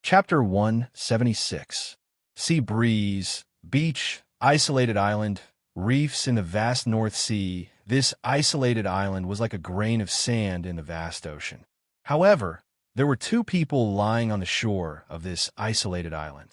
Chapter 176. Sea breeze, beach, isolated island, reefs in the vast North Sea. This isolated island was like a grain of sand in the vast ocean. However, there were two people lying on the shore of this isolated island.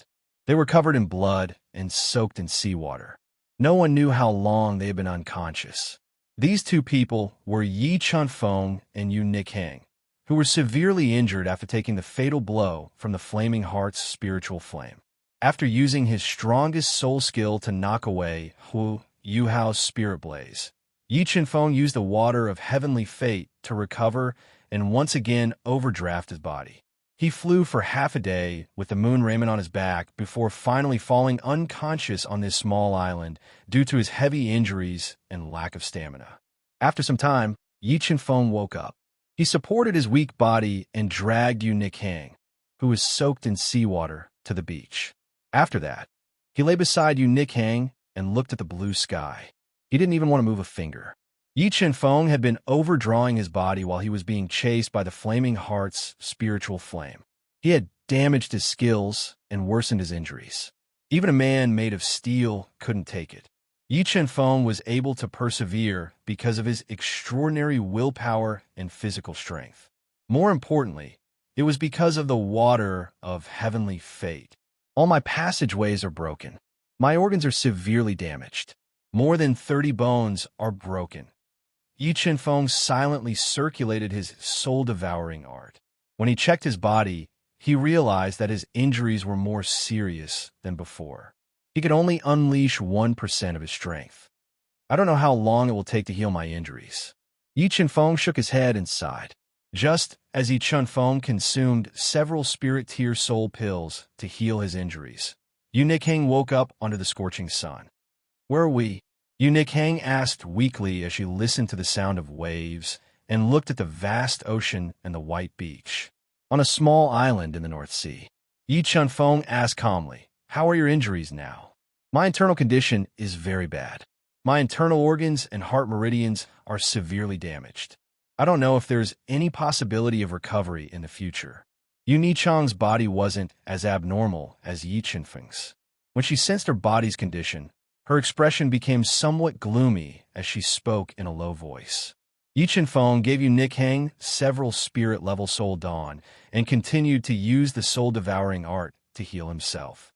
They were covered in blood and soaked in seawater. No one knew how long they had been unconscious. These two people were Yi Chunfeng and Yu Nikhang, who were severely injured after taking the fatal blow from the Flaming Heart's spiritual flame. After using his strongest soul skill to knock away Hu Yuhao's spirit blaze, Yi Chunfeng used the water of heavenly fate to recover and once again overdraft his body. He flew for half a day with the moon raiment on his back before finally falling unconscious on this small island due to his heavy injuries and lack of stamina. After some time, Yi Chunfeng woke up. He supported his weak body and dragged Yu Nikhang, who was soaked in seawater, to the beach. After that, he lay beside Yu Nikhang and looked at the blue sky. He didn't even want to move a finger. Yi Chunfeng had been overdrawing his body while he was being chased by the Flaming Heart's spiritual flame. He had damaged his skills and worsened his injuries. Even a man made of steel couldn't take it. Yi Chunfeng was able to persevere because of his extraordinary willpower and physical strength. More importantly, it was because of the water of heavenly fate. All my passageways are broken. My organs are severely damaged. More than 30 bones are broken. Yi Chunfeng silently circulated his soul-devouring art. When he checked his body, he realized that his injuries were more serious than before. He could only unleash 1% of his strength. I don't know how long it will take to heal my injuries. Yi Chunfeng shook his head and sighed. Just as Yi Chunfeng consumed several spirit tier soul pills to heal his injuries, Yu Nikhang woke up under the scorching sun. "Where are we?" Yu Nikhang asked weakly as she listened to the sound of waves and looked at the vast ocean and the white beach. "On a small island in the North Sea." Yi Chunfeng asked calmly, "How are your injuries now?" "My internal condition is very bad. My internal organs and heart meridians are severely damaged. I don't know if there's any possibility of recovery in the future." Yu Nichang's body wasn't as abnormal as Yi Chunfeng's. When she sensed her body's condition, her expression became somewhat gloomy as she spoke in a low voice. Yi Chunfeng gave Yu Nikhang several spirit-level soul dawn and continued to use the soul-devouring art to heal himself.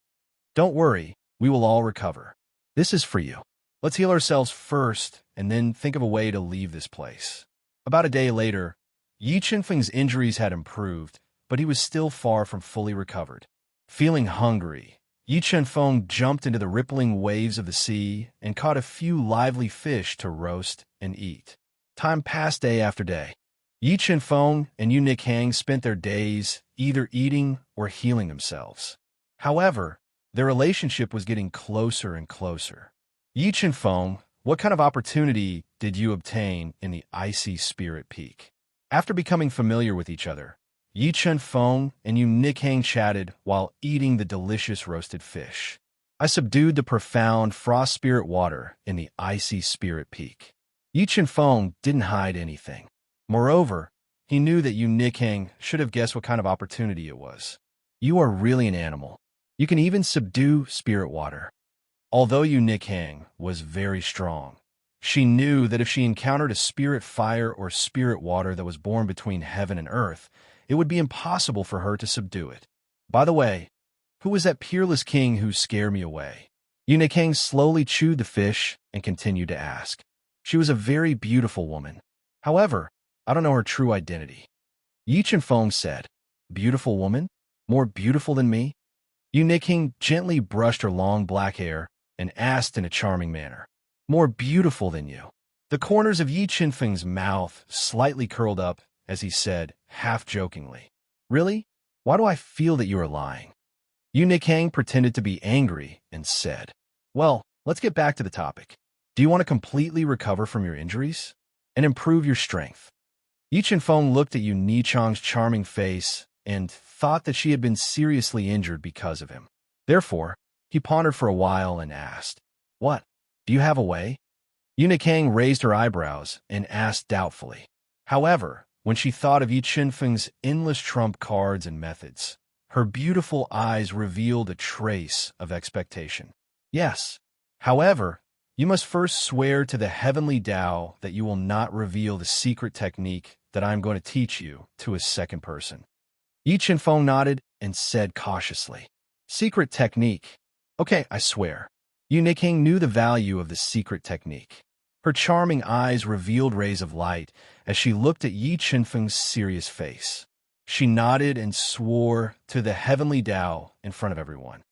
"Don't worry, we will all recover. This is for you. Let's heal ourselves first and then think of a way to leave this place." About a day later, Yi Chunfeng's injuries had improved, but he was still far from fully recovered. Feeling hungry, Yi Chunfeng jumped into the rippling waves of the sea and caught a few lively fish to roast and eat. Time passed day after day. Yi Chunfeng and Yu Nikhang spent their days either eating or healing themselves. However, their relationship was getting closer and closer. "Yi Chunfeng, what kind of opportunity did you obtain in the icy spirit peak?" After becoming familiar with each other, Yi Chunfeng and Yu Nikhang chatted while eating the delicious roasted fish. "I subdued the profound frost spirit water in the icy spirit peak." Yi Chunfeng didn't hide anything. Moreover, he knew that Yu Nikhang should have guessed what kind of opportunity it was. "You are really an animal. You can even subdue spirit water." Although Yu Nikhang was very strong, she knew that if she encountered a spirit fire or spirit water that was born between heaven and earth, it would be impossible for her to subdue it. "By the way, who was that peerless king who scared me away?" Yu Nikhang slowly chewed the fish and continued to ask. "She was a very beautiful woman. However, I don't know her true identity." Yi Chunfeng said, "Beautiful woman? More beautiful than me?" Yu Nikhang gently brushed her long black hair and asked in a charming manner, "More beautiful than you?" The corners of Yi Chunfeng's mouth slightly curled up as he said, half-jokingly, "Really? Why do I feel that you are lying?" Yu Nikhang pretended to be angry and said, "Well, let's get back to the topic. Do you want to completely recover from your injuries and improve your strength?" Yi Chunfeng looked at Yu Nichang's charming face and thought that she had been seriously injured because of him. Therefore, he pondered for a while and asked, "What? Do you have a way?" Yu Nikhang raised her eyebrows and asked doubtfully. However, when she thought of Yi Chunfeng's endless trump cards and methods, Her beautiful eyes revealed a trace of expectation. Yes. However, you must first swear to the heavenly Tao that you will not reveal the secret technique that I am going to teach you to a second person. Yi Chenfeng nodded and said cautiously, "Secret technique. Okay, I swear." Yu Niking knew the value of the secret technique. Her charming eyes revealed rays of light as she looked at Yi Chenfeng's serious face. She nodded and swore to the heavenly Tao in front of everyone.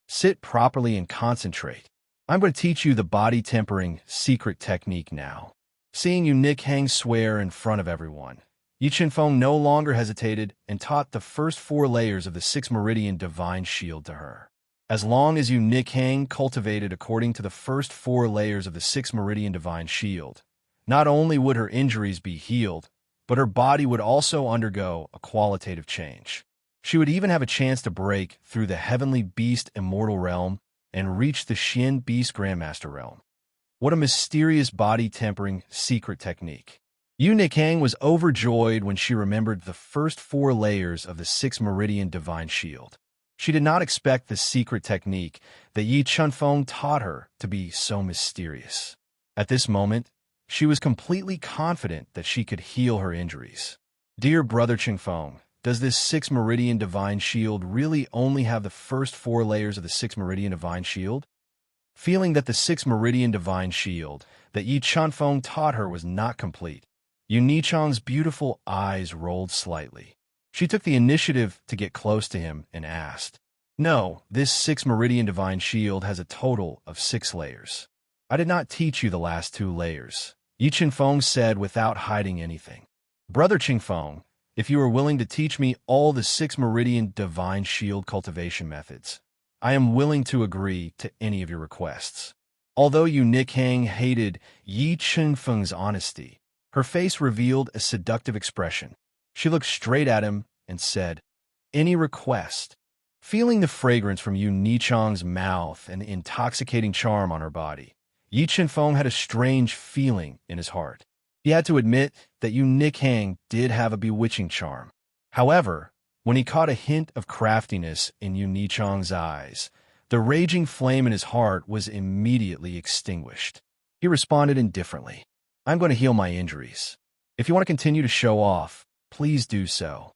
"Sit properly and concentrate. I'm going to teach you the body-tempering secret technique now." Seeing Yu Niking swear in front of everyone, Yi Chenfeng no longer hesitated and taught the first 4 layers of the 6-meridian divine shield to her. As long as Yu Niking cultivated according to the first 4 layers of the 6-meridian divine shield, not only would her injuries be healed, but her body would also undergo a qualitative change. She would even have a chance to break through the heavenly beast immortal realm and reach the Xian beast grandmaster realm. What a mysterious body-tempering secret technique. Yu Niking was overjoyed when she remembered the first 4 layers of the 6-meridian divine shield. She did not expect the secret technique that Yi Chenfeng taught her to be so mysterious. At this moment, she was completely confident that she could heal her injuries. "Dear Brother Chenfeng, does this 6-meridian divine shield really only have the first 4 layers of the 6-meridian divine shield?" Feeling that the 6-meridian divine shield that Yi Chenfeng taught her was not complete, Yu Nichang's beautiful eyes rolled slightly. She took the initiative to get close to him and asked, "No, this 6-meridian divine shield has a total of 6 layers. I did not teach you the last 2 layers," Yi Chenfeng said without hiding anything. "Brother Chenfeng, if you are willing to teach me all the 6-meridian divine shield cultivation methods, I am willing to agree to any of your requests." Although Yu Niking hated Yi Chenfeng's honesty, her face revealed a seductive expression. She looked straight at him and said, "Any request?" Feeling the fragrance from Yu Nichang's mouth and the intoxicating charm on her body, Yi Chenfeng had a strange feeling in his heart. He had to admit that Yu Niking did have a bewitching charm. However, when he caught a hint of craftiness in Yu Nichang's eyes, the raging flame in his heart was immediately extinguished. He responded indifferently, "I'm going to heal my injuries. If you want to continue to show off, please do so."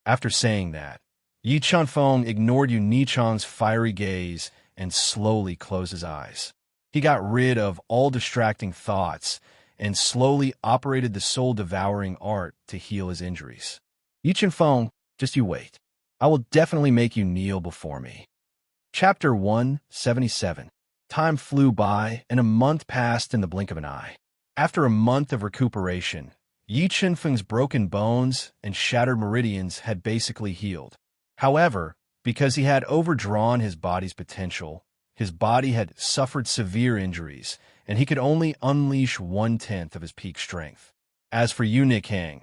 After saying that, Yi Chenfeng ignored Yu Nichang's fiery gaze and slowly closed his eyes. He got rid of all distracting thoughts and slowly operated the soul-devouring art to heal his injuries. "Yi Chenfeng, just you wait. I will definitely make you kneel before me." Chapter 177. Time flew by, and a month passed in the blink of an eye. After a month of recuperation, Yi Chenfeng's broken bones and shattered meridians had basically healed. However, because he had overdrawn his body's potential, his body had suffered severe injuries, and he could only unleash 1/10 of his peak strength. As for Yu Niking,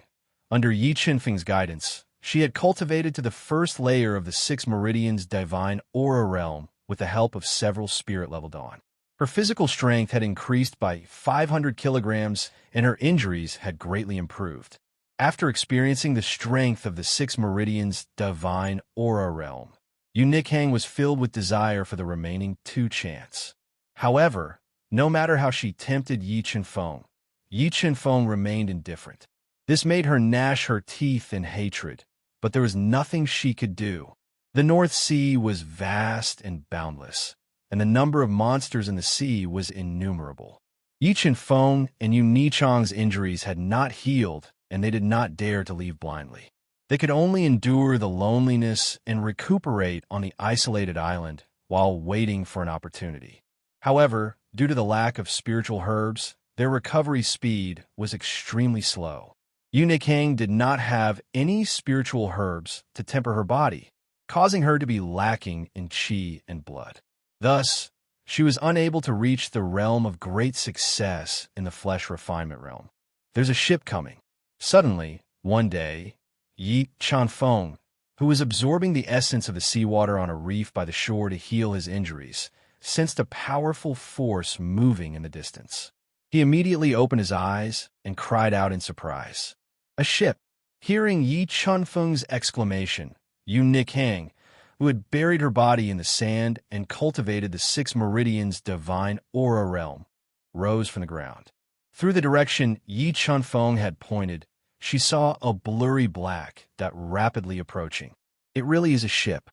under Yi Chenfeng's guidance, she had cultivated to the first layer of the 6 meridians divine aura realm with the help of several spirit-level dawn. Her physical strength had increased by 500 kilograms, and her injuries had greatly improved. After experiencing the strength of the 6 meridians divine aura realm, Yu Niking was filled with desire for the remaining 2 chants. However, no matter how she tempted Yi Chenfeng remained indifferent. This made her gnash her teeth in hatred, but there was nothing she could do. The North Sea was vast and boundless, and the number of monsters in the sea was innumerable. Yi Chenfeng and Yu Nichang's injuries had not healed, and they did not dare to leave blindly. They could only endure the loneliness and recuperate on the isolated island while waiting for an opportunity. However, due to the lack of spiritual herbs, their recovery speed was extremely slow. Yu Niking did not have any spiritual herbs to temper her body, causing her to be lacking in qi and blood. Thus, she was unable to reach the realm of great success in the flesh refinement realm. "There's a ship coming." Suddenly, one day, Yi Chenfeng, who was absorbing the essence of the seawater on a reef by the shore to heal his injuries, sensed a powerful force moving in the distance. He immediately opened his eyes and cried out in surprise. "A ship!" Hearing Yi Chenfeng's exclamation, Yu Niking, who had buried her body in the sand and cultivated the 6 meridians divine aura realm, rose from the ground. Through the direction Yi Chunfeng had pointed, she saw a blurry black that rapidly approaching. It really is a ship.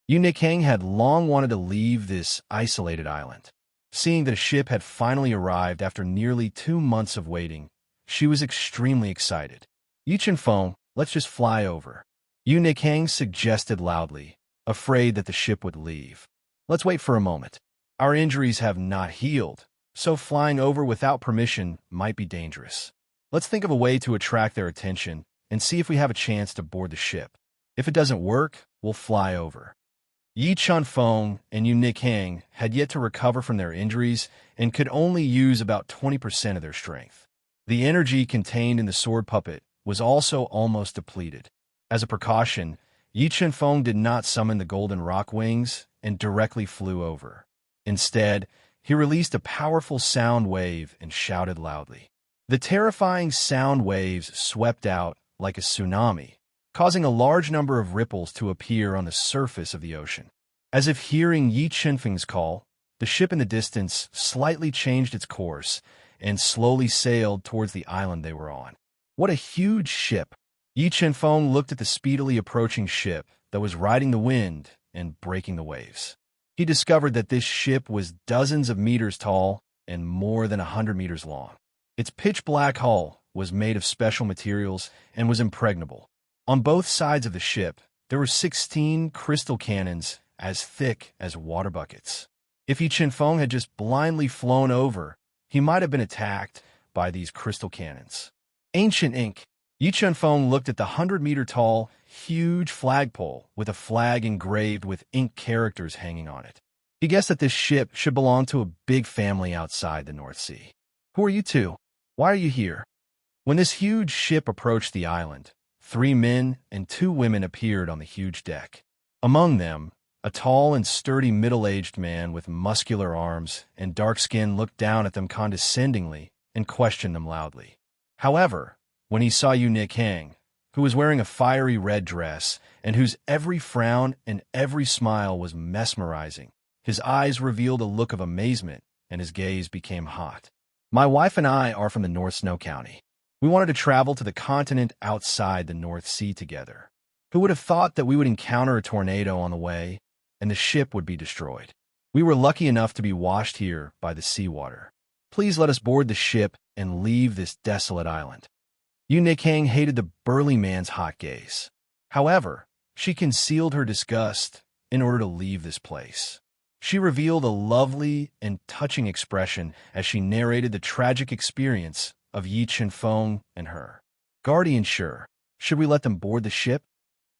Yu Nikhang had long wanted to leave this isolated island. Seeing that a ship had finally arrived after nearly 2 months of waiting, she was extremely excited. Yi Chunfeng, let's just fly over. Yu Nikhang suggested loudly, afraid that the ship would leave. Let's wait for a moment. Our injuries have not healed, so flying over without permission might be dangerous. Let's think of a way to attract their attention and see if we have a chance to board the ship. If it doesn't work, we'll fly over. Yi Chunfeng and Yu Nikhang had yet to recover from their injuries and could only use about 20% of their strength. The energy contained in the sword puppet was also almost depleted. As a precaution, Yi Chunfeng did not summon the golden rock wings and directly flew over. Instead, he released a powerful sound wave and shouted loudly. The terrifying sound waves swept out like a tsunami, causing a large number of ripples to appear on the surface of the ocean. As if hearing Yi Chunfeng's call, the ship in the distance slightly changed its course and slowly sailed towards the island they were on. What a huge ship! Yi Chunfeng looked at the speedily approaching ship that was riding the wind and breaking the waves. He discovered that this ship was dozens of meters tall and more than 100 meters long. Its pitch-black hull was made of special materials and was impregnable. On both sides of the ship, there were 16 crystal cannons as thick as water buckets. If Yi Chunfeng had just blindly flown over, he might have been attacked by these crystal cannons. Ancient ink. Yi Chunfeng looked at the 100-meter-tall, huge flagpole with a flag engraved with ink characters hanging on it. He guessed that this ship should belong to a big family outside the North Sea. Who are you two? Why are you here? When this huge ship approached the island, 3 men and 2 women appeared on the huge deck. Among them, a tall and sturdy middle-aged man with muscular arms and dark skin looked down at them condescendingly and questioned them loudly. However, when he saw Yu Nikhang, who was wearing a fiery red dress and whose every frown and every smile was mesmerizing, his eyes revealed a look of amazement and his gaze became hot. My wife and I are from the North Snow County. We wanted to travel to the continent outside the North Sea together. Who would have thought that we would encounter a tornado on the way and the ship would be destroyed? We were lucky enough to be washed here by the seawater. Please let us board the ship and leave this desolate island. Yu Nikhang hated the burly man's hot gaze. However, she concealed her disgust in order to leave this place. She revealed a lovely and touching expression as she narrated the tragic experience of Yi Chunfeng and her. Guardian sure, should we let them board the ship?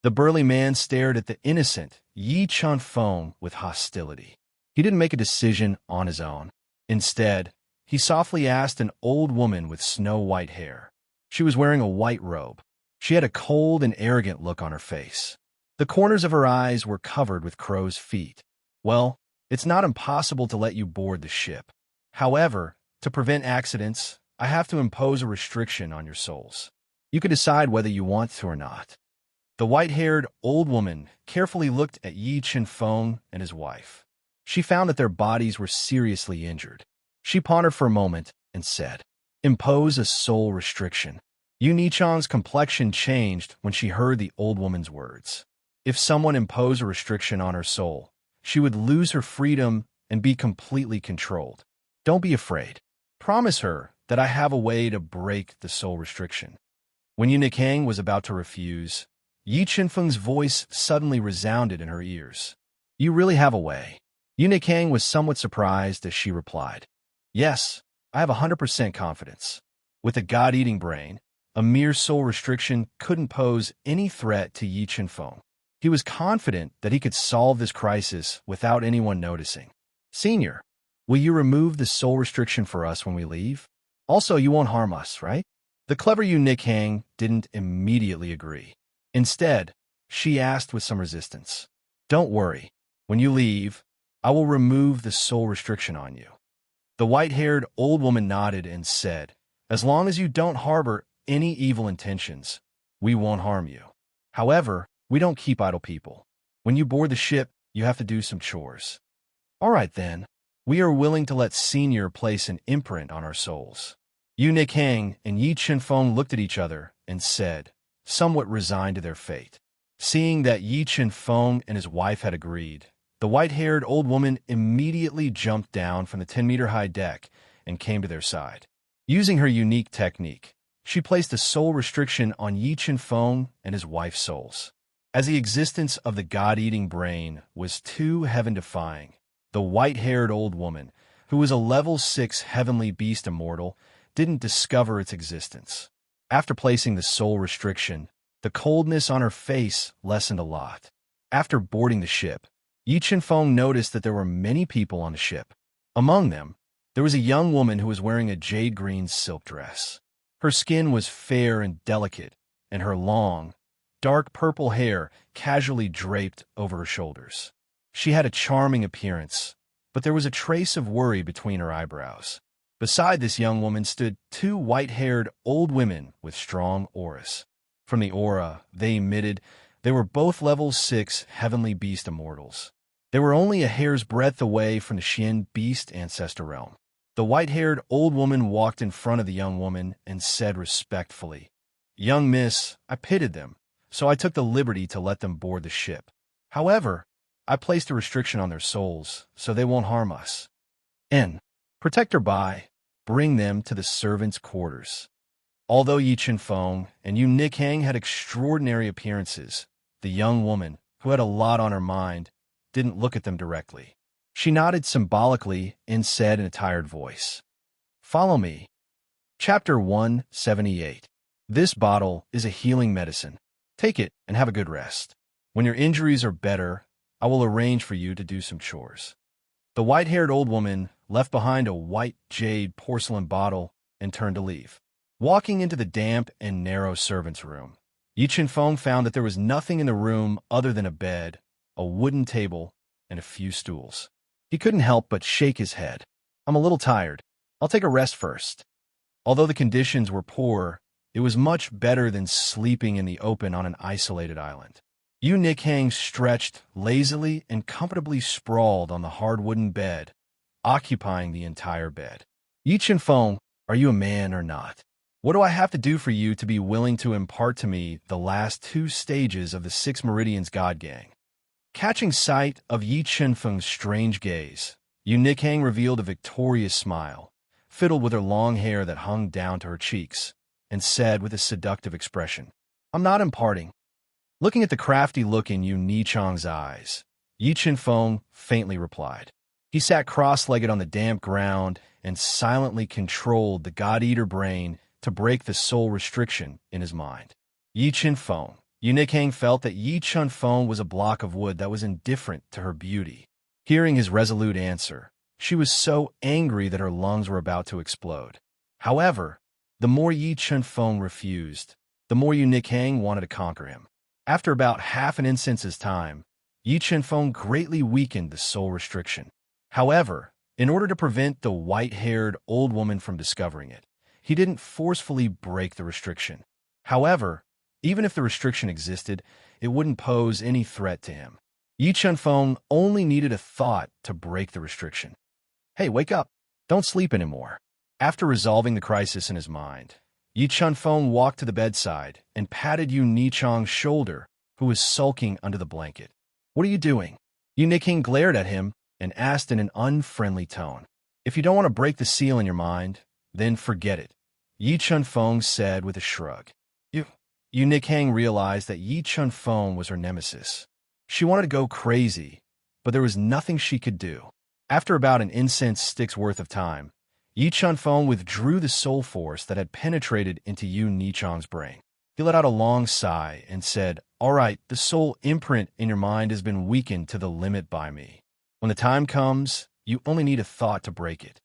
The burly man stared at the innocent Yi Chunfeng with hostility. He didn't make a decision on his own. Instead, he softly asked an old woman with snow-white hair. She was wearing a white robe. She had a cold and arrogant look on her face. The corners of her eyes were covered with crow's feet. Well, it's not impossible to let you board the ship. However, to prevent accidents, I have to impose a restriction on your souls. You can decide whether you want to or not. The white-haired old woman carefully looked at Yi Chunfeng and his wife. She found that their bodies were seriously injured. She pondered for a moment and said, "Impose a soul restriction." Yu Nichang's complexion changed when she heard the old woman's words. If someone imposed a restriction on her soul, she would lose her freedom and be completely controlled. Don't be afraid. Promise her that I have a way to break the soul restriction. When Yu Nikhang was about to refuse, Yi Chunfeng's voice suddenly resounded in her ears. You really have a way. Yu Nikhang was somewhat surprised as she replied, Yes, I have 100% confidence. With a god-eating brain, a mere soul restriction couldn't pose any threat to Yi Chunfeng. He was confident that he could solve this crisis without anyone noticing. Senior, will you remove the soul restriction for us when we leave? Also, you won't harm us, right? The clever Yu Nikhang didn't immediately agree. Instead, she asked with some resistance, Don't worry. When you leave, I will remove the soul restriction on you. The white-haired old woman nodded and said, As long as you don't harbor any evil intentions, we won't harm you. However, we don't keep idle people. When you board the ship, you have to do some chores. All right, then. We are willing to let Senior place an imprint on our souls. Yu Nikhang and Yi Chenfeng looked at each other and said, somewhat resigned to their fate. Seeing that Yi Chenfeng and his wife had agreed, the white-haired old woman immediately jumped down from the 10-meter-high deck and came to their side. Using her unique technique, she placed a soul restriction on Yi Chenfeng and his wife's souls. As the existence of the god-eating brain was too heaven-defying, the white-haired old woman, who was a level 6 heavenly beast immortal, didn't discover its existence. After placing the soul restriction, the coldness on her face lessened a lot. After boarding the ship, Yi Chenfeng noticed that there were many people on the ship. Among them, there was a young woman who was wearing a jade-green silk dress. Her skin was fair and delicate, and her long, dark purple hair casually draped over her shoulders. She had a charming appearance, but there was a trace of worry between her eyebrows. Beside this young woman stood two white-haired old women with strong auras. From the aura they emitted, they were both level 6 heavenly beast immortals. They were only a hair's breadth away from the Xian beast ancestor realm. The white-haired old woman walked in front of the young woman and said respectfully, "Young miss, I pitied them, so I took the liberty to let them board the ship. However, I placed a restriction on their souls, so they won't harm us. N. Protect her by, bring them to the servants' quarters." Although Yi Chenfeng and Yu Nikhang had extraordinary appearances, the young woman, who had a lot on her mind, didn't look at them directly. She nodded symbolically and said in a tired voice, "Follow me." Chapter 178. This bottle is a healing medicine. Take it and have a good rest. When your injuries are better, I will arrange for you to do some chores. The white-haired old woman left behind a white jade porcelain bottle and turned to leave. Walking into the damp and narrow servants' room, Yi Chenfeng found that there was nothing in the room other than a bed, a wooden table, and a few stools. He couldn't help but shake his head. "I'm a little tired. I'll take a rest first." Although the conditions were poor, it was much better than sleeping in the open on an isolated island. Yu Nikhang stretched lazily and comfortably sprawled on the hard wooden bed, occupying the entire bed. "Yi Chenfeng, are you a man or not? What do I have to do for you to be willing to impart to me the last 2 stages of the 6 Meridians God Gang?" Catching sight of Yi Chenfeng's strange gaze, Yu Nikhang revealed a victorious smile, fiddled with her long hair that hung down to her cheeks, and said with a seductive expression, "I'm not imparting." Looking at the crafty look in Yu Nichang's eyes, Yi Chenfeng faintly replied. He sat cross-legged on the damp ground and silently controlled the God-Eater brain to break the soul restriction in his mind. Yi Chenfeng. Yu Nikhang felt that Yi Chenfeng was a block of wood that was indifferent to her beauty. Hearing his resolute answer, she was so angry that her lungs were about to explode. However, the more Yi Chenfeng refused, the more Yu Nikhang wanted to conquer him. After about half an instance's time, Yi Chenfeng greatly weakened the soul restriction. However, in order to prevent the white-haired old woman from discovering it, he didn't forcefully break the restriction. However, even if the restriction existed, it wouldn't pose any threat to him. Yi Chenfeng only needed a thought to break the restriction. "Hey, wake up! Don't sleep anymore." After resolving the crisis in his mind, Yi Chenfeng walked to the bedside and patted Yu Nichang's shoulder, who was sulking under the blanket. "What are you doing?" Yu Nikhang glared at him and asked in an unfriendly tone. "If you don't want to break the seal in your mind, then forget it," Yi Chenfeng said with a shrug. Yu Nikhang realized that Yi Chenfeng was her nemesis. She wanted to go crazy, but there was nothing she could do. After about an incense stick's worth of time, Yi Chenfeng withdrew the soul force that had penetrated into Yu Nichang's brain. He let out a long sigh and said, "All right, the soul imprint in your mind has been weakened to the limit by me. When the time comes, you only need a thought to break it."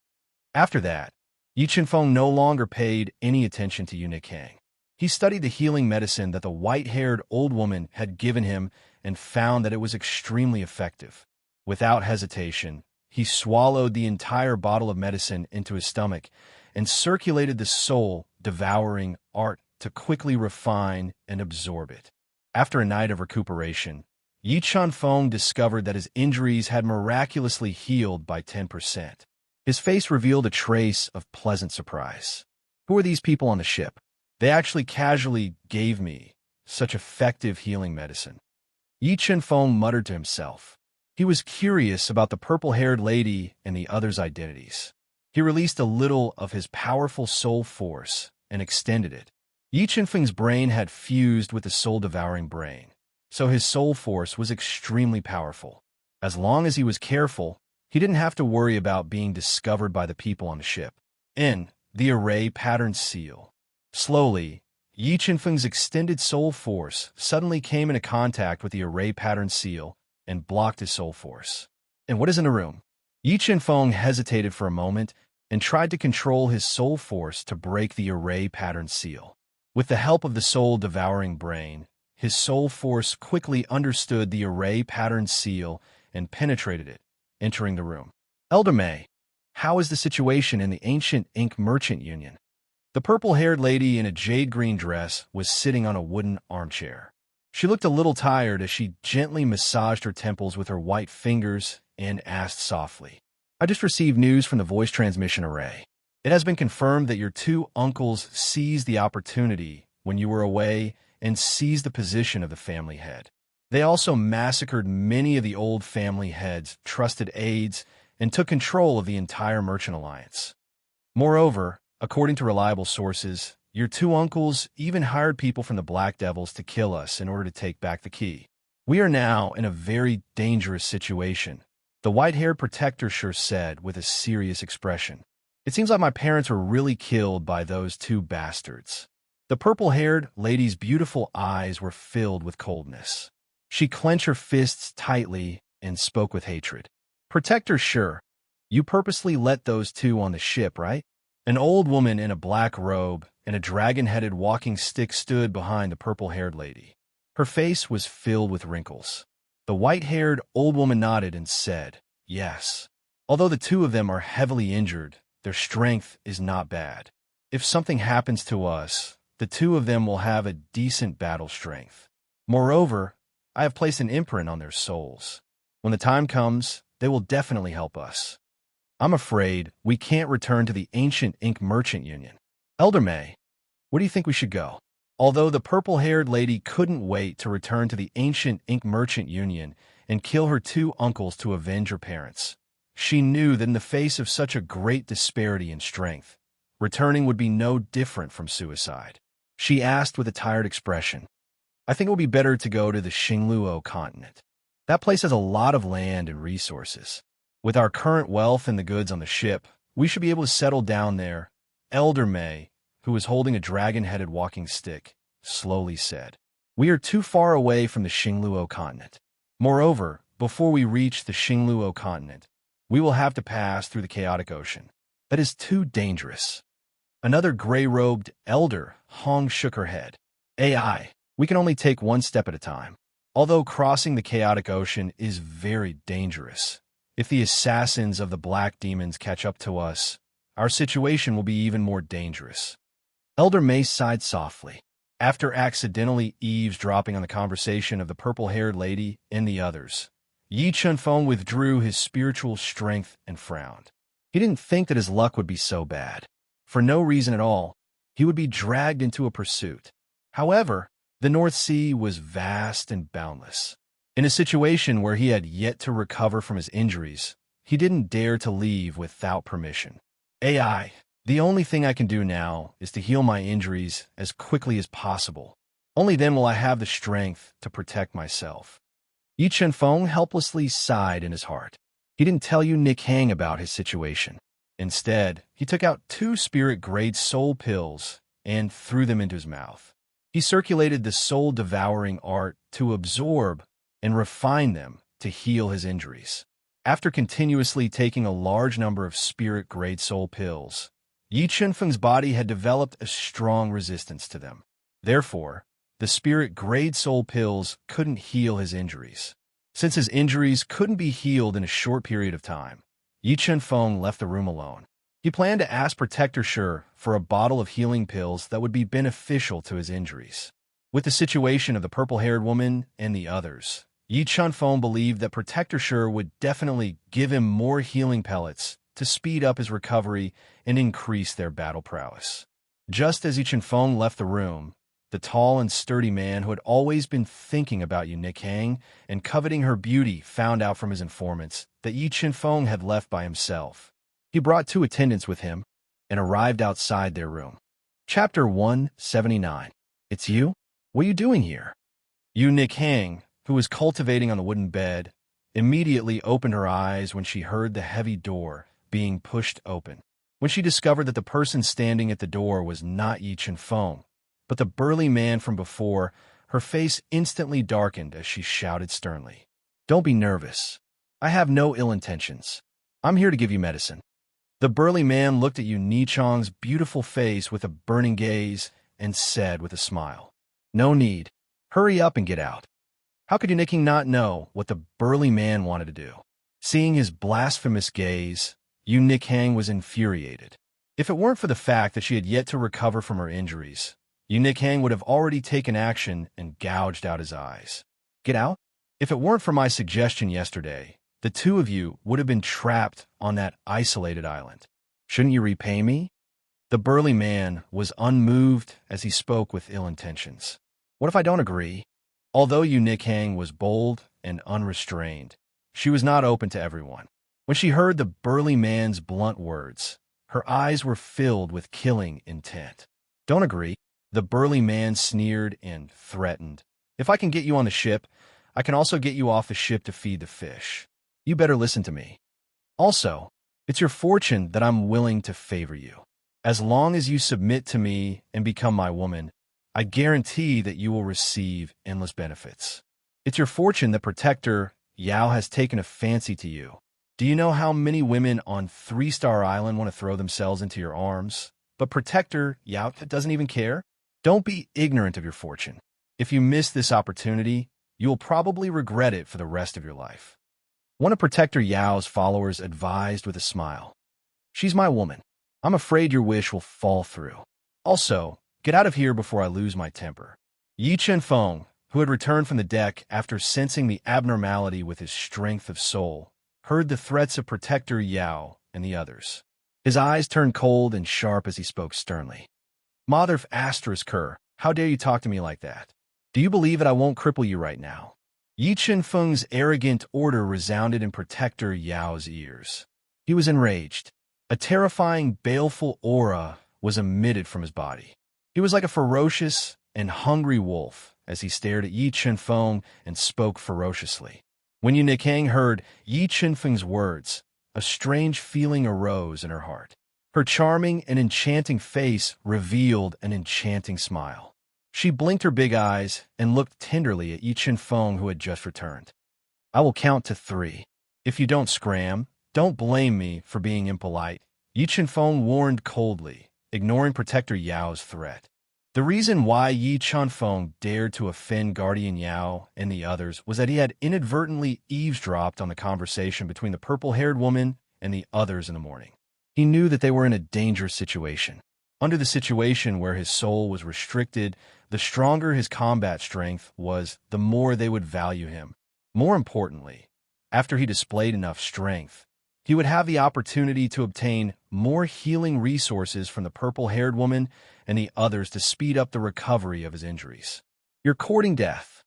After that, Yi Chenfeng no longer paid any attention to Yu Nikhang. He studied the healing medicine that the white-haired old woman had given him and found that it was extremely effective. Without hesitation, he swallowed the entire bottle of medicine into his stomach and circulated the soul, devouring art to quickly refine and absorb it. After a night of recuperation, Yi Chunfeng discovered that his injuries had miraculously healed by 10%. His face revealed a trace of pleasant surprise. Who are these people on the ship? They actually casually gave me such effective healing medicine. Yi Chunfeng muttered to himself. He was curious about the purple-haired lady and the others' identities. He released a little of his powerful soul force and extended it. Yi Chunfeng's brain had fused with the soul-devouring brain, so his soul force was extremely powerful. As long as he was careful, he didn't have to worry about being discovered by the people on the ship. In the array pattern seal. Slowly, Yi Chunfeng's extended soul force suddenly came into contact with the array pattern seal and blocked his soul force. And what is in the room? Yi Chunfeng hesitated for a moment and tried to control his soul force to break the array pattern seal. With the help of the soul-devouring brain, his soul force quickly understood the array pattern seal and penetrated it, entering the room. Elder May, how is the situation in the ancient ink merchant union? The purple-haired lady in a jade-green dress was sitting on a wooden armchair. She looked a little tired as she gently massaged her temples with her white fingers and asked softly, I just received news from the voice transmission array. It has been confirmed that your two uncles seized the opportunity when you were away and seized the position of the family head. They also massacred many of the old family heads, trusted aides, and took control of the entire merchant alliance. Moreover, according to reliable sources, your two uncles even hired people from the Black Devils to kill us in order to take back the key. We are now in a very dangerous situation, the white-haired protector sure said with a serious expression. It seems like my parents were really killed by those two bastards. The purple-haired lady's beautiful eyes were filled with coldness. She clenched her fists tightly and spoke with hatred. Protector sure, you purposely let those two on the ship, right? An old woman in a black robe and a dragon-headed walking stick stood behind the purple-haired lady. Her face was filled with wrinkles. The white-haired old woman nodded and said, yes. Although the two of them are heavily injured, their strength is not bad. If something happens to us, the two of them will have a decent battle strength. Moreover, I have placed an imprint on their souls. When the time comes, they will definitely help us. I'm afraid we can't return to the ancient ink merchant union. Elder May, where do you think we should go? Although the purple-haired lady couldn't wait to return to the ancient ink merchant union and kill her two uncles to avenge her parents, she knew that in the face of such a great disparity in strength, returning would be no different from suicide. She asked with a tired expression, I think it would be better to go to the Xingluo continent. That place has a lot of land and resources. With our current wealth and the goods on the ship, we should be able to settle down there. Elder May, who was holding a dragon-headed walking stick, slowly said, we are too far away from the Xingluo continent. Moreover, before we reach the Xingluo continent, we will have to pass through the chaotic ocean. That is too dangerous. Another gray-robed elder, Hong, shook her head. AI, we can only take one step at a time. Although crossing the chaotic ocean is very dangerous, if the assassins of the black demons catch up to us, our situation will be even more dangerous. Elder May sighed softly. After accidentally eavesdropping on the conversation of the purple-haired lady and the others, Yi Chunfeng withdrew his spiritual strength and frowned. He didn't think that his luck would be so bad. For no reason at all, he would be dragged into a pursuit. However, the North Sea was vast and boundless. In a situation where he had yet to recover from his injuries, he didn't dare to leave without permission. AI, the only thing I can do now is to heal my injuries as quickly as possible. Only then will I have the strength to protect myself. Yi Chunfeng helplessly sighed in his heart. He didn't tell Nick Hang about his situation. Instead, he took out 2 spirit-grade soul pills and threw them into his mouth. He circulated the soul-devouring art to absorb and refine them to heal his injuries. After continuously taking a large number of spirit-grade soul pills, Yi Chunfeng's body had developed a strong resistance to them. Therefore, the spirit-grade soul pills couldn't heal his injuries. Since his injuries couldn't be healed in a short period of time, Yi Chunfeng left the room alone. He planned to ask Protector Sure for a bottle of healing pills that would be beneficial to his injuries. With the situation of the purple-haired woman and the others, Yi Chunfeng believed that Protector Sure would definitely give him more healing pellets to speed up his recovery and increase their battle prowess. Just as Yi Chunfeng left the room, the tall and sturdy man who had always been thinking about Yu Nikhang and coveting her beauty found out from his informants that Yi Chunfeng had left by himself. He brought 2 attendants with him and arrived outside their room. Chapter 179. It's you? What are you doing here? Yu Nikhang, who was cultivating on the wooden bed, immediately opened her eyes when she heard the heavy door being pushed open. When she discovered that the person standing at the door was not Yi Chunfeng, but the burly man from before, her face instantly darkened as she shouted sternly, "Don't be nervous. I have no ill intentions. I'm here to give you medicine." The burly man looked at Yu Nichang's beautiful face with a burning gaze and said with a smile, "No need. Hurry up and get out." How could Yu Nikhang not know what the burly man wanted to do? Seeing his blasphemous gaze, Yu Nikhang was infuriated. If it weren't for the fact that she had yet to recover from her injuries, Yu Nikhang would have already taken action and gouged out his eyes. "Get out? If it weren't for my suggestion yesterday, the 2 of you would have been trapped on that isolated island. Shouldn't you repay me?" The burly man was unmoved as he spoke with ill intentions. "What if I don't agree?" Although Yu Nikhang was bold and unrestrained, she was not open to everyone. When she heard the burly man's blunt words, her eyes were filled with killing intent. "Don't agree?" The burly man sneered and threatened. "If I can get you on the ship, I can also get you off the ship to feed the fish. You better listen to me. Also, it's your fortune that I'm willing to favor you. As long as you submit to me and become my woman, I guarantee that you will receive endless benefits. It's your fortune that Protector Yao has taken a fancy to you. Do you know how many women on 3-Star Island want to throw themselves into your arms? But Protector Yao doesn't even care? Don't be ignorant of your fortune. If you miss this opportunity, you will probably regret it for the rest of your life." One of Protector Yao's followers advised with a smile, "She's my woman. I'm afraid your wish will fall through. Also, get out of here before I lose my temper." Yi Chunfeng, who had returned from the deck after sensing the abnormality with his strength of soul, heard the threats of Protector Yao and the others. His eyes turned cold and sharp as he spoke sternly. "Mother asterisk her, how dare you talk to me like that? Do you believe that I won't cripple you right now?" Yi Chunfeng's arrogant order resounded in Protector Yao's ears. He was enraged. A terrifying, baleful aura was emitted from his body. He was like a ferocious and hungry wolf as he stared at Yi Chunfeng and spoke ferociously. When Yu Nikhang heard Yi Chunfeng's words, a strange feeling arose in her heart. Her charming and enchanting face revealed an enchanting smile. She blinked her big eyes and looked tenderly at Yi Chunfeng, who had just returned. "I will count to 3. If you don't scram, don't blame me for being impolite," Yi Chunfeng warned coldly, ignoring Protector Yao's threat. The reason why Yi Chunfeng dared to offend Guardian Yao and the others was that he had inadvertently eavesdropped on the conversation between the purple-haired woman and the others in the morning. He knew that they were in a dangerous situation. Under the situation where his soul was restricted, the stronger his combat strength was, the more they would value him. More importantly, after he displayed enough strength, he would have the opportunity to obtain more healing resources from the purple-haired woman and the others to speed up the recovery of his injuries. "You're courting death."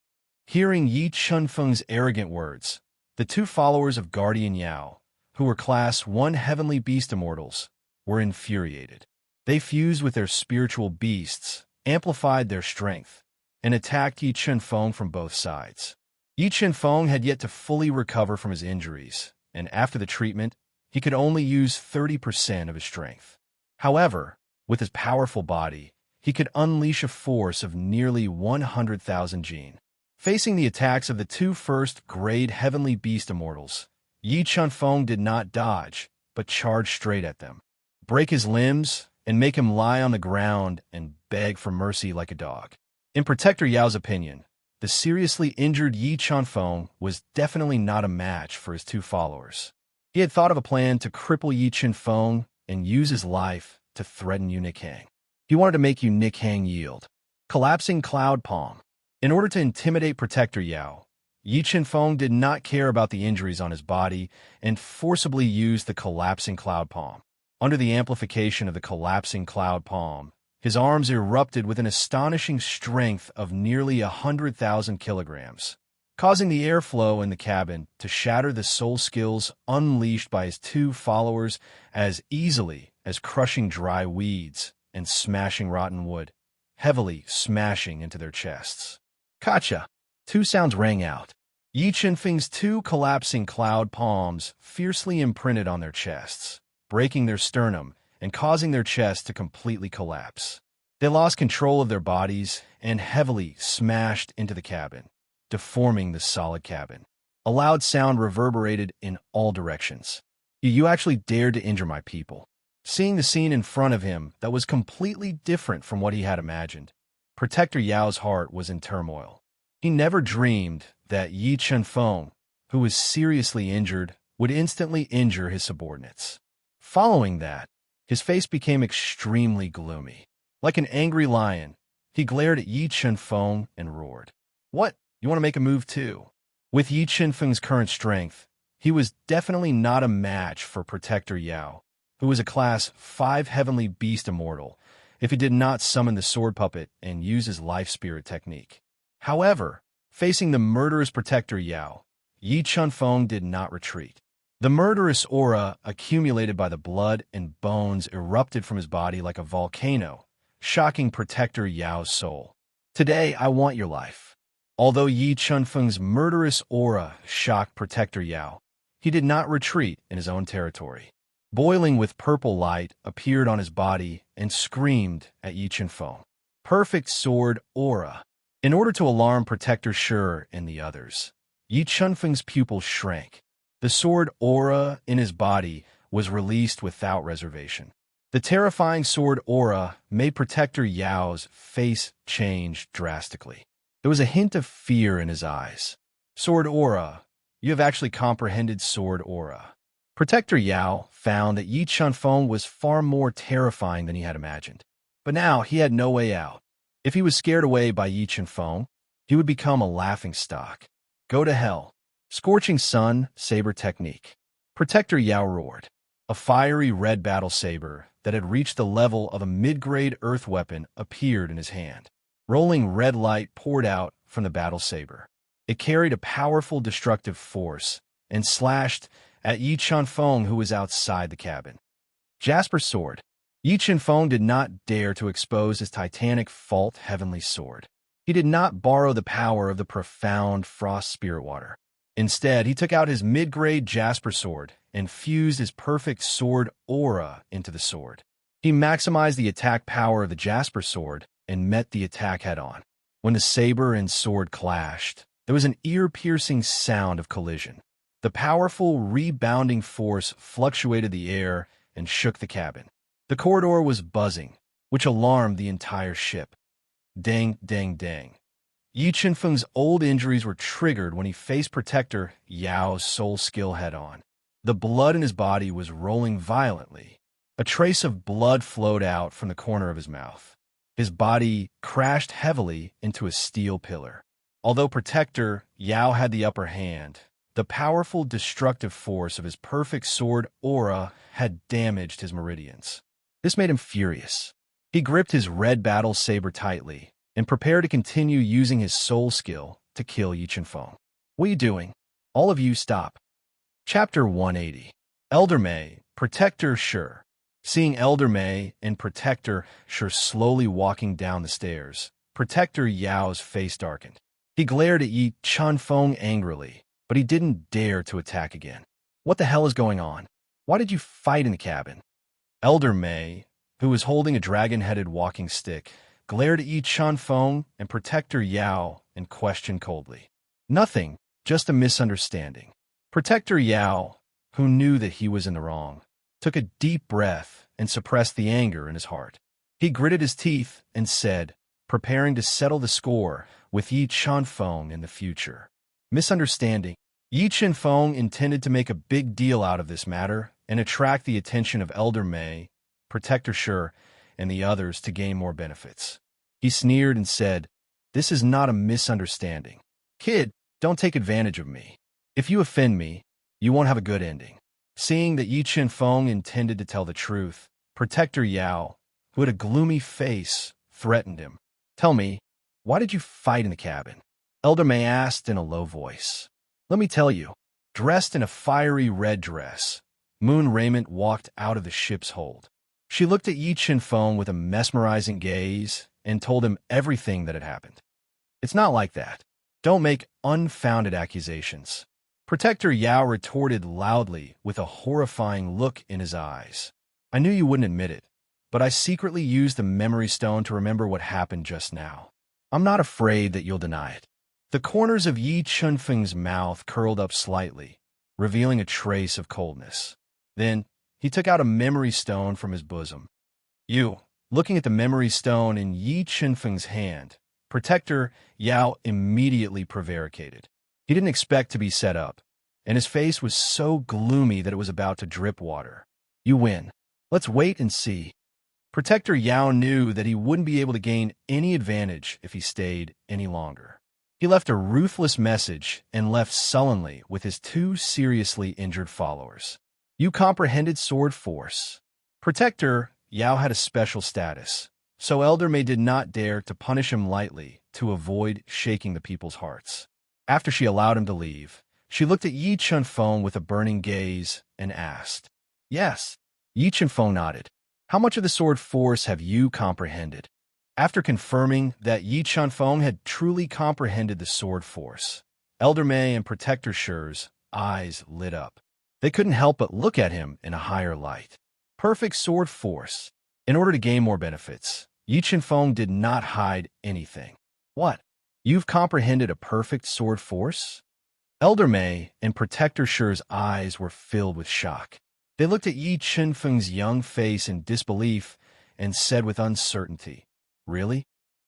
Hearing Yi Chunfeng's arrogant words, the 2 followers of Guardian Yao, who were Class 1 Heavenly Beast Immortals, were infuriated. They fused with their spiritual beasts, amplified their strength, and attacked Yi Chunfeng from both sides. Yi Chunfeng had yet to fully recover from his injuries, and after the treatment, he could only use 30% of his strength. However, with his powerful body, he could unleash a force of nearly 100,000 Jin. Facing the attacks of the 2 first-grade Heavenly Beast Immortals, Yi Chunfeng did not dodge, but charged straight at them, break his limbs, and make him lie on the ground and beg for mercy like a dog. In Protector Yao's opinion, the seriously injured Yi Chunfeng was definitely not a match for his 2 followers. He had thought of a plan to cripple Yi Chunfeng and use his life to threaten Yu Nikhang. He wanted to make Yu Nikhang yield. Collapsing Cloud Palm. In order to intimidate Protector Yao, Yi Chenfeng did not care about the injuries on his body and forcibly used the collapsing cloud palm. Under the amplification of the collapsing cloud palm, his arms erupted with an astonishing strength of nearly 100,000 kilograms, causing the airflow in the cabin to shatter the soul skills unleashed by his two followers as easily as crushing dry weeds and smashing rotten wood, heavily smashing into their chests. Kacha! Two sounds rang out. Yi Chenfeng's two collapsing cloud palms fiercely imprinted on their chests, breaking their sternum and causing their chests to completely collapse. They lost control of their bodies and heavily smashed into the cabin, deforming the solid cabin. A loud sound reverberated in all directions. You actually dared to injure my people. Seeing the scene in front of him that was completely different from what he had imagined, Protector Yao's heart was in turmoil. He never dreamed that Yi Chenfeng, who was seriously injured, would instantly injure his subordinates. Following that, his face became extremely gloomy. Like an angry lion, he glared at Yi Chenfeng and roared. What? You want to make a move too? With Yi Chenfeng's current strength, he was definitely not a match for Protector Yao, who was a Class 5 Heavenly Beast Immortal, if he did not summon the sword puppet and use his life spirit technique. However, facing the murderous Protector Yao, Yi Chenfeng did not retreat. The murderous aura accumulated by the blood and bones erupted from his body like a volcano, shocking Protector Yao's soul. Today, I want your life. Although Yi Chenfeng's murderous aura shocked Protector Yao, he did not retreat in his own territory. Boiling with purple light appeared on his body and screamed at Yi Chenfeng. Perfect sword aura. In order to alarm Protector Shi and the others, Yi Chenfeng's pupils shrank. The sword aura in his body was released without reservation. The terrifying sword aura made Protector Yao's face change drastically. There was a hint of fear in his eyes. Sword aura. You have actually comprehended sword aura. Protector Yao found that Yi Chenfeng was far more terrifying than he had imagined. But now he had no way out. If he was scared away by Yi Chenfeng, he would become a laughingstock. Go to hell. Scorching Sun Saber Technique. Protector Yao roared. A fiery red battle saber that had reached the level of a mid-grade earth weapon appeared in his hand. Rolling red light poured out from the battle saber. It carried a powerful destructive force and slashed at Yi Chenfeng, who was outside the cabin. Jasper Sword. Yi Chenfeng did not dare to expose his titanic fault heavenly sword. He did not borrow the power of the profound frost spirit water. Instead, he took out his mid-grade Jasper Sword and fused his perfect sword aura into the sword. He maximized the attack power of the Jasper Sword and met the attack head-on. When the saber and sword clashed, there was an ear-piercing sound of collision. The powerful rebounding force fluctuated the air and shook the cabin. The corridor was buzzing, which alarmed the entire ship. Dang, dang, dang. Yi Chenfeng's old injuries were triggered when he faced Protector Yao's soul skill head-on. The blood in his body was rolling violently. A trace of blood flowed out from the corner of his mouth. His body crashed heavily into a steel pillar. Although Protector Yao had the upper hand, the powerful destructive force of his perfect sword aura had damaged his meridians. This made him furious. He gripped his red battle saber tightly and prepared to continue using his soul skill to kill Yi Chenfeng. What are you doing? All of you stop. Chapter 180. Elder Mei, Protector Shi. Seeing Elder Mei and Protector Shi slowly walking down the stairs, Protector Yao's face darkened. He glared at Yi Chenfeng angrily, but he didn't dare to attack again. What the hell is going on? Why did you fight in the cabin? Elder Mei, who was holding a dragon-headed walking stick, glared at Yi Chenfeng and Protector Yao and questioned coldly. Nothing, just a misunderstanding. Protector Yao, who knew that he was in the wrong, took a deep breath and suppressed the anger in his heart. He gritted his teeth and said, preparing to settle the score with Yi Chenfeng in the future. Misunderstanding. Yi Chenfeng intended to make a big deal out of this matter and attract the attention of Elder Mei, Protector Shi, and the others to gain more benefits. He sneered and said, "This is not a misunderstanding. Kid, Don't take advantage of me. If you offend me, you won't have a good ending." Seeing that Yi Chen-feng intended to tell the truth, Protector Yao, who had a gloomy face, threatened him. "Tell me, why did you fight in the cabin?" Elder May asked in a low voice. "Let me tell you." Dressed in a fiery red dress, Moon Raiment walked out of the ship's hold. She looked at Yi Chen-feng with a mesmerizing gaze and told him everything that had happened. "It's not like that. Don't make unfounded accusations." Protector Yao retorted loudly with a horrifying look in his eyes. "I knew you wouldn't admit it, but I secretly used the memory stone to remember what happened just now. I'm not afraid that you'll deny it." The corners of Yi Chen-feng's mouth curled up slightly, revealing a trace of coldness. Then, he took out a memory stone from his bosom. Looking at the memory stone in Yi Chen-feng's hand, Protector Yao immediately prevaricated. He didn't expect to be set up, and his face was so gloomy that it was about to drip water. "You win. Let's wait and see." Protector Yao knew that he wouldn't be able to gain any advantage if he stayed any longer. He left a ruthless message and left sullenly with his two seriously injured followers. "You comprehended sword force." Protector Yao had a special status, so Elder May did not dare to punish him lightly to avoid shaking the people's hearts. After she allowed him to leave, she looked at Yi Chen-feng with a burning gaze and asked, "Yes." Yi Chen-feng nodded. "How much of the sword force have you comprehended?" After confirming that Yi Chen-feng had truly comprehended the sword force, Elder May and Protector Shi's eyes lit up. They couldn't help but look at him in a higher light. Perfect sword force. In order to gain more benefits, Yi Chen-feng did not hide anything. "What? You've comprehended a perfect sword force?" Elder May and Protector Shi's eyes were filled with shock. They looked at Yi Chen-feng's young face in disbelief and said with uncertainty, "Really?"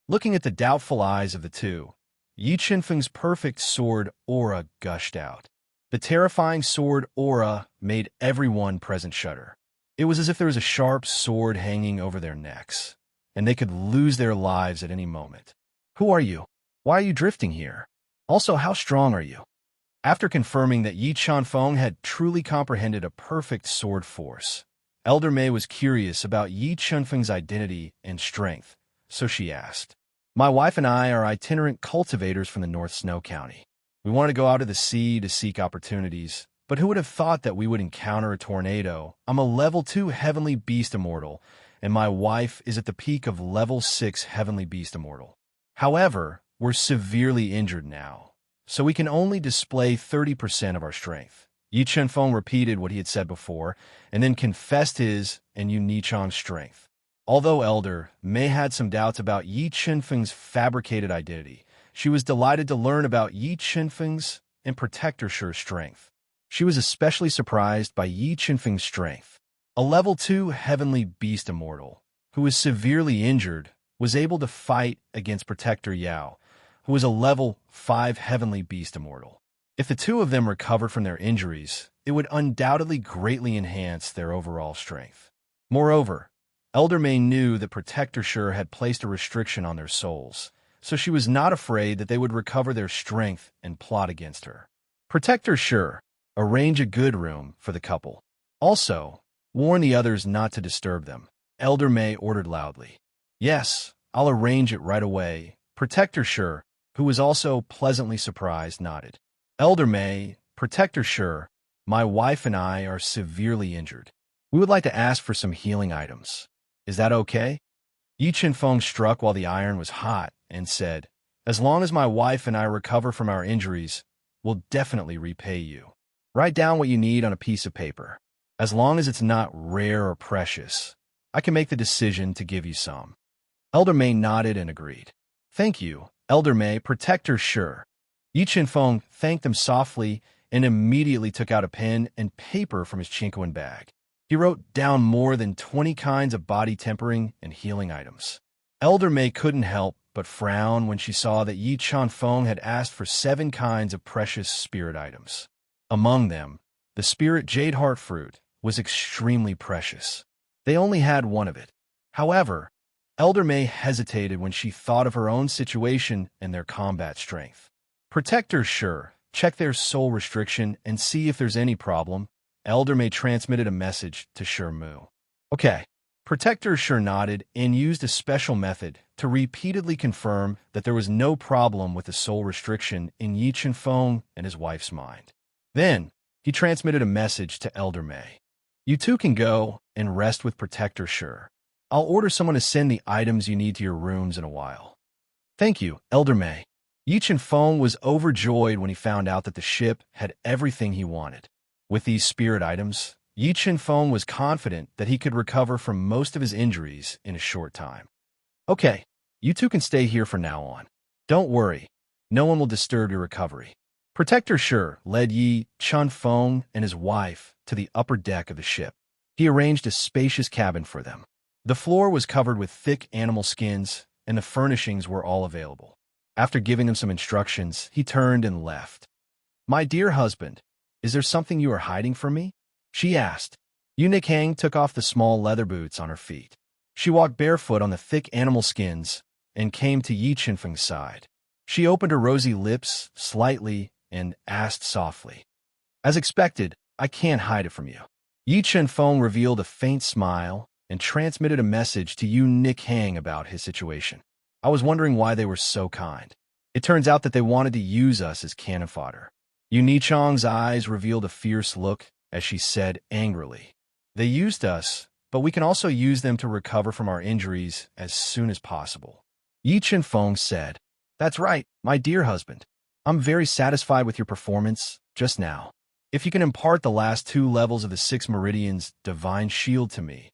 Looking at the doubtful eyes of the two, Yi Chen-feng's perfect sword aura gushed out. The terrifying sword aura made everyone present shudder. It was as if there was a sharp sword hanging over their necks, and they could lose their lives at any moment. "Who are you? Why are you drifting here? Also, how strong are you?" After confirming that Yi Chen-feng had truly comprehended a perfect sword force, Elder May was curious about Yi Chen-feng's identity and strength, so she asked, "My wife and I are itinerant cultivators from the North Snow County. We wanted to go out to the sea to seek opportunities, but who would have thought that we would encounter a tornado? I'm a level 2 Heavenly Beast Immortal, and my wife is at the peak of level 6 Heavenly Beast Immortal. However, we're severely injured now, so we can only display 30% of our strength." Yi Chen-feng repeated what he had said before, and then confessed his and Yun-Nichang's strength. Although Elder May had some doubts about Yi Chen-feng's fabricated identity, she was delighted to learn about Yi Chen-feng's and Protector Shi's strength. She was especially surprised by Yi Chen-feng's strength. A level 2 Heavenly Beast Immortal, who was severely injured, was able to fight against Protector Yao, who was a level 5 Heavenly Beast Immortal. If the two of them recovered from their injuries, it would undoubtedly greatly enhance their overall strength. Moreover, Elder May knew that Protector Shi had placed a restriction on their souls, so she was not afraid that they would recover their strength and plot against her. Protector Shi, arrange a good room for the couple. Also, warn the others not to disturb them. Elder May ordered loudly. "Yes, I'll arrange it right away." Protector Shi, who was also pleasantly surprised, nodded. "Elder May, Protector Shi, my wife and I are severely injured. We would like to ask for some healing items. Is that okay?" Yi Chen-feng struck while the iron was hot and said, "As long as my wife and I recover from our injuries, we'll definitely repay you. Write down what you need on a piece of paper. As long as it's not rare or precious, I can make the decision to give you some." Elder May nodded and agreed. "Thank you, Elder May, Protector Shi." Yi Chen-feng thanked them softly and immediately took out a pen and paper from his chinkoan bag. He wrote down more than 20 kinds of body tempering and healing items. Elder May couldn't help but frown when she saw that Yi Chen-feng had asked for 7 kinds of precious spirit items. Among them, the spirit jade heart fruit was extremely precious. They only had one of it. However, Elder May hesitated when she thought of her own situation and their combat strength. Protectors, sure. Check their soul restriction and see if there's any problem. Elder May transmitted a message to Shermu. Okay. Protector sure nodded and used a special method to repeatedly confirm that there was no problem with the soul restriction in Yi Chenfeng and his wife's mind. Then, he transmitted a message to Elder May. You two can go and rest with Protector sure. I'll order someone to send the items you need to your rooms in a while. Thank you, Elder May. Yi Chenfeng was overjoyed when he found out that the ship had everything he wanted. With these spirit items, Yi Chenfeng was confident that he could recover from most of his injuries in a short time. Okay, you two can stay here from now on. Don't worry, no one will disturb your recovery. Protector sure led Yi Chenfeng and his wife to the upper deck of the ship. He arranged a spacious cabin for them. The floor was covered with thick animal skins, and the furnishings were all available. After giving them some instructions, he turned and left. My dear husband, is there something you are hiding from me? She asked. Yu Nikhang took off the small leather boots on her feet. She walked barefoot on the thick animal skins and came to Yi Chenfeng's side. She opened her rosy lips slightly and asked softly, As expected, I can't hide it from you. Yi Chenfeng revealed a faint smile and transmitted a message to Yu Nikhang about his situation. I was wondering why they were so kind. It turns out that they wanted to use us as cannon fodder. Yu Nichang's eyes revealed a fierce look as she said angrily, They used us, but we can also use them to recover from our injuries as soon as possible. Yi Chenfeng said, That's right, my dear husband. I'm very satisfied with your performance just now. If you can impart the last 2 levels of the 6 Meridian's divine shield to me,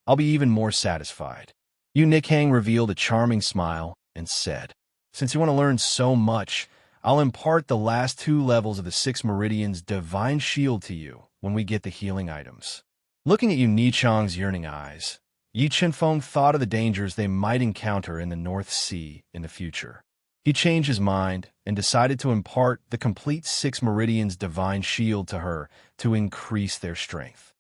I'll be even more satisfied. Yu Nikhang revealed a charming smile and said, Since you want to learn so much, I'll impart the last 2 levels of the 6 Meridian's divine shield to you when we get the healing items. Looking at Yu Nichang's yearning eyes, Yi Chenfeng thought of the dangers they might encounter in the North Sea in the future. He changed his mind and decided to impart the complete 6 Meridian's divine shield to her to increase their strength.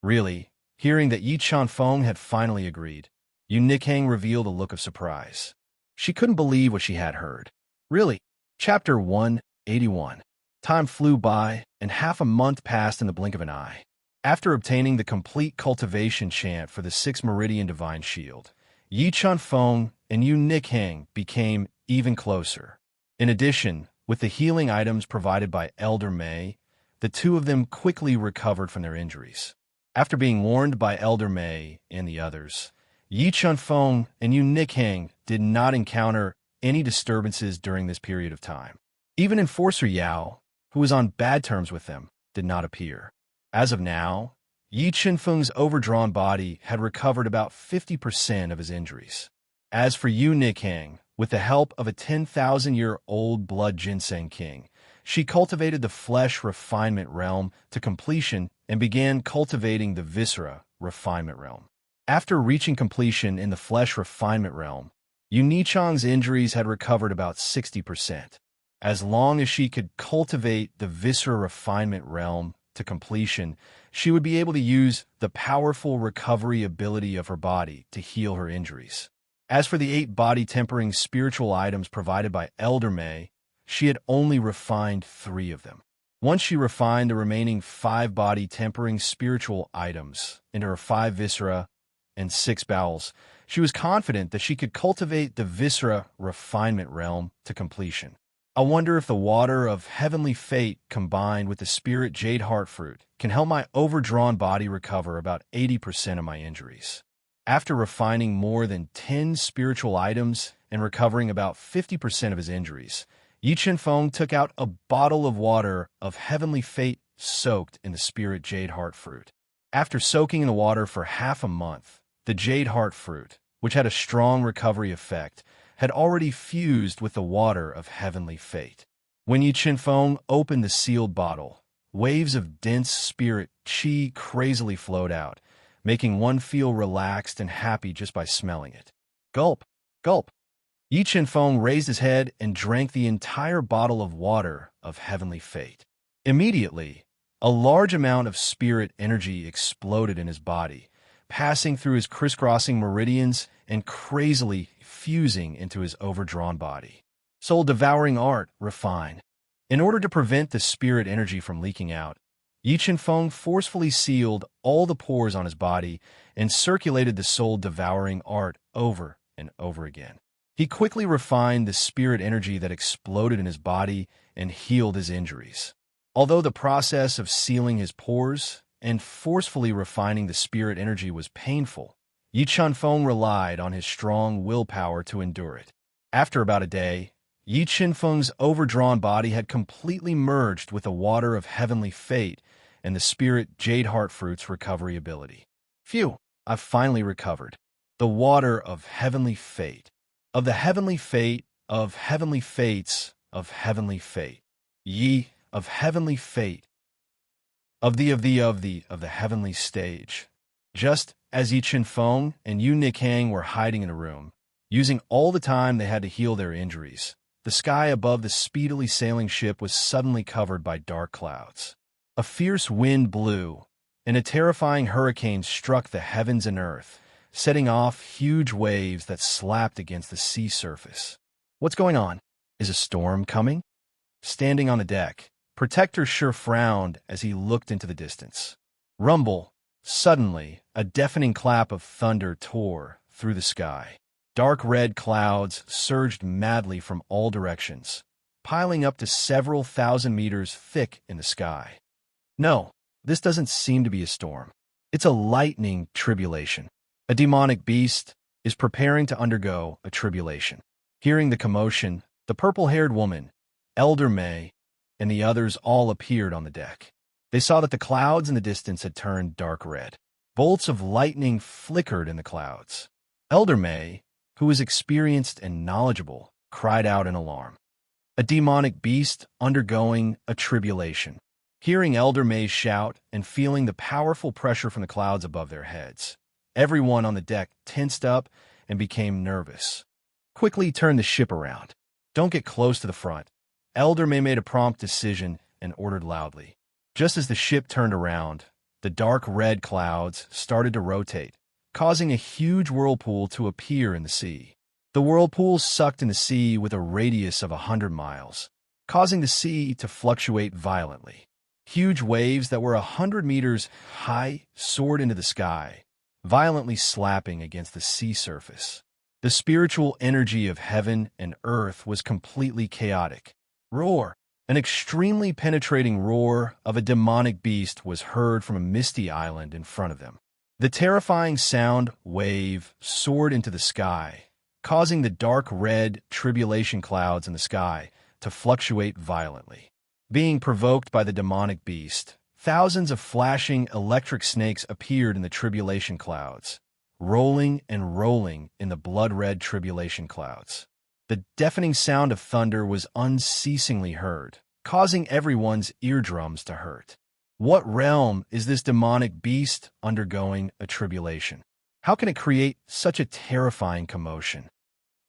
Really, hearing that Yi Chenfeng had finally agreed, Yu Nikhang revealed a look of surprise. She couldn't believe what she had heard. Really? Chapter 181. Time flew by, and half a month passed in the blink of an eye. After obtaining the complete cultivation chant for the 6 Meridian Divine Shield, Yi Chenfeng and Yu Nikhang became even closer. In addition, with the healing items provided by Elder May, the two of them quickly recovered from their injuries. After being warned by Elder May and the others, Yi Chenfeng and Yu Nikhang did not encounter any disturbances during this period of time. Even Enforcer Yao, who was on bad terms with them, did not appear. As of now, Yi Chenfeng's overdrawn body had recovered about 50% of his injuries. As for Yu Nikhang, with the help of a 10,000-year-old blood ginseng king, she cultivated the flesh refinement realm to completion and began cultivating the viscera refinement realm. After reaching completion in the flesh refinement realm, Yu Nichang's injuries had recovered about 60%. As long as she could cultivate the viscera refinement realm to completion, she would be able to use the powerful recovery ability of her body to heal her injuries. As for the 8 body-tempering spiritual items provided by Elder May, she had only refined 3 of them. Once she refined the remaining 5 body-tempering spiritual items into her 5 viscera and 6 bowels, she was confident that she could cultivate the viscera refinement realm to completion. I wonder if the water of heavenly fate combined with the spirit jade heart fruit can help my overdrawn body recover about 80% of my injuries. After refining more than 10 spiritual items and recovering about 50% of his injuries, Yi Chenfeng took out a bottle of water of heavenly fate soaked in the spirit jade heart fruit. After soaking in the water for half a month, the jade heart fruit, which had a strong recovery effect, had already fused with the water of heavenly fate. When Yi Chenfeng opened the sealed bottle, waves of dense spirit qi crazily flowed out, making one feel relaxed and happy just by smelling it. Gulp! Gulp! Yi Chenfeng raised his head and drank the entire bottle of water of heavenly fate. Immediately, a large amount of spirit energy exploded in his body, passing through his crisscrossing meridians and crazily fusing into his overdrawn body. soul-devouring art, refine. In order to prevent the spirit energy from leaking out, Yi Qianfeng forcefully sealed all the pores on his body and circulated the soul-devouring art over and over again. He quickly refined the spirit energy that exploded in his body and healed his injuries. Although the process of sealing his pores and forcefully refining the spirit energy was painful, Yi Qianfeng relied on his strong willpower to endure it. After about a day, Yi Qianfeng's overdrawn body had completely merged with the water of heavenly fate and the spirit jade heart fruit's recovery ability. Phew, I've finally recovered. The water of heavenly fate. Of the heavenly fate, of heavenly fates, of heavenly fate. Yi, of heavenly fate. Of the heavenly stage. Just as Yi Qianfeng and Yu Nikang were hiding in a room, using all the time they had to heal their injuries, the sky above the speedily sailing ship was suddenly covered by dark clouds. A fierce wind blew, and a terrifying hurricane struck the heavens and earth, setting off huge waves that slapped against the sea surface. What's going on? Is a storm coming? Standing on the deck, Protector Sure frowned as he looked into the distance. Rumble! Suddenly, a deafening clap of thunder tore through the sky. Dark red clouds surged madly from all directions, piling up to several thousand meters thick in the sky. No, this doesn't seem to be a storm. It's a lightning tribulation. A demonic beast is preparing to undergo a tribulation. Hearing the commotion, the purple-haired woman, Elder May, and the others all appeared on the deck. They saw that the clouds in the distance had turned dark red. Bolts of lightning flickered in the clouds. Elder May, who was experienced and knowledgeable, cried out in alarm. A demonic beast undergoing a tribulation. Hearing Elder May's shout and feeling the powerful pressure from the clouds above their heads, everyone on the deck tensed up and became nervous. Quickly turn the ship around. Don't get close to the front. Elder May made a prompt decision and ordered loudly. Just as the ship turned around, the dark red clouds started to rotate, causing a huge whirlpool to appear in the sea. The whirlpool sucked in the sea with a radius of 100 miles, causing the sea to fluctuate violently. Huge waves that were 100 meters high soared into the sky, violently slapping against the sea surface. The spiritual energy of heaven and earth was completely chaotic. Roar! An extremely penetrating roar of a demonic beast was heard from a misty island in front of them. The terrifying sound wave soared into the sky, causing the dark red tribulation clouds in the sky to fluctuate violently. Being provoked by the demonic beast, thousands of flashing electric snakes appeared in the tribulation clouds, rolling and rolling in the blood-red tribulation clouds. The deafening sound of thunder was unceasingly heard, causing everyone's eardrums to hurt. What realm is this demonic beast undergoing a tribulation? How can it create such a terrifying commotion?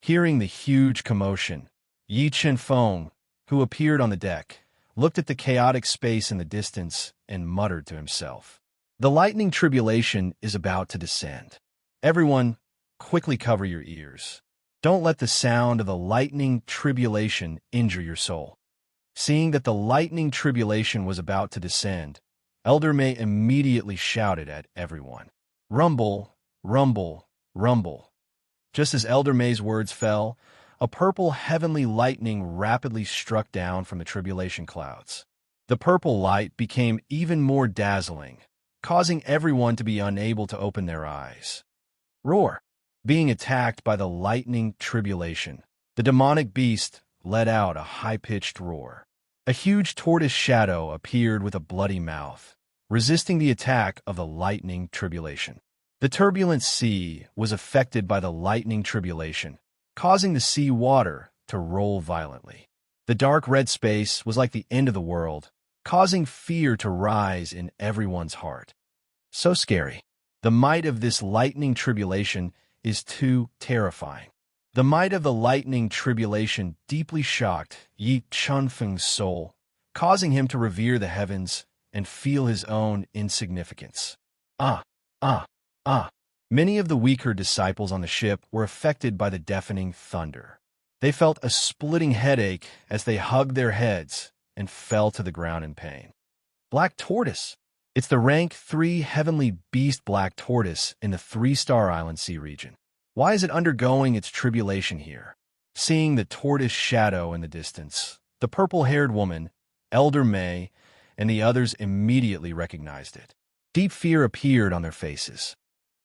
Hearing the huge commotion, Yi Qianfeng, who appeared on the deck, looked at the chaotic space in the distance and muttered to himself. The lightning tribulation is about to descend. Everyone, quickly cover your ears. Don't let the sound of the lightning tribulation injure your soul. Seeing that the lightning tribulation was about to descend, Elder May immediately shouted at everyone. Rumble, rumble, rumble. Just as Elder May's words fell, a purple heavenly lightning rapidly struck down from the tribulation clouds. The purple light became even more dazzling, causing everyone to be unable to open their eyes. Roar! Being attacked by the lightning tribulation, the demonic beast let out a high-pitched roar. A huge tortoise shadow appeared with a bloody mouth, resisting the attack of the lightning tribulation. The turbulent sea was affected by the lightning tribulation, causing the sea water to roll violently. The dark red space was like the end of the world, causing fear to rise in everyone's heart. So scary. The might of this lightning tribulation is too terrifying. The might of the lightning tribulation deeply shocked Yi Qianfeng's soul, causing him to revere the heavens and feel his own insignificance. Many of the weaker disciples on the ship were affected by the deafening thunder. They felt a splitting headache as they hugged their heads and fell to the ground in pain. Black tortoise. It's the rank 3 heavenly beast black tortoise in the 3-star island sea region. Why is it undergoing its tribulation here? Seeing the tortoise shadow in the distance, the purple-haired woman, Elder May, and the others immediately recognized it. Deep fear appeared on their faces.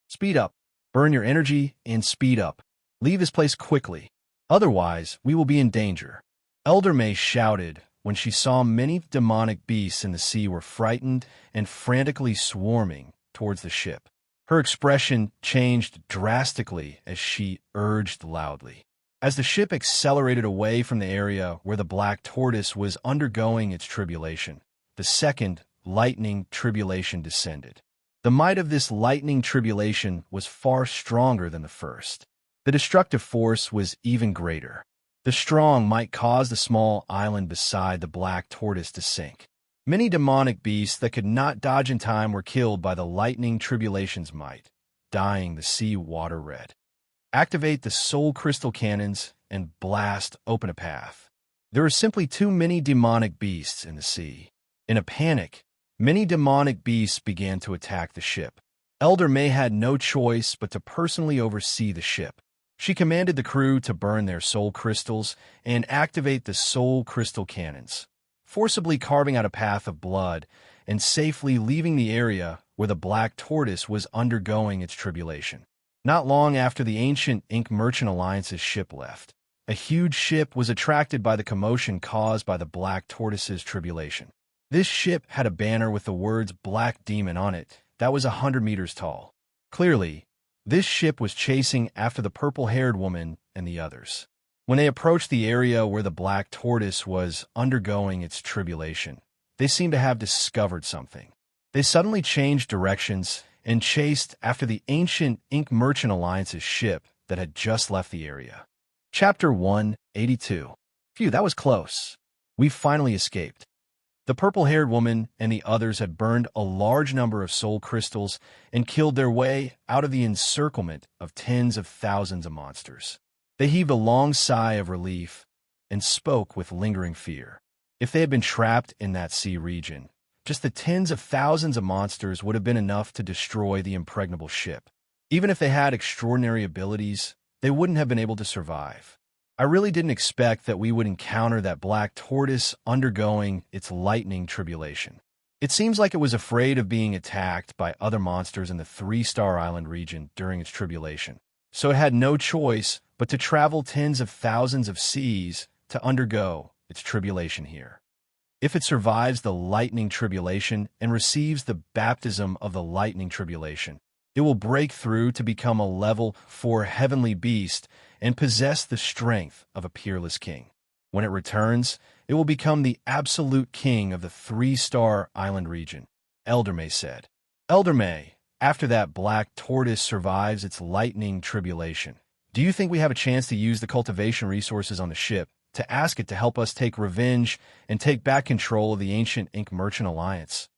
Speed up. Burn your energy and speed up. Leave this place quickly. Otherwise, we will be in danger. Elder May shouted when she saw many demonic beasts in the sea were frightened and frantically swarming towards the ship. Her expression changed drastically as she urged loudly. As the ship accelerated away from the area where the black tortoise was undergoing its tribulation, the second lightning tribulation descended. The might of this lightning tribulation was far stronger than the first. The destructive force was even greater. The strong might cause the small island beside the black tortoise to sink. Many demonic beasts that could not dodge in time were killed by the lightning tribulation's might, dyeing the sea water red. Activate the soul crystal cannons and blast open a path. There are simply too many demonic beasts in the sea. In a panic, many demonic beasts began to attack the ship. Elder May had no choice but to personally oversee the ship. She commanded the crew to burn their soul crystals and activate the soul crystal cannons, forcibly carving out a path of blood and safely leaving the area where the black tortoise was undergoing its tribulation. Not long after the ancient Ink Merchant Alliance's ship left, a huge ship was attracted by the commotion caused by the black tortoise's tribulation. This ship had a banner with the words Black Demon on it that was 100 meters tall. Clearly, this ship was chasing after the purple-haired woman and the others. When they approached the area where the black tortoise was undergoing its tribulation, they seemed to have discovered something. They suddenly changed directions and chased after the ancient Ink Merchant Alliance's ship that had just left the area. Chapter 182. Phew, that was close. We finally escaped. The purple-haired woman and the others had burned a large number of soul crystals and killed their way out of the encirclement of tens of thousands of monsters. They heaved a long sigh of relief and spoke with lingering fear. If they had been trapped in that sea region, just the tens of thousands of monsters would have been enough to destroy the impregnable ship. Even if they had extraordinary abilities, they wouldn't have been able to survive. I really didn't expect that we would encounter that black tortoise undergoing its lightning tribulation. It seems like it was afraid of being attacked by other monsters in the 3-star island region during its tribulation, so it had no choice but to travel tens of thousands of seas to undergo its tribulation here. If it survives the lightning tribulation and receives the baptism of the lightning tribulation, it will break through to become a level 4 heavenly beast and possess the strength of a peerless king. When it returns, it will become the absolute king of the 3-star island region, Elder May said. Elder May, after that black tortoise survives its lightning tribulation, do you think we have a chance to use the cultivation resources on the ship to ask it to help us take revenge and take back control of the ancient Ink Merchant Alliance?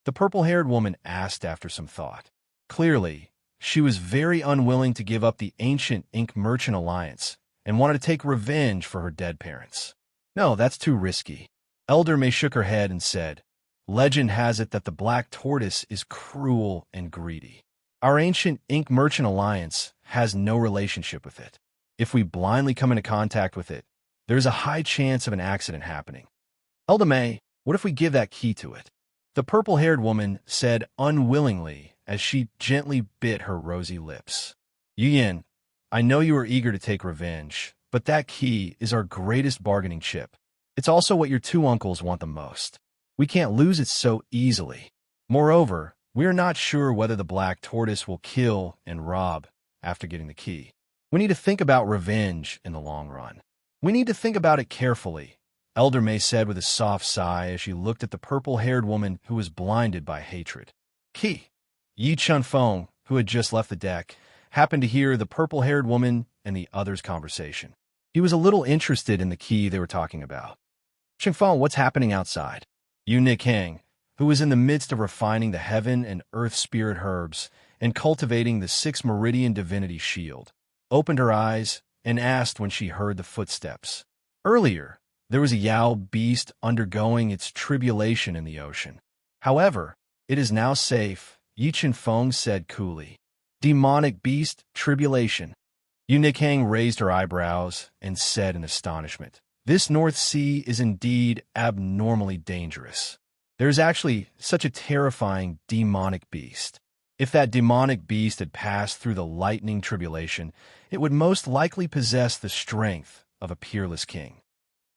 The purple-haired woman asked after some thought. Clearly, she was very unwilling to give up the ancient Ink Merchant Alliance and wanted to take revenge for her dead parents. No, that's too risky. Elder May shook her head and said, Legend has it that the black tortoise is cruel and greedy. Our ancient Ink Merchant Alliance has no relationship with it. If we blindly come into contact with it, there's a high chance of an accident happening. Elder May, what if we give that key to it? The purple-haired woman said unwillingly as she gently bit her rosy lips. Yin, I know you are eager to take revenge, but that key is our greatest bargaining chip. It's also what your 2 uncles want the most. We can't lose it so easily. Moreover, we are not sure whether the black tortoise will kill and rob after getting the key. We need to think about revenge in the long run. We need to think about it carefully, Elder May said with a soft sigh as she looked at the purple-haired woman who was blinded by hatred. Key. Yi Chun-Feng, who had just left the deck, happened to hear the purple-haired woman and the others' conversation. He was a little interested in the key they were talking about. Chun-Feng, what's happening outside? Yu Nikang, who was in the midst of refining the heaven and earth spirit herbs and cultivating the 6 meridian divinity shield, opened her eyes and asked when she heard the footsteps. Earlier, there was a Yao beast undergoing its tribulation in the ocean. However, it is now safe, Yi Feng said coolly. Demonic beast, tribulation. Yu Nikhang raised her eyebrows and said in astonishment, "This North Sea is indeed abnormally dangerous. There is actually such a terrifying demonic beast. If that demonic beast had passed through the lightning tribulation, it would most likely possess the strength of a peerless king.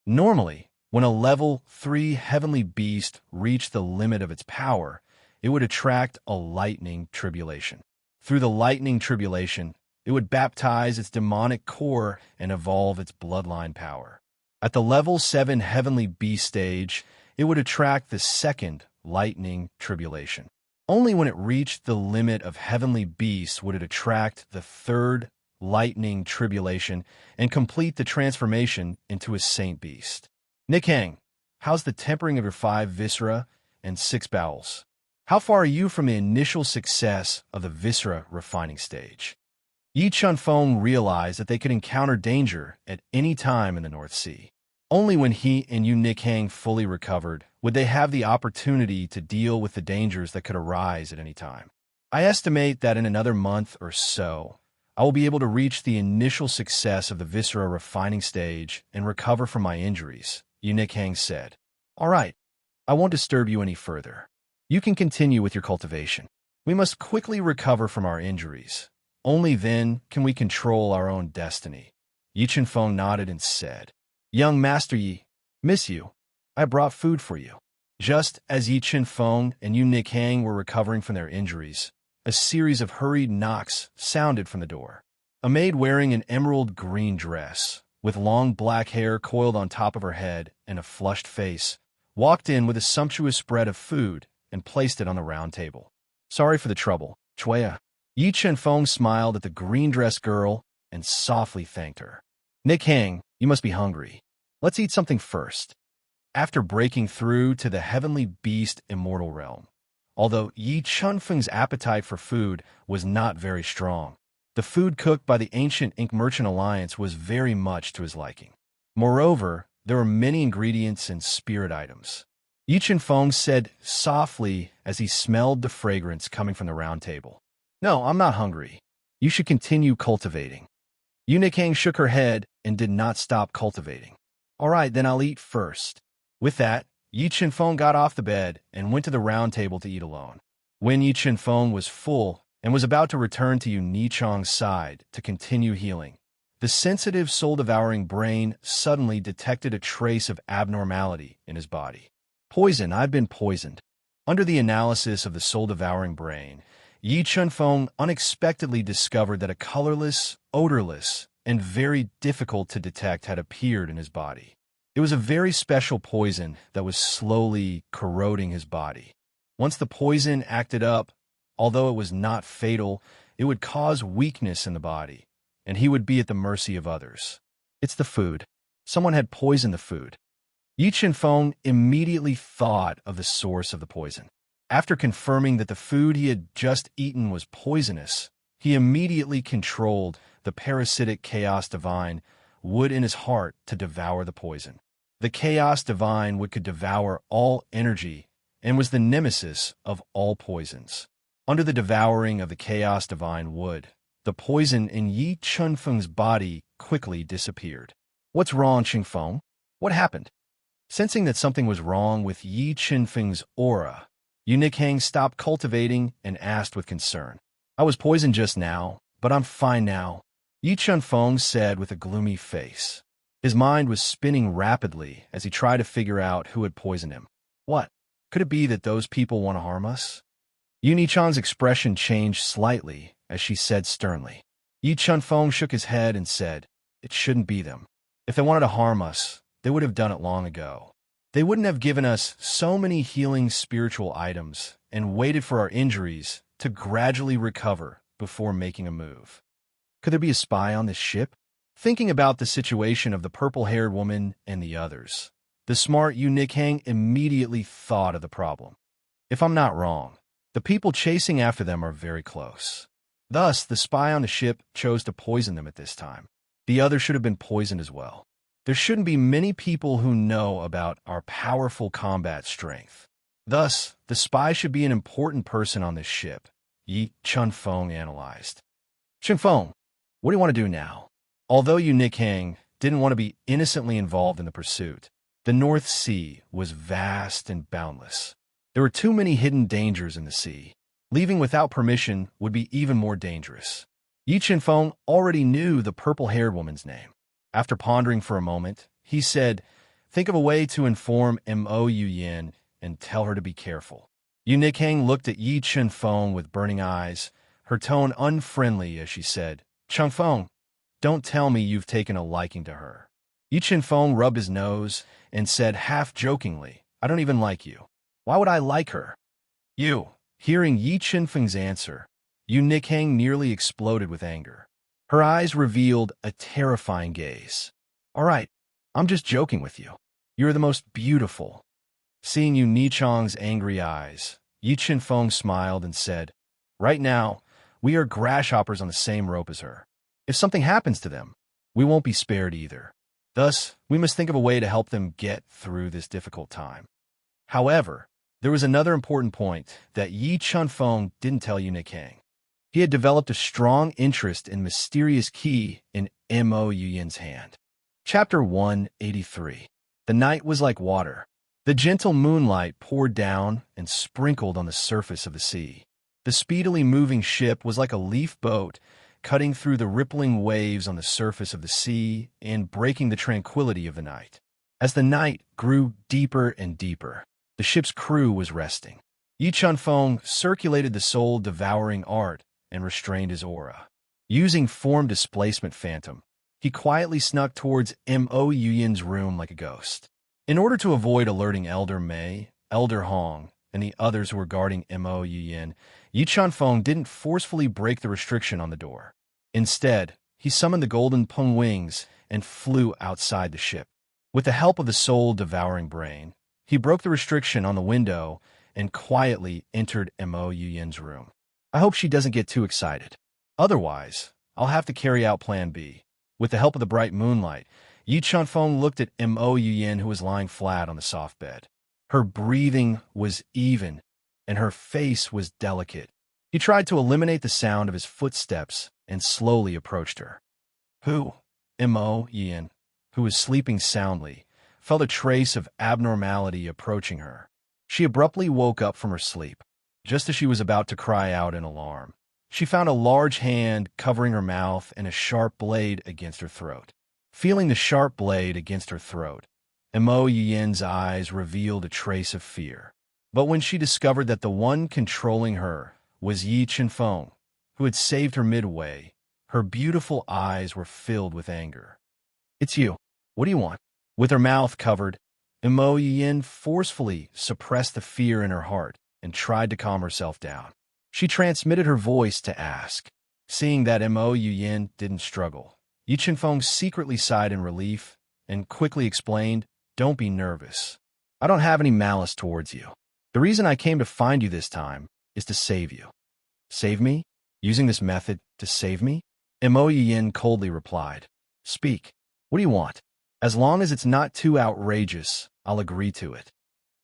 Normally, when a level 3 heavenly beast reached the limit of its power, it would attract a lightning tribulation. Through the lightning tribulation, it would baptize its demonic core and evolve its bloodline power. At the level 7 heavenly beast stage, it would attract the second lightning tribulation. Only when it reached the limit of heavenly beasts would it attract the third lightning tribulation and complete the transformation into a saint beast. Nikhang, how's the tempering of your 5 viscera and 6 bowels? How far are you from the initial success of the viscera refining stage?" Yi Chunfeng realized that they could encounter danger at any time in the North Sea. Only when he and Yu Nikhang fully recovered would they have the opportunity to deal with the dangers that could arise at any time. "I estimate that in another month or so, I will be able to reach the initial success of the viscera refining stage and recover from my injuries," Yu Nikhang said. "All right, I won't disturb you any further. You can continue with your cultivation. We must quickly recover from our injuries. Only then can we control our own destiny." Yi Chunfeng nodded and said, "Young Master Yi, miss you. I brought food for you." Just as Yi Chunfeng and Yu Nikhang were recovering from their injuries, a series of hurried knocks sounded from the door. A maid wearing an emerald green dress, with long black hair coiled on top of her head and a flushed face, walked in with a sumptuous spread of food and placed it on the round table. "Sorry for the trouble, Chuya." Yi Chunfeng smiled at the green-dressed girl and softly thanked her. "Nikhang, you must be hungry. Let's eat something first." After breaking through to the heavenly beast immortal realm, although Yi Chunfeng's appetite for food was not very strong, the food cooked by the ancient Ink Merchant Alliance was very much to his liking. Moreover, there were many ingredients and spirit items. Yi Chunfeng said softly as he smelled the fragrance coming from the round table. "No, I'm not hungry. You should continue cultivating." Yu Nikhang shook her head and did not stop cultivating. "All right, then I'll eat first." With that, Yi Chunfeng got off the bed and went to the round table to eat alone. When Yi Chunfeng was full and was about to return to Yu Nichang's side to continue healing, the sensitive soul-devouring brain suddenly detected a trace of abnormality in his body. "Poison, I've been poisoned." Under the analysis of the soul-devouring brain, Yi Chunfeng unexpectedly discovered that a colorless, odorless, and very difficult to detect had appeared in his body. It was a very special poison that was slowly corroding his body. Once the poison acted up, although it was not fatal, it would cause weakness in the body, and he would be at the mercy of others. "It's the food. Someone had poisoned the food." Yi Chunfeng immediately thought of the source of the poison. After confirming that the food he had just eaten was poisonous, he immediately controlled the parasitic Chaos Divine would in his heart to devour the poison. The Chaos Divine would could devour all energy and was the nemesis of all poisons. Under the devouring of the Chaos Divine wood, the poison in Yi Chunfeng's body quickly disappeared. "What's wrong, Chunfeng? What happened?" Sensing that something was wrong with Yi Chunfeng's aura, Yu Nikhang stopped cultivating and asked with concern. "I was poisoned just now, but I'm fine now," Yi Chunfeng said with a gloomy face. His mind was spinning rapidly as he tried to figure out who had poisoned him. "What? Could it be that those people want to harm us?" Yu Nichang's expression changed slightly as she said sternly. Yi Chunfeng shook his head and said, "It shouldn't be them. If they wanted to harm us, they would have done it long ago. They wouldn't have given us so many healing spiritual items and waited for our injuries to gradually recover before making a move. Could there be a spy on this ship?" Thinking about the situation of the purple-haired woman and the others, the smart Yu Nikhang immediately thought of the problem. If I'm not wrong, the people chasing after them are very close. Thus, the spy on the ship chose to poison them at this time. The other should have been poisoned as well. There shouldn't be many people who know about our powerful combat strength. Thus, the spy should be an important person on this ship, Yi Chun-Feng analyzed. Chun-Feng, what do you want to do now? Although Yu Nikhang didn't want to be innocently involved in the pursuit, the North Sea was vast and boundless. There were too many hidden dangers in the sea. Leaving without permission would be even more dangerous. Yi Chun-Feng already knew the purple-haired woman's name. After pondering for a moment, he said, "Think of a way to inform Mo Yin and tell her to be careful." Yu Nikhang looked at Yi Chun-Feng with burning eyes, her tone unfriendly as she said, "Chun-Feng, don't tell me you've taken a liking to her." Yi Chun-Feng rubbed his nose and said half-jokingly, "I don't even like you. Why would I like her?" "You." Hearing Yi Chun-Feng's answer, Yu Nikhang nearly exploded with anger. Her eyes revealed a terrifying gaze. "All right, I'm just joking with you. You're the most beautiful." Seeing Yu Nichang's angry eyes, Yi Chun-Feng smiled and said, "Right now, we are grasshoppers on the same rope as her. If something happens to them, we won't be spared either. Thus, we must think of a way to help them get through this difficult time." However, there was another important point that Yi Chun-Feng didn't tell Yu Nikhang. He had developed a strong interest in mysterious key in Mo Yin's hand. Chapter 183. The night was like water. The gentle moonlight poured down and sprinkled on the surface of the sea. The speedily moving ship was like a leaf boat, cutting through the rippling waves on the surface of the sea and breaking the tranquility of the night. As the night grew deeper and deeper, the ship's crew was resting. Yi Chun-Feng circulated the soul-devouring art and restrained his aura. Using form displacement phantom, he quietly snuck towards Mo Yin's room like a ghost. In order to avoid alerting Elder Mei, Elder Hong, and the others who were guarding Mo Yin, Yi Chun-Feng didn't forcefully break the restriction on the door. Instead, he summoned the golden peng wings and flew outside the ship. With the help of the soul-devouring brain, he broke the restriction on the window and quietly entered Mo Yin's room. I hope she doesn't get too excited. Otherwise, I'll have to carry out Plan B. With the help of the bright moonlight, Yi Chun-Feng looked at Mo Yin, who was lying flat on the soft bed. Her breathing was even, and her face was delicate. He tried to eliminate the sound of his footsteps and slowly approached her. Who? Mo Yin, who was sleeping soundly, felt a trace of abnormality approaching her. She abruptly woke up from her sleep. Just as she was about to cry out in alarm, she found a large hand covering her mouth and a sharp blade against her throat. Feeling the sharp blade against her throat, Mo Yin's eyes revealed a trace of fear. But when she discovered that the one controlling her was Yi Chun-Feng, who had saved her midway, her beautiful eyes were filled with anger. "It's you. What do you want?" With her mouth covered, Mo Yin forcefully suppressed the fear in her heart and tried to calm herself down. She transmitted her voice to ask. Seeing that Mo Yin didn't struggle, Yi Chun-Feng secretly sighed in relief and quickly explained, "Don't be nervous. I don't have any malice towards you. The reason I came to find you this time is to save you." "Save me? Using this method to save me?" Mo Yin coldly replied. "Speak. What do you want? As long as it's not too outrageous, I'll agree to it."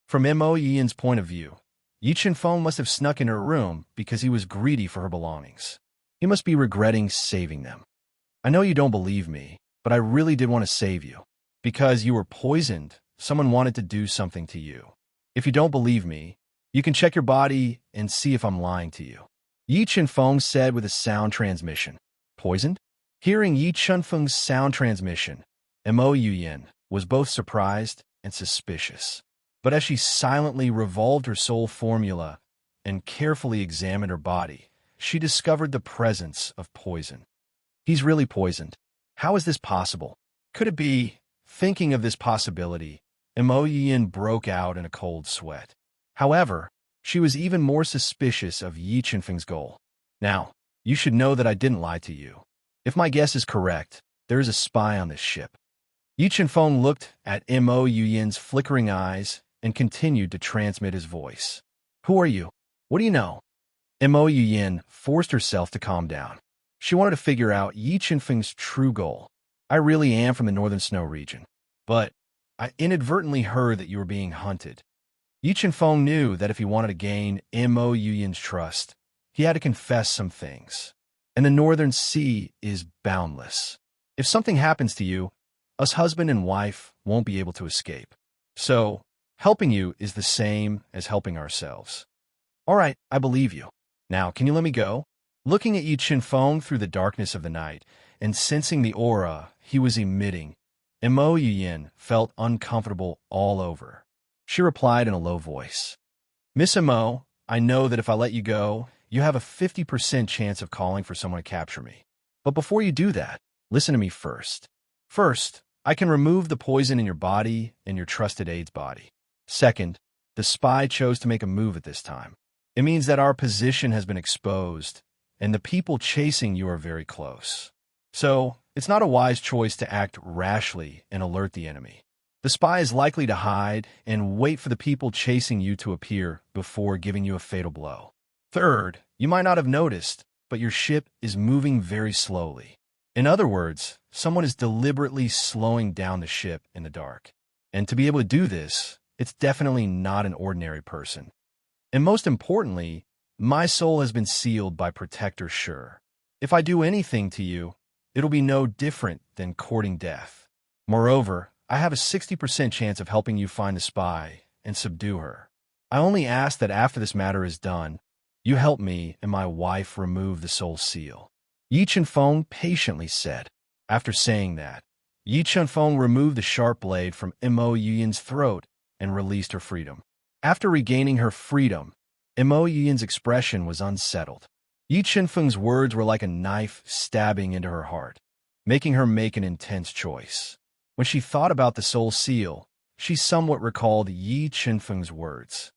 From Mo Yin's point of view, Yi Chun-Feng must have snuck in her room because he was greedy for her belongings. He must be regretting saving them. "I know you don't believe me, but I really did want to save you. Because you were poisoned, someone wanted to do something to you. If you don't believe me, you can check your body and see if I'm lying to you." Yi Chun-Feng said with a sound transmission. "Poisoned?" Hearing Yi Chun-Feng's sound transmission, Mo Yin was both surprised and suspicious. But as she silently revolved her soul formula and carefully examined her body, she discovered the presence of poison. "He's really poisoned. How is this possible? Could it be?" Thinking of this possibility, Mo Yin broke out in a cold sweat. However, she was even more suspicious of Yi Chun-Feng's goal. "Now, you should know that I didn't lie to you. If my guess is correct, there is a spy on this ship." Yi Chun-Feng looked at Mo Yin's flickering eyes and continued to transmit his voice. "Who are you? What do you know?" Mo Yin forced herself to calm down. She wanted to figure out Yi Chun-Feng's true goal. I really am from the northern snow region, but I inadvertently heard that you were being hunted. Yi Feng knew that if he wanted to gain Mo Yun's trust, he had to confess some things. And the northern sea is boundless. If something happens to you, us husband and wife won't be able to escape. So, helping you is the same as helping ourselves. All right, I believe you. Now, can you let me go? Looking at Yi Feng through the darkness of the night and sensing the aura he was emitting, Mo Yun felt uncomfortable all over. She replied in a low voice, Miss Mo, I know that if I let you go, you have a 50% chance of calling for someone to capture me. But before you do that, listen to me first. First, I can remove the poison in your body and your trusted aide's body. Second, the spy chose to make a move at this time. It means that our position has been exposed, and the people chasing you are very close. So, it's not a wise choice to act rashly and alert the enemy. The spy is likely to hide and wait for the people chasing you to appear before giving you a fatal blow. Third, you might not have noticed, but your ship is moving very slowly. In other words, someone is deliberately slowing down the ship in the dark. And to be able to do this, it's definitely not an ordinary person. And most importantly, my soul has been sealed by Protector Sure. If I do anything to you, it'll be no different than courting death. Moreover, I have a 60% chance of helping you find the spy and subdue her. I only ask that after this matter is done, you help me and my wife remove the soul seal. Yi Feng patiently said. After saying that, Yi Feng removed the sharp blade from Mo Yun's throat and released her freedom. After regaining her freedom, Mo Yun's expression was unsettled. Yi Feng's words were like a knife stabbing into her heart, making her make an intense choice. When she thought about the soul seal, she somewhat recalled Yi Feng's words.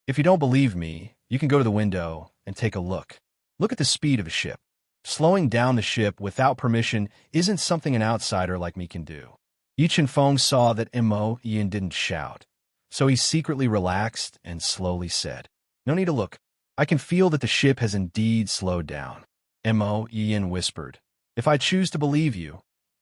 If you don't believe me, you can go to the window and take a look. Look at the speed of a ship. Slowing down the ship without permission isn't something an outsider like me can do. Yi Feng saw that Mo Yun didn't shout, so he secretly relaxed and slowly said, No need to look. I can feel that the ship has indeed slowed down. Mo Yun whispered, If I choose to believe you,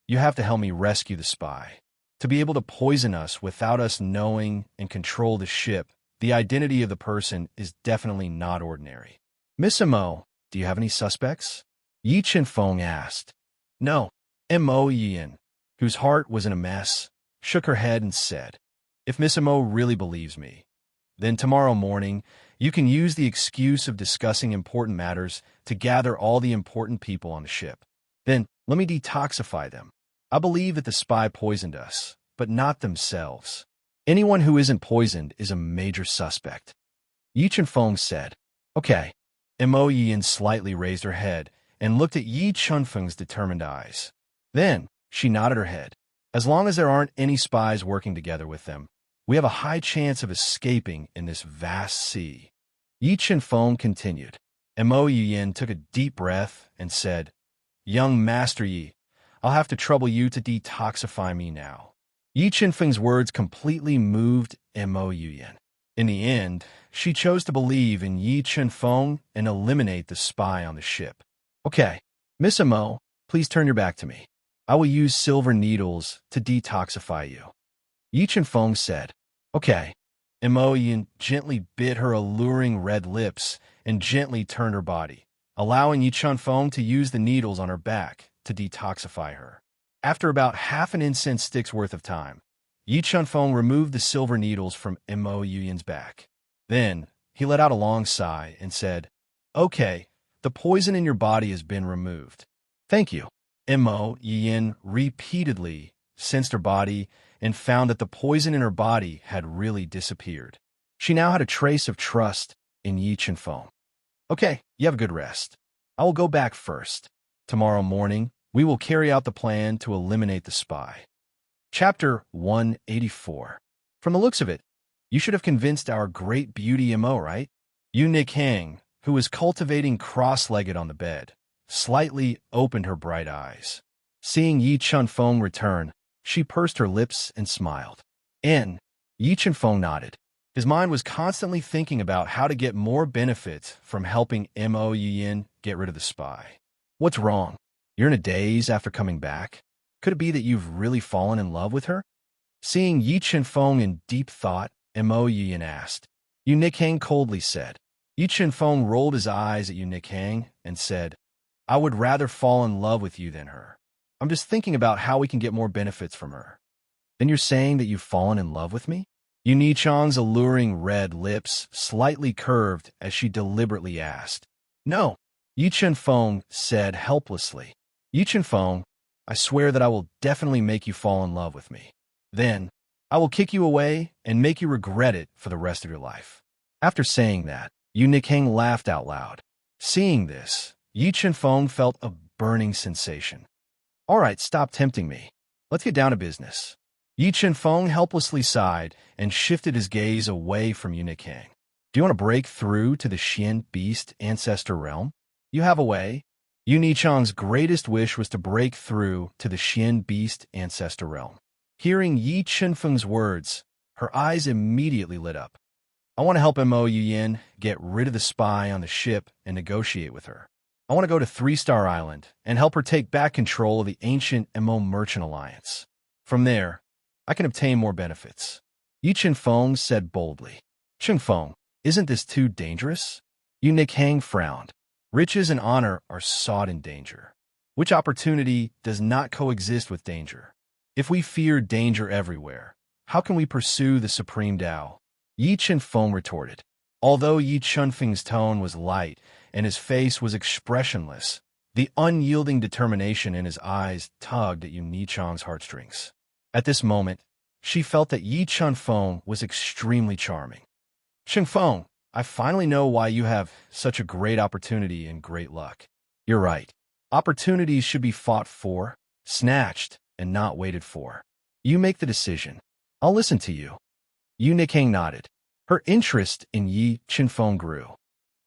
you have to help me rescue the spy. To be able to poison us without us knowing and control the ship, the identity of the person is definitely not ordinary. Miss Mo, do you have any suspects? Yi Feng asked. No. Mo Yun, whose heart was in a mess, shook her head and said, If Miss Mo really believes me, then tomorrow morning you can use the excuse of discussing important matters to gather all the important people on the ship. Then let me detoxify them. I believe that the spy poisoned us, but not themselves. Anyone who isn't poisoned is a major suspect. Yi Feng said, Okay. Mo Yun slightly raised her head and looked at Yi Feng's determined eyes. Then she nodded her head. As long as there aren't any spies working together with them, we have a high chance of escaping in this vast sea. Yi Feng continued. Mo Yun took a deep breath and said, Young Master Yi, I'll have to trouble you to detoxify me now. Yi Feng's words completely moved Mo Yun. In the end, she chose to believe in Yi Feng and eliminate the spy on the ship. Okay, Miss Mo, please turn your back to me. I will use silver needles to detoxify you. Yi Feng said, Okay. Mo Yun gently bit her alluring red lips and gently turned her body, allowing Yi Feng to use the needles on her back to detoxify her. After about half an incense stick's worth of time, Yi Feng removed the silver needles from Mo Yun's back. Then, he let out a long sigh and said, Okay, the poison in your body has been removed. Thank you. Mo Yun repeatedly sensed her body and found that the poison in her body had really disappeared. She now had a trace of trust in Yi Feng. Okay, you have a good rest. I will go back first. Tomorrow morning, we will carry out the plan to eliminate the spy. Chapter 184. From the looks of it, you should have convinced our great beauty Mo, right? Eunuch Hang, who was cultivating cross-legged on the bed, slightly opened her bright eyes. Seeing Yi Feng return, she pursed her lips and smiled. Yi Feng nodded. His mind was constantly thinking about how to get more benefits from helping Mo Yun get rid of the spy. What's wrong? You're in a daze after coming back? Could it be that you've really fallen in love with her? Seeing Yi Chenfeng in deep thought, Mo Yiyan asked. Yu Nikhang coldly said. Yi Chenfeng rolled his eyes at Yu Nikhang and said, I would rather fall in love with you than her. I'm just thinking about how we can get more benefits from her. Then you're saying that you've fallen in love with me? Yu Nichang's alluring red lips slightly curved as she deliberately asked. No, Yi Chenfeng said helplessly. Yi Chenfeng, I swear that I will definitely make you fall in love with me. Then, I will kick you away and make you regret it for the rest of your life. After saying that, Yu Nikhang laughed out loud. Seeing this, Yi Chenfeng felt a burning sensation. All right, stop tempting me. Let's get down to business. Yi Chenfeng helplessly sighed and shifted his gaze away from Yu Nikhang. Do you want to break through to the Xian Beast Ancestor realm? You have a way. Yu Nichang's greatest wish was to break through to the Xian Beast Ancestor realm. Hearing Yi Chenfeng's words, her eyes immediately lit up. I want to help Mo Yiyan get rid of the spy on the ship and negotiate with her. I want to go to 3-Star Island and help her take back control of the ancient Mo Merchant Alliance. From there, I can obtain more benefits. Yi Chenfeng said boldly. Chenfeng, isn't this too dangerous? Yu Nikhang frowned. Riches and honor are sought in danger. Which opportunity does not coexist with danger? If we fear danger everywhere, how can we pursue the supreme Tao? Yi Chenfeng retorted. Although Yi Chenfeng's tone was light and his face was expressionless, the unyielding determination in his eyes tugged at Yu Nichang's heartstrings. At this moment, she felt that Yi Chenfeng was extremely charming. Chenfeng, I finally know why you have such a great opportunity and great luck. You're right. Opportunities should be fought for, snatched, and not waited for. You make the decision. I'll listen to you. Yu Nikhang nodded. Her interest in Yi Chenfeng grew.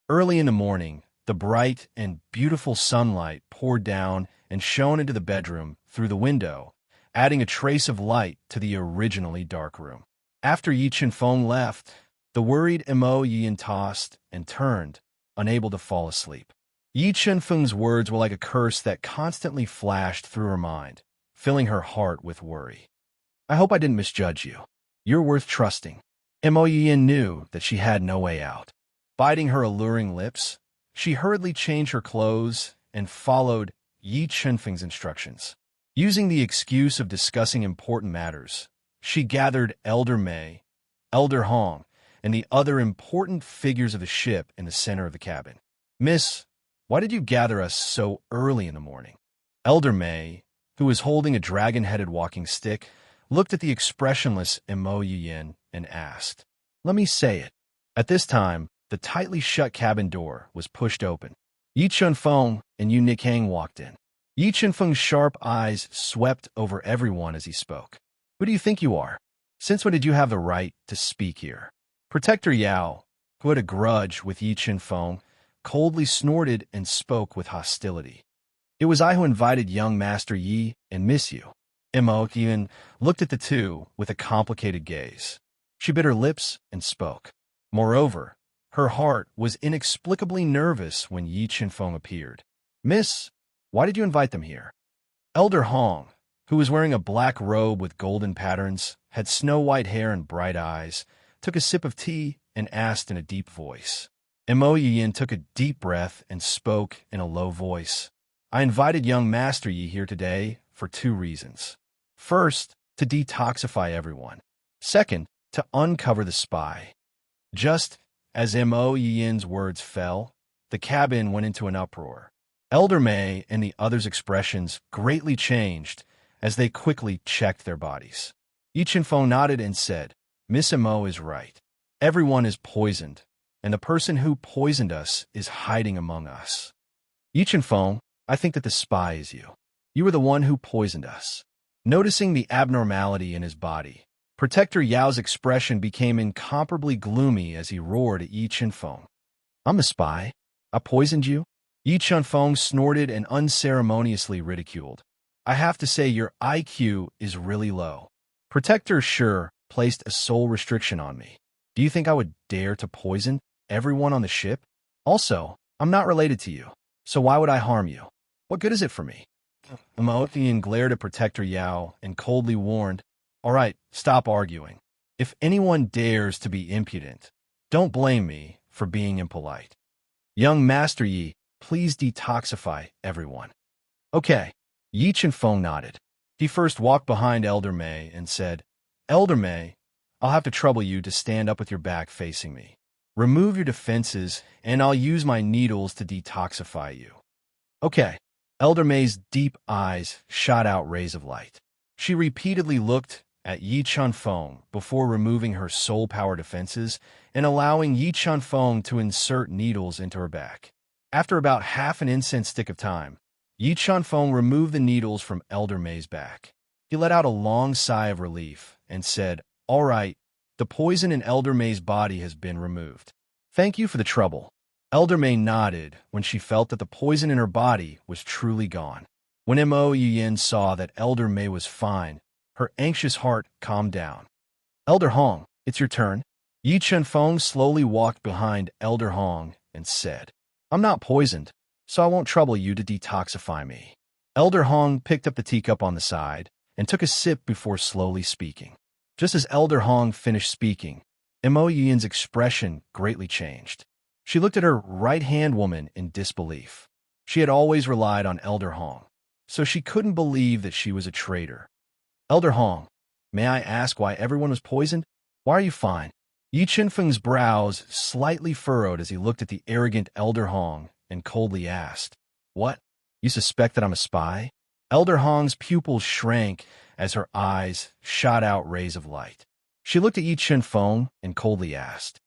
Early in the morning, the bright and beautiful sunlight poured down and shone into the bedroom through the window, adding a trace of light to the originally dark room. After Yi Chenfeng left, the worried Mo Yiyan tossed and turned, unable to fall asleep. Yi Chenfeng's words were like a curse that constantly flashed through her mind, filling her heart with worry. I hope I didn't misjudge you. You're worth trusting. Mo Yiyan knew that she had no way out. Biting her alluring lips, she hurriedly changed her clothes and followed Yi Chenfeng's instructions. Using the excuse of discussing important matters, she gathered Elder Mei, Elder Hong, and the other important figures of the ship in the center of the cabin. Miss, why did you gather us so early in the morning? Elder Mei, who was holding a dragon-headed walking stick, looked at the expressionless Mo Yiyan and asked. Let me say it. At this time, the tightly shut cabin door was pushed open. Yi Chenfeng and Yu Nikhang walked in. Yi Chenfeng's sharp eyes swept over everyone as he spoke. Who do you think you are? Since when did you have the right to speak here? Protector Yao, who had a grudge with Yi Chenfeng, coldly snorted and spoke with hostility. It was I who invited young Master Yi and Miss Yu. Mo Yiyan looked at the two with a complicated gaze. She bit her lips and spoke. Moreover, her heart was inexplicably nervous when Yi Chenfeng appeared. Miss, why did you invite them here? Elder Hong, who was wearing a black robe with golden patterns, had snow-white hair and bright eyes, took a sip of tea and asked in a deep voice. Mo Yiyan took a deep breath and spoke in a low voice. I invited young Master Yi here today for 2 reasons. First, to detoxify everyone. Second, to uncover the spy. Just as Mo Yiyan's words fell, the cabin went into an uproar. Elder Mei and the others' expressions greatly changed as they quickly checked their bodies. Yi Chenfeng nodded and said, Miss Mo is right. Everyone is poisoned, and the person who poisoned us is hiding among us. Yi Chenfeng, I think that the spy is you. You were the one who poisoned us. Noticing the abnormality in his body, Protector Yao's expression became incomparably gloomy as he roared at Yi Chenfeng. I'm the spy. I poisoned you? Yi Chenfeng snorted and unceremoniously ridiculed. I have to say your IQ is really low. Protector Sure placed a sole restriction on me. Do you think I would dare to poison everyone on the ship? Also, I'm not related to you, so why would I harm you? What good is it for me? Emotian glared at Protector Yao and coldly warned, "All right, stop arguing. If anyone dares to be impudent, don't blame me for being impolite. Young Master Yi, please detoxify everyone." "Okay." Yi Chenfeng nodded. He first walked behind Elder Mei and said, "Elder Mei, I'll have to trouble you to stand up with your back facing me. Remove your defenses, and I'll use my needles to detoxify you." "Okay." Elder Mei's deep eyes shot out rays of light. She repeatedly looked at Yi Chenfeng before removing her soul power defenses and allowing Yi Chenfeng to insert needles into her back. After about half an incense stick of time, Yi Chenfeng removed the needles from Elder Mei's back. He let out a long sigh of relief and said, "All right, the poison in Elder Mei's body has been removed. Thank you for the trouble." Elder Mei nodded when she felt that the poison in her body was truly gone. When Mo Yin saw that Elder Mei was fine, her anxious heart calmed down. "Elder Hong, it's your turn." Yi Chenfeng slowly walked behind Elder Hong and said, "I'm not poisoned, so I won't trouble you to detoxify me." Elder Hong picked up the teacup on the side and took a sip before slowly speaking. Just as Elder Hong finished speaking, Mo Yin's expression greatly changed. She looked at her right-hand woman in disbelief. She had always relied on Elder Hong, so she couldn't believe that she was a traitor. "Elder Hong, may I ask why everyone was poisoned? Why are you fine?" Yi Chenfeng's brows slightly furrowed as he looked at the arrogant Elder Hong and coldly asked, "What? You suspect that I'm a spy?" Elder Hong's pupils shrank as her eyes shot out rays of light. She looked at Yi Chenfeng and coldly asked,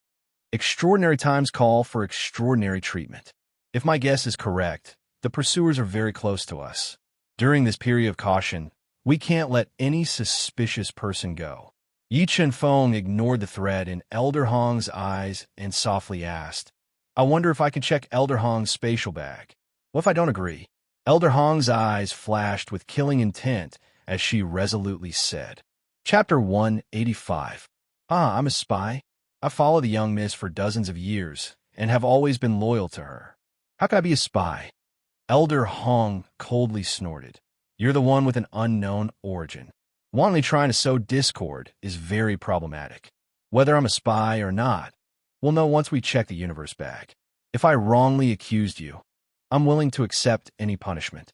"Extraordinary times call for extraordinary treatment. If my guess is correct, the pursuers are very close to us. During this period of caution, we can't let any suspicious person go." Yi Chenfeng ignored the threat in Elder Hong's eyes and softly asked, "I wonder if I can check Elder Hong's spatial bag. What if I don't agree?" Elder Hong's eyes flashed with killing intent as she resolutely said. Chapter 185. I'm a spy. I followed the young miss for dozens of years and have always been loyal to her. How could I be a spy?" Elder Hong coldly snorted. "You're the one with an unknown origin. Wantonly trying to sow discord is very problematic. Whether I'm a spy or not, we'll know once we check the universe bag. If I wrongly accused you, I'm willing to accept any punishment."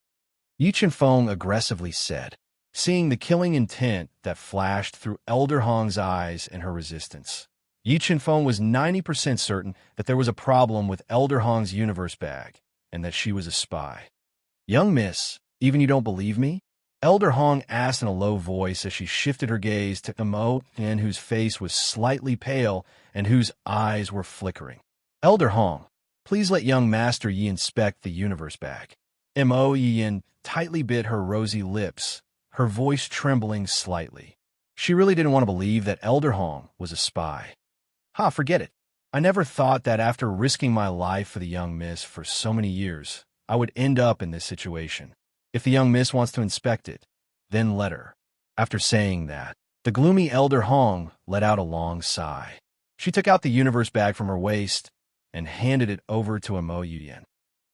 Yi Chenfeng aggressively said, seeing the killing intent that flashed through Elder Hong's eyes and her resistance. Yi Chenfeng was 90% certain that there was a problem with Elder Hong's universe bag and that she was a spy. "Young miss, even you don't believe me?" Elder Hong asked in a low voice as she shifted her gaze to Mo Yin, whose face was slightly pale and whose eyes were flickering. "Elder Hong, please let young Master Yi inspect the universe bag." Mo Yin tightly bit her rosy lips, her voice trembling slightly. She really didn't want to believe that Elder Hong was a spy. Forget it. I never thought that after risking my life for the young miss for so many years, I would end up in this situation. If the young miss wants to inspect it, then let her." After saying that, the gloomy Elder Hong let out a long sigh. She took out the universe bag from her waist and handed it over to Mo Yin.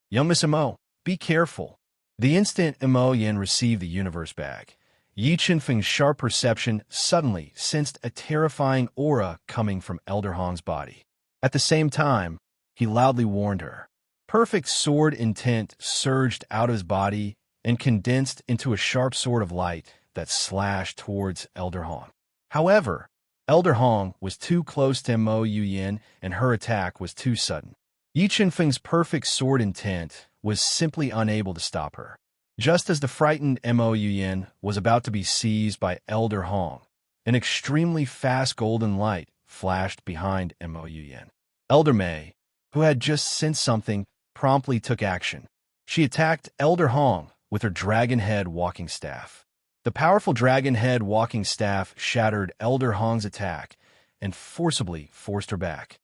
"Young Miss Mo, be careful." The instant Mo Yin received the universe bag, Yi Chenfeng's sharp perception suddenly sensed a terrifying aura coming from Elder Hong's body. At the same time, he loudly warned her. Perfect sword intent surged out of his body and condensed into a sharp sword of light that slashed towards Elder Hong. However, Elder Hong was too close to Mo Yin and her attack was too sudden. Yi Chenfeng's perfect sword intent was simply unable to stop her. Just as the frightened Mo Yin was about to be seized by Elder Hong, an extremely fast golden light flashed behind Mo Yin. Elder Mei, who had just sensed something, promptly took action. She attacked Elder Hong with her dragon head walking staff. The powerful dragon head walking staff shattered Elder Hong's attack and forcibly forced her back.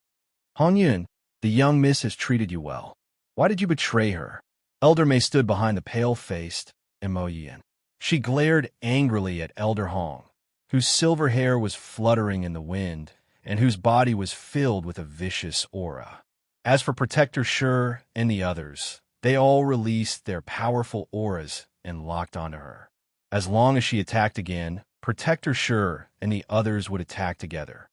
"Hong Yun, the young miss has treated you well. Why did you betray her?" Elder Mei stood behind the pale-faced Mo Yin. She glared angrily at Elder Hong, whose silver hair was fluttering in the wind and whose body was filled with a vicious aura. As for Protector Shi and the others, they all released their powerful auras and locked onto her. As long as she attacked again, Protector Sure and the others would attack together.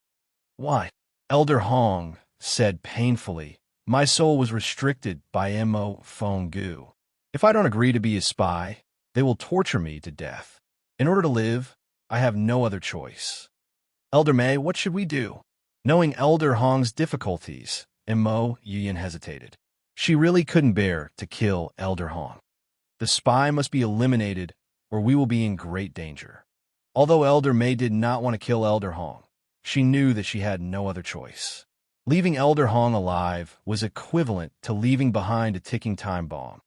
Why? Elder Hong said painfully, my soul was restricted by Mo Fong Gu. If I don't agree to be a spy, they will torture me to death. In order to live, I have no other choice. Elder May, what should we do? Knowing Elder Hong's difficulties, Mo Yuyan hesitated. She really couldn't bear to kill Elder Hong. The spy must be eliminated, or we will be in great danger. Although Elder May did not want to kill Elder Hong, she knew that she had no other choice. Leaving Elder Hong alive was equivalent to leaving behind a ticking time bomb.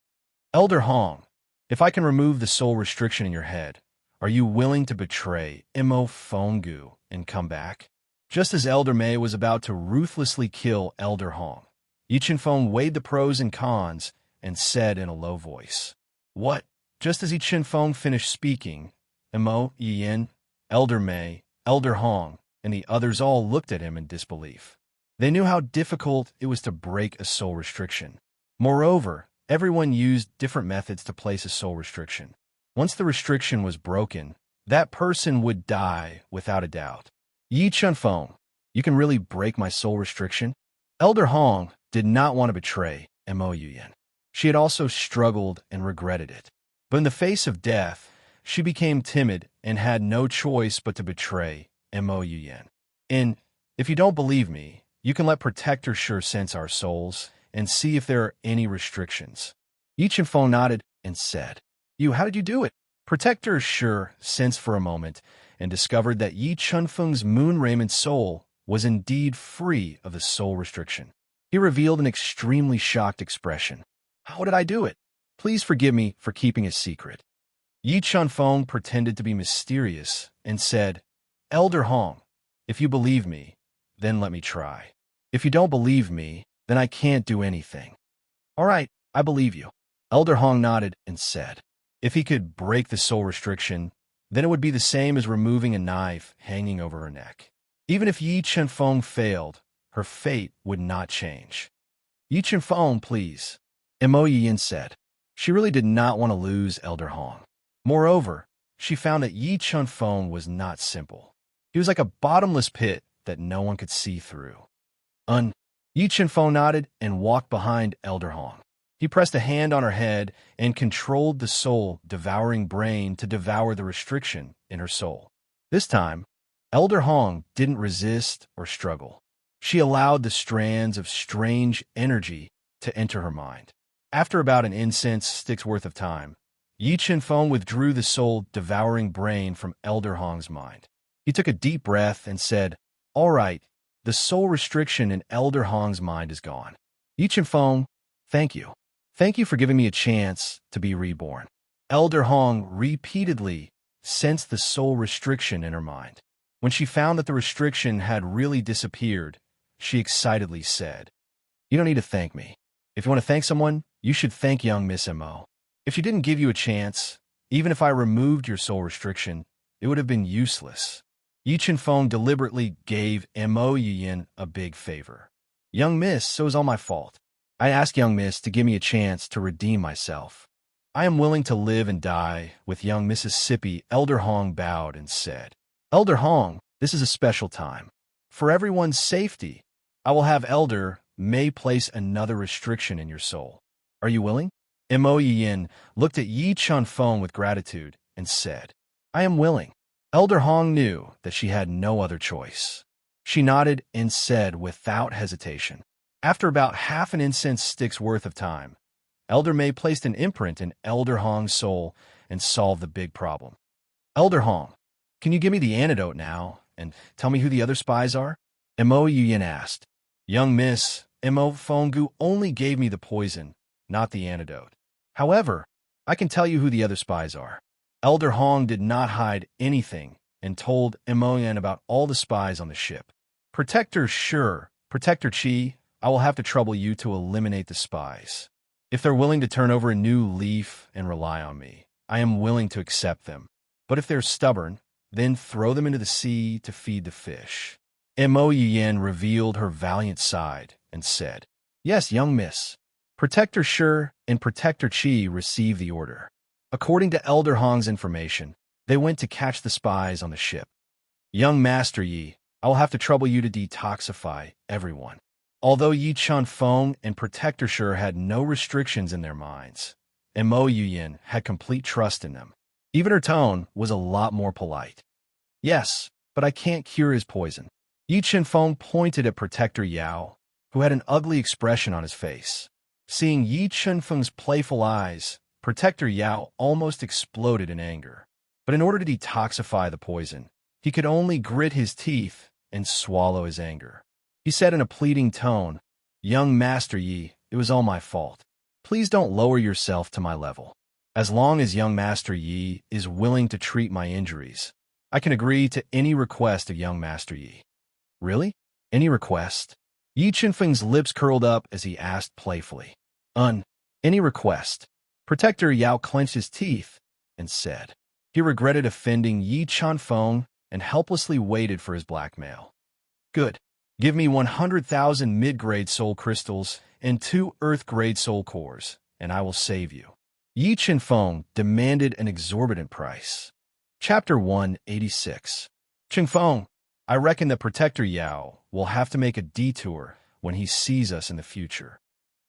Elder Hong, if I can remove the soul restriction in your head, are you willing to betray Mo Fong Gu and come back? Just as Elder May was about to ruthlessly kill Elder Hong, Yi Chenfeng weighed the pros and cons and said in a low voice, What? Just as Yi Chenfeng finished speaking, Mo Yiyan, Elder May, Elder Hong, and the others all looked at him in disbelief. They knew how difficult it was to break a soul restriction. Moreover, everyone used different methods to place a soul restriction. Once the restriction was broken, that person would die without a doubt. Yi Chenfeng, you can really break my soul restriction? Elder Hong did not want to betray Mo Yuyan. She had also struggled and regretted it. But in the face of death, she became timid and had no choice but to betray Mo Yuyan. And if you don't believe me, you can let Protector Sure sense our souls and see if there are any restrictions. Yi Chenfeng nodded and said, how did you do it? Protector Sure sensed for a moment and discovered that Yi Chenfeng's Moon Raymond soul was indeed free of the soul restriction. He revealed an extremely shocked expression. How did I do it? Please forgive me for keeping a secret. Yi Chenfeng pretended to be mysterious and said, Elder Hong, if you believe me, then let me try. If you don't believe me, then I can't do anything. All right, I believe you. Elder Hong nodded and said, if he could break the soul restriction, then it would be the same as removing a knife hanging over her neck. Even if Yi Chenfeng failed, her fate would not change. Yi Chenfeng, please, Mo Yiyan said. She really did not want to lose Elder Hong. Moreover, she found that Yi Chenfeng was not simple. He was like a bottomless pit that no one could see through. Yi Chenfeng nodded and walked behind Elder Hong. He pressed a hand on her head and controlled the soul-devouring brain to devour the restriction in her soul. This time, Elder Hong didn't resist or struggle. She allowed the strands of strange energy to enter her mind. After about an incense stick's worth of time, Yi Chenfeng withdrew the soul-devouring brain from Elder Hong's mind. He took a deep breath and said, all right, the soul restriction in Elder Hong's mind is gone. Yi Chenfeng, thank you. Thank you for giving me a chance to be reborn. Elder Hong repeatedly sensed the soul restriction in her mind. When she found that the restriction had really disappeared, she excitedly said, you don't need to thank me. If you want to thank someone, you should thank young Miss Mo. If she didn't give you a chance, even if I removed your soul restriction, it would have been useless. Yi Chenfeng deliberately gave Mo Yiyan a big favor. Young Miss, so is all my fault. I asked young Miss to give me a chance to redeem myself. I am willing to live and die with young Mississippi. Elder Hong bowed and said, Elder Hong, this is a special time. For everyone's safety, I will have Elder May place another restriction in your soul. Are you willing? Mo Yiyan looked at Yi Chenfeng with gratitude and said, I am willing. Elder Hong knew that she had no other choice. She nodded and said without hesitation. After about half an incense stick's worth of time, Elder May placed an imprint in Elder Hong's soul and solved the big problem. Elder Hong, can you give me the antidote now and tell me who the other spies are? Mo Yiyan asked. Young Miss, Mo Fong Gu only gave me the poison, not the antidote. However, I can tell you who the other spies are. Elder Hong did not hide anything and told Mo Yiyan about all the spies on the ship. Protector Sure, Protector Chi, I will have to trouble you to eliminate the spies. If they're willing to turn over a new leaf and rely on me, I am willing to accept them. But if they're stubborn, then throw them into the sea to feed the fish. Mo Yiyan revealed her valiant side and said, yes, young miss. Protector Sure and Protector Chi receive the order. According to Elder Hong's information, they went to catch the spies on the ship. Young Master Yi, I will have to trouble you to detoxify everyone. Although Yi Chunfeng and Protector Shi had no restrictions in their minds, Mo Yuyin had complete trust in them. Even her tone was a lot more polite. Yes, but I can't cure his poison. Yi Chunfeng pointed at Protector Yao, who had an ugly expression on his face. Seeing Yi Chunfeng's playful eyes, Protector Yao almost exploded in anger. But in order to detoxify the poison, he could only grit his teeth and swallow his anger. He said in a pleading tone, "Young Master Yi, it was all my fault. Please don't lower yourself to my level. As long as young Master Yi is willing to treat my injuries, I can agree to any request of young Master Yi." Really? Any request? Yi Chunfeng's lips curled up as he asked playfully. Any request. Protector Yao clenched his teeth and said. He regretted offending Yi Chunfeng and helplessly waited for his blackmail. Good. Give me 100,000 mid-grade soul crystals and 2 earth-grade soul cores, and I will save you. Yi Chunfeng demanded an exorbitant price. Chapter 186. Chunfeng, I reckon that Protector Yao will have to make a detour when he sees us in the future.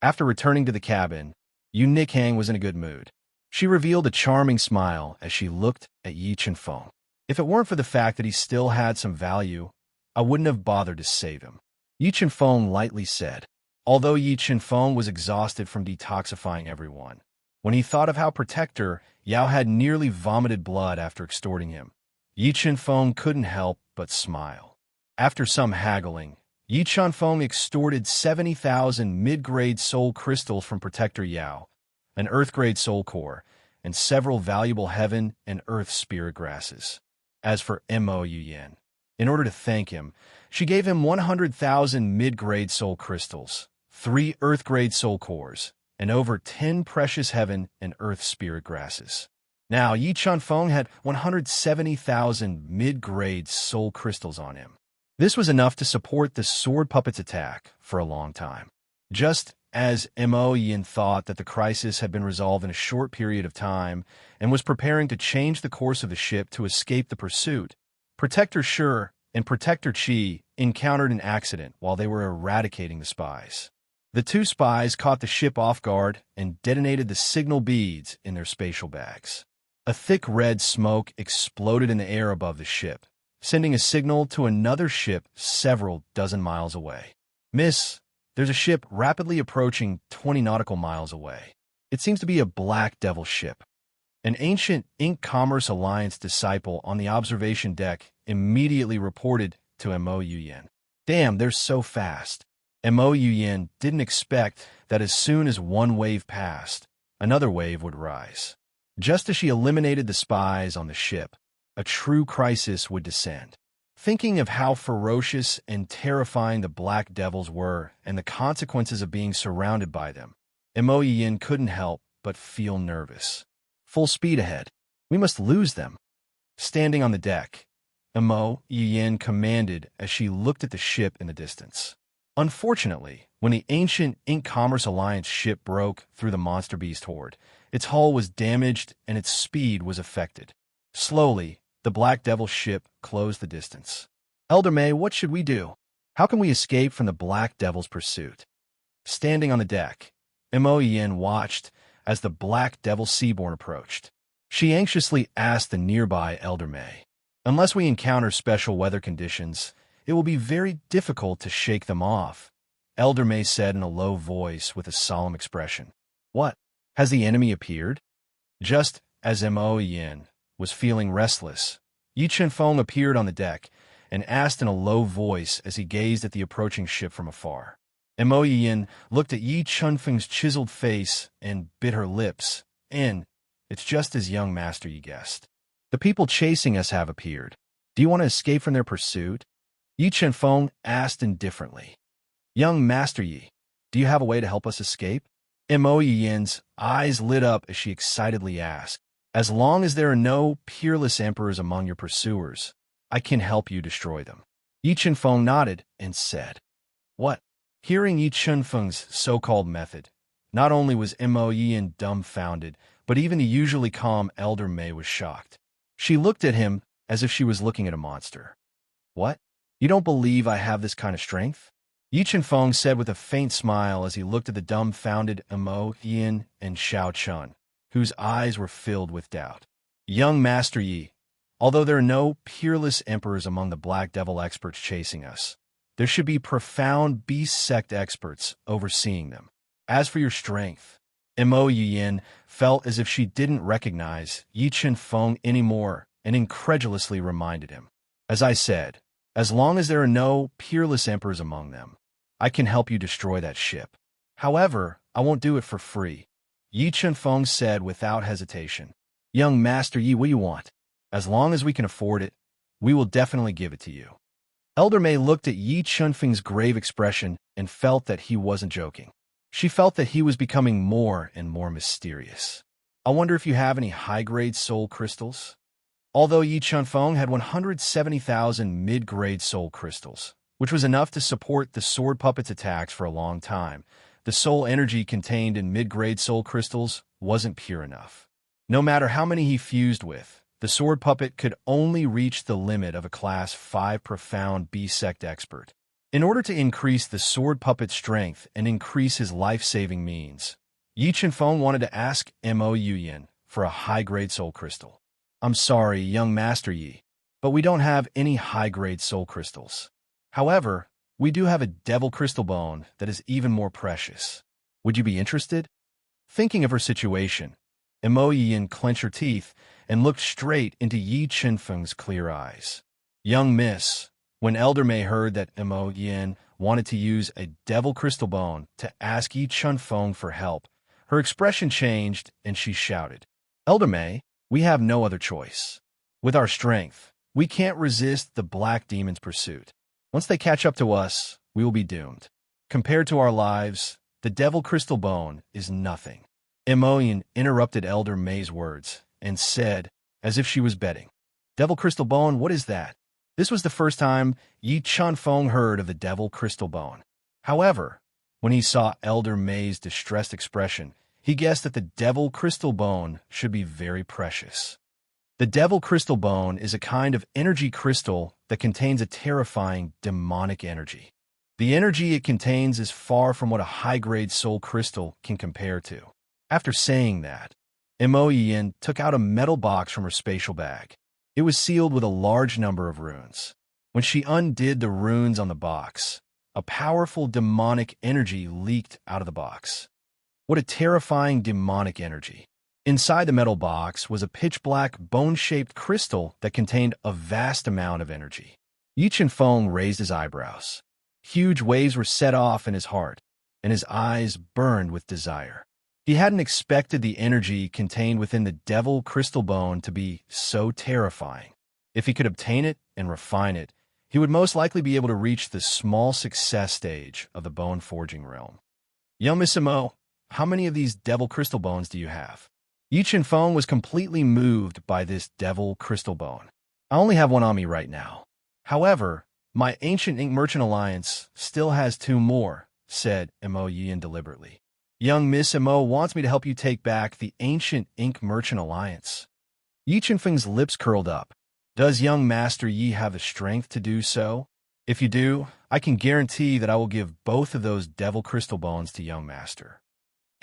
After returning to the cabin, Yu Nikhang was in a good mood. She revealed a charming smile as she looked at Yi Chunfeng. If it weren't for the fact that he still had some value, I wouldn't have bothered to save him, Yi Chunfeng lightly said. Although Yi Chunfeng was exhausted from detoxifying everyone, when he thought of how Protector Yao had nearly vomited blood after extorting him, Yi Chunfeng couldn't help but smile. After some haggling, Yi Chunfeng extorted 70,000 mid-grade soul crystals from Protector Yao, an earth-grade soul core, and several valuable heaven and earth spirit grasses. As for Mo Yuyin, in order to thank him, she gave him 100,000 mid-grade soul crystals, 3 earth-grade soul cores, and over 10 precious heaven and earth spirit grasses. Now, Yi Chunfeng had 170,000 mid-grade soul crystals on him. This was enough to support the sword puppet's attack for a long time. Just as Mo Yin thought that the crisis had been resolved in a short period of time and was preparing to change the course of the ship to escape the pursuit, Protector Shi and Protector Qi encountered an accident while they were eradicating the spies. The 2 spies caught the ship off guard and detonated the signal beads in their spatial bags. A thick red smoke exploded in the air above the ship, sending a signal to another ship several dozen miles away. Miss, there's a ship rapidly approaching 20 nautical miles away. It seems to be a Black Devil ship. An ancient Ink Commerce Alliance disciple on the observation deck immediately reported to Mo Yuyin. Damn, they're so fast. Mo Yuyin didn't expect that as soon as one wave passed, another wave would rise. Just as she eliminated the spies on the ship, a true crisis would descend. Thinking of how ferocious and terrifying the Black Devils were and the consequences of being surrounded by them, Mo Yuyin couldn't help but feel nervous. Full speed ahead. We must lose them. Standing on the deck, Mo Yuyin commanded as she looked at the ship in the distance. Unfortunately, when the ancient Ink Commerce Alliance ship broke through the monster beast horde, its hull was damaged and its speed was affected. Slowly, the Black Devil ship closed the distance. Elder May, what should we do? How can we escape from the Black Devil's pursuit? Standing on the deck, Mo Yin watched as the Black Devil Seaborn approached. She anxiously asked the nearby Elder May. Unless we encounter special weather conditions, it will be very difficult to shake them off, Elder May said in a low voice with a solemn expression. What? Has the enemy appeared? Just as Mo Yin was feeling restless, Yi Chunfeng appeared on the deck and asked in a low voice as he gazed at the approaching ship from afar. Mo Yin looked at Yi Chunfeng's chiseled face and bit her lips. It's just as young Master Yi guessed. The people chasing us have appeared. Do you want to escape from their pursuit? Yi Chunfeng asked indifferently. Young Master Yi, do you have a way to help us escape? Mo Yin's eyes lit up as she excitedly asked. As long as there are no peerless emperors among your pursuers, I can help you destroy them. Yi Chunfeng nodded and said, What? Hearing Yi Chunfeng's so-called method, not only was Mo Yin dumbfounded, but even the usually calm Elder May was shocked. She looked at him as if she was looking at a monster. "What? You don't believe I have this kind of strength?" Yi Chen-feng said with a faint smile as he looked at the dumbfounded Emo Yin and Xiao Chun, whose eyes were filled with doubt. "Young Master Yi, although there are no peerless emperors among the Black Devil experts chasing us, there should be profound beast sect experts overseeing them. As for your strength," Emo Yin felt as if she didn't recognize Yi Chen-feng anymore and incredulously reminded him. "As I said, as long as there are no peerless emperors among them, I can help you destroy that ship. However, I won't do it for free," Yi Chen-feng said without hesitation. "Young Master Yi, what do you want? As long as we can afford it, we will definitely give it to you." Elder May looked at Yi Chen-feng's grave expression and felt that he wasn't joking. She felt that he was becoming more and more mysterious. "I wonder if you have any high-grade soul crystals?" Although Yi Chen-feng had 170,000 mid-grade soul crystals, which was enough to support the sword puppet's attacks for a long time, the soul energy contained in mid-grade soul crystals wasn't pure enough. No matter how many he fused with, the sword puppet could only reach the limit of a Class 5 profound B-sect expert. In order to increase the sword puppet's strength and increase his life-saving means, Yi Chen-feng wanted to ask Mo Yuyin for a high-grade soul crystal. "I'm sorry, young Master Yi, but we don't have any high-grade soul crystals. However, we do have a devil crystal bone that is even more precious. Would you be interested?" Thinking of her situation, Mo Yin clenched her teeth and looked straight into Yi Chen-feng's clear eyes. "Young miss," when Elder May heard that Mo Yin wanted to use a devil crystal bone to ask Yi Chen-feng for help, her expression changed and she shouted, "Elder May, we have no other choice. With our strength, we can't resist the Black Demon's pursuit. Once they catch up to us, we will be doomed. Compared to our lives, the devil crystal bone is nothing." Emoyin interrupted Elder May's words and said, as if she was betting, "Devil crystal bone, what is that?" This was the first time Yi Chen-feng heard of the devil crystal bone. However, when he saw Elder May's distressed expression, he guessed that the devil crystal bone should be very precious. The devil crystal bone is a kind of energy crystal that contains a terrifying demonic energy. The energy it contains is far from what a high-grade soul crystal can compare to. After saying that, Mo Yin took out a metal box from her spatial bag. It was sealed with a large number of runes. When she undid the runes on the box, a powerful demonic energy leaked out of the box. What a terrifying demonic energy. Inside the metal box was a pitch-black, bone-shaped crystal that contained a vast amount of energy. Yi Chen-feng raised his eyebrows. Huge waves were set off in his heart, and his eyes burned with desire. He hadn't expected the energy contained within the devil crystal bone to be so terrifying. If he could obtain it and refine it, he would most likely be able to reach the small success stage of the bone forging realm. "Young Miss Mo, how many of these devil crystal bones do you have?" Yi Chen-feng was completely moved by this devil crystal bone. "I only have one on me right now. However, my ancient ink merchant alliance still has 2 more, said Mo Yin deliberately. "Young Miss Mo wants me to help you take back the ancient ink merchant alliance." Yi Chen-feng's lips curled up. "Does young Master Yi have the strength to do so? If you do, I can guarantee that I will give both of those devil crystal bones to young Master."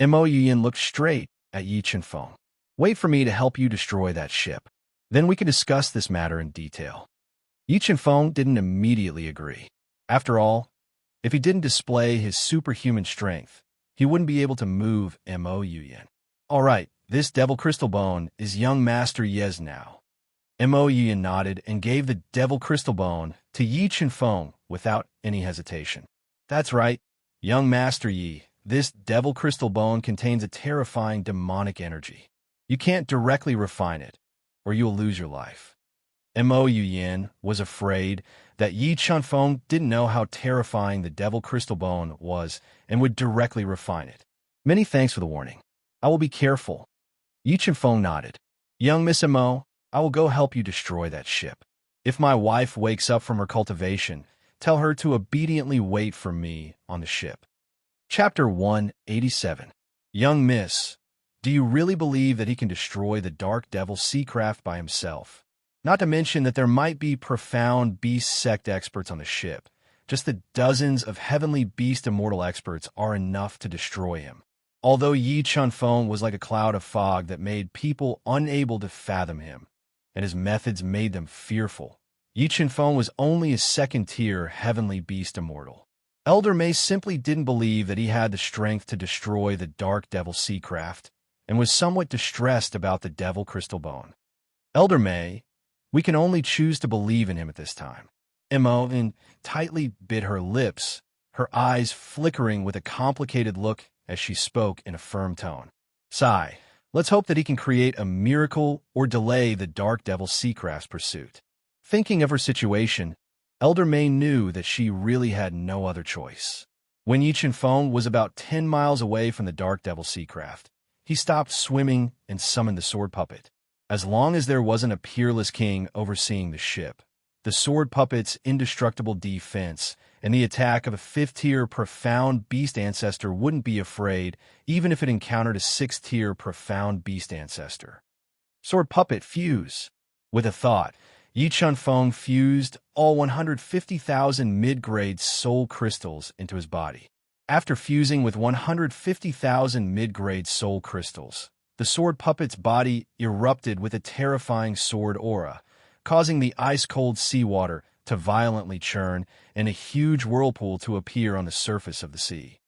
Mo Yin looked straight at Yi Chen-feng. "Wait for me to help you destroy that ship. Then we can discuss this matter in detail." Yi Chen-feng didn't immediately agree. After all, if he didn't display his superhuman strength, he wouldn't be able to move Mo Yin. "All right, this devil crystal bone is young Master Yi's now." Mo Yin nodded and gave the devil crystal bone to Yi Chen-feng without any hesitation. "That's right, young Master Yi. This devil crystal bone contains a terrifying demonic energy. You can't directly refine it, or you will lose your life." Mo Yin was afraid that Yi Chen-feng didn't know how terrifying the devil crystal bone was and would directly refine it. "Many thanks for the warning. I will be careful." Yi Chen-feng nodded. "Young Miss Mo, I will go help you destroy that ship. If my wife wakes up from her cultivation, tell her to obediently wait for me on the ship." Chapter 187. "Young Miss, Do you really believe that he can destroy the Dark Devil Seacraft by himself? Not to mention that there might be profound beast sect experts on the ship. Just the dozens of heavenly beast immortal experts are enough to destroy him. Although Yi Chunfeng was like a cloud of fog that made people unable to fathom him, and his methods made them fearful, Yi Chunfeng was only a second-tier heavenly beast immortal. Elder May simply didn't believe that he had the strength to destroy the Dark Devil Seacraft, and was somewhat distressed about the Devil Crystal Bone. Elder May, we can only choose to believe in him at this time. Imogen tightly bit her lips, her eyes flickering with a complicated look as she spoke in a firm tone. Sigh, let's hope that he can create a miracle or delay the Dark Devil Seacraft's pursuit. Thinking of her situation, Elder May knew that she really had no other choice. When Yi Chunfeng was about 10 miles away from the Dark Devil Seacraft, he stopped swimming and summoned the sword puppet. As long as there wasn't a peerless king overseeing the ship, the sword puppet's indestructible defense and the attack of a fifth-tier profound beast ancestor wouldn't be afraid, even if it encountered a sixth-tier profound beast ancestor. Sword puppet fuse. With a thought, Yi Chunfeng fused all 150,000 mid-grade soul crystals into his body. After fusing with 150,000 mid-grade soul crystals, the sword puppet's body erupted with a terrifying sword aura, causing the ice-cold seawater to violently churn and a huge whirlpool to appear on the surface of the sea.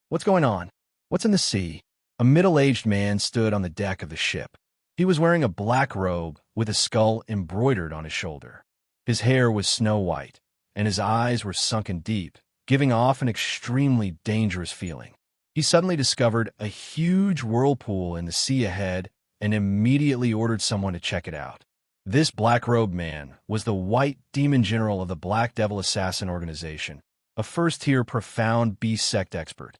What's going on? What's in the sea? A middle-aged man stood on the deck of the ship. He was wearing a black robe with a skull embroidered on his shoulder. His hair was snow white, and his eyes were sunken deep, giving off an extremely dangerous feeling. He suddenly discovered a huge whirlpool in the sea ahead and immediately ordered someone to check it out. This black-robed man was the White Demon General of the Black Devil Assassin Organization, a first-tier profound beast sect expert.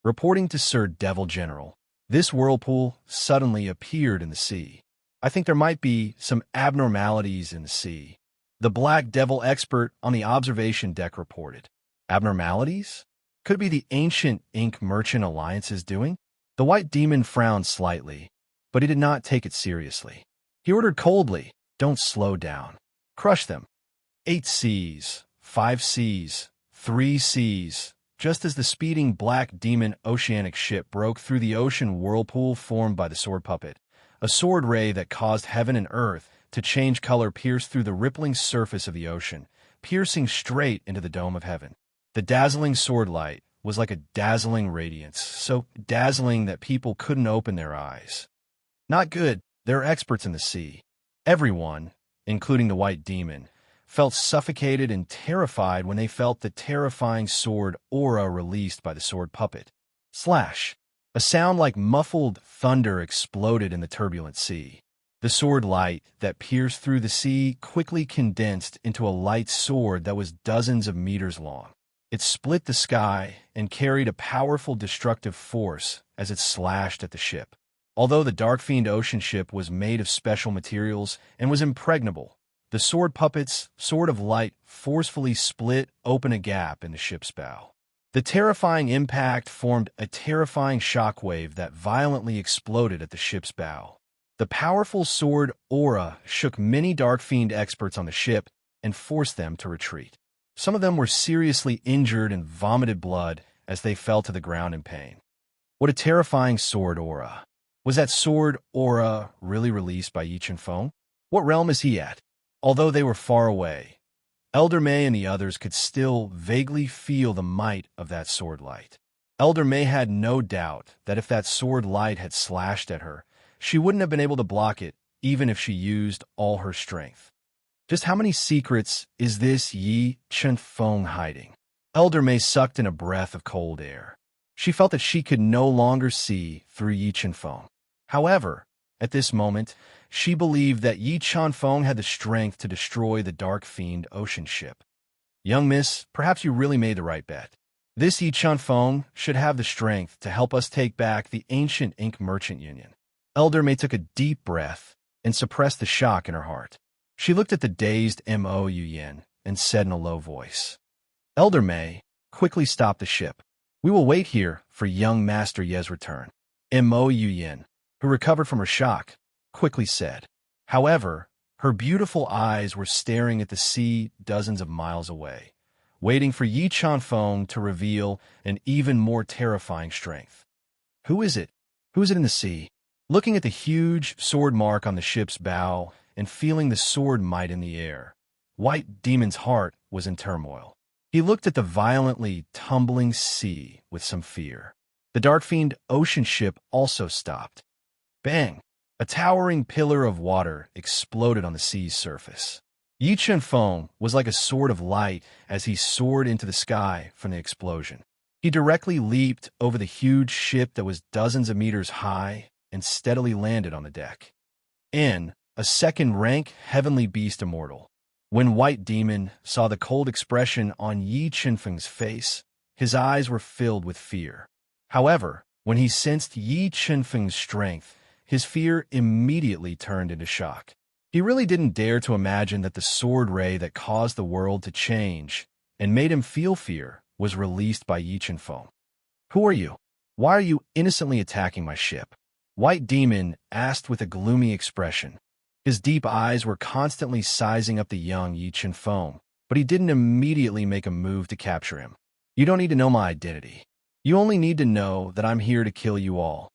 Reporting to Sir Devil General, this whirlpool suddenly appeared in the sea. I think there might be some abnormalities in the sea. The Black Devil expert on the observation deck reported. Abnormalities? Could it be the ancient ink merchant alliance's doing? The White Demon frowned slightly, but he did not take it seriously. He ordered coldly, don't slow down. Crush them. 8 Cs, 5 Cs, 3 Cs. Just as the speeding Black Demon oceanic ship broke through the ocean whirlpool formed by the sword puppet, a sword ray that caused heaven and earth to change color pierced through the rippling surface of the ocean, piercing straight into the dome of heaven. The dazzling sword light was like a dazzling radiance, so dazzling that people couldn't open their eyes. Not good. There are experts in the sea. Everyone, including the White Demon, felt suffocated and terrified when they felt the terrifying sword aura released by the sword puppet. Slash! A sound like muffled thunder exploded in the turbulent sea. The sword light that pierced through the sea quickly condensed into a light sword that was dozens of meters long. It split the sky and carried a powerful destructive force as it slashed at the ship. Although the Dark Fiend ocean ship was made of special materials and was impregnable, the sword puppet's sword of light forcefully split open a gap in the ship's bow. The terrifying impact formed a terrifying shockwave that violently exploded at the ship's bow. The powerful sword aura shook many Dark Fiend experts on the ship and forced them to retreat. Some of them were seriously injured and vomited blood as they fell to the ground in pain. What a terrifying sword aura. Was that sword aura really released by Yi Chunfeng? What realm is he at? Although they were far away, Elder May and the others could still vaguely feel the might of that sword light. Elder May had no doubt that if that sword light had slashed at her, she wouldn't have been able to block it, even if she used all her strength. Just how many secrets is this Yi Chunfeng hiding? Elder May sucked in a breath of cold air. She felt that she could no longer see through Yi Chunfeng. However, at this moment, she believed that Yi Chunfeng had the strength to destroy the Dark Fiend ocean ship. Young miss, perhaps you really made the right bet. This Yi Chunfeng should have the strength to help us take back the ancient ink merchant union. Elder May took a deep breath and suppressed the shock in her heart. She looked at the dazed Mo Yen and said in a low voice, Elder May, quickly stop the ship. We will wait here for young Master Ye's return. Mo Yen, who recovered from her shock, quickly said. However, her beautiful eyes were staring at the sea dozens of miles away, waiting for Yi Chanfeng to reveal an even more terrifying strength. Who is it? Who is it in the sea? Looking at the huge sword mark on the ship's bow and feeling the sword might in the air, White Demon's heart was in turmoil. He looked at the violently tumbling sea with some fear. The Dark Fiend ocean ship also stopped. Bang! A towering pillar of water exploded on the sea's surface. Yi Chenfeng was like a sword of light as he soared into the sky from the explosion. He directly leaped over the huge ship that was dozens of meters high and steadily landed on the deck. In a second-rank heavenly beast immortal. When White Demon saw the cold expression on Yi Chenfeng's face, his eyes were filled with fear. However, when he sensed Yi Chenfeng's strength, his fear immediately turned into shock. He really didn't dare to imagine that the sword ray that caused the world to change and made him feel fear was released by Yi Chenfeng. Who are you? Why are you innocently attacking my ship? White Demon asked with a gloomy expression. His deep eyes were constantly sizing up the young Yi Chenfeng, but he didn't immediately make a move to capture him. You don't need to know my identity. You only need to know that I'm here to kill you all.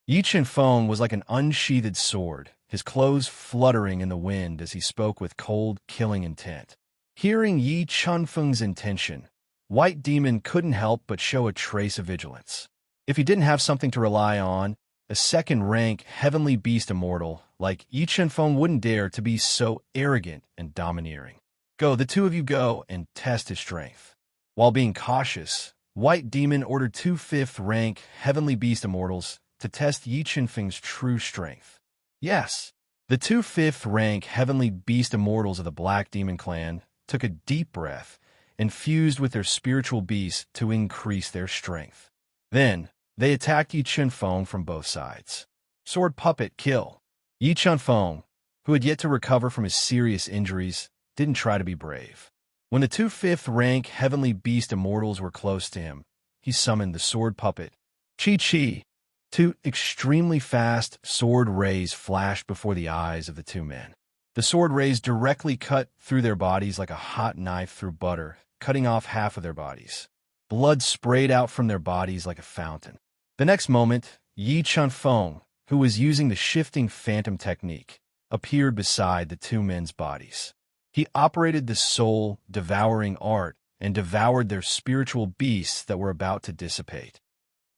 Yi Chenfeng was like an unsheathed sword, his clothes fluttering in the wind as he spoke with cold, killing intent. Hearing Yi Chenfeng's intention, White Demon couldn't help but show a trace of vigilance. If he didn't have something to rely on, a second-rank heavenly beast immortal like Yi Chenfeng wouldn't dare to be so arrogant and domineering. Go, the two of you go and test his strength. While being cautious, White Demon ordered two fifth-rank heavenly beast immortals to test Yi Chenfeng's true strength. Yes, the two fifth-rank heavenly beast immortals of the Black Demon clan took a deep breath and fused with their spiritual beasts to increase their strength. Then, they attacked Yi Chenfeng from both sides. Sword puppet kill. Yi Chenfeng, who had yet to recover from his serious injuries, didn't try to be brave. When the two fifth-rank heavenly beast immortals were close to him, he summoned the sword puppet. Chi-Chi. Two extremely fast sword rays flashed before the eyes of the two men. The sword rays directly cut through their bodies like a hot knife through butter, cutting off half of their bodies. Blood sprayed out from their bodies like a fountain. The next moment, Yi Chenfeng, who was using the shifting phantom technique, appeared beside the two men's bodies. He operated the soul-devouring art and devoured their spiritual beasts that were about to dissipate.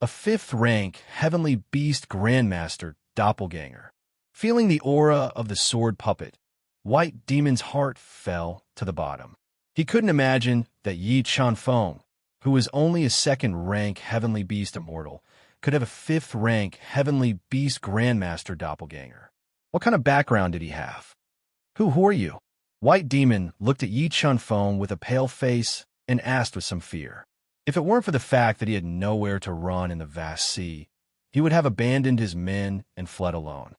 A fifth-rank heavenly beast grandmaster doppelganger. Feeling the aura of the sword puppet, White Demon's heart fell to the bottom. He couldn't imagine that Yi Chenfeng, who was only a second-rank heavenly beast immortal, could have a fifth-rank heavenly beast grandmaster doppelganger. What kind of background did he have? Who are you? White Demon looked at Yi Chenfeng with a pale face and asked with some fear. If it weren't for the fact that he had nowhere to run in the vast sea, he would have abandoned his men and fled alone.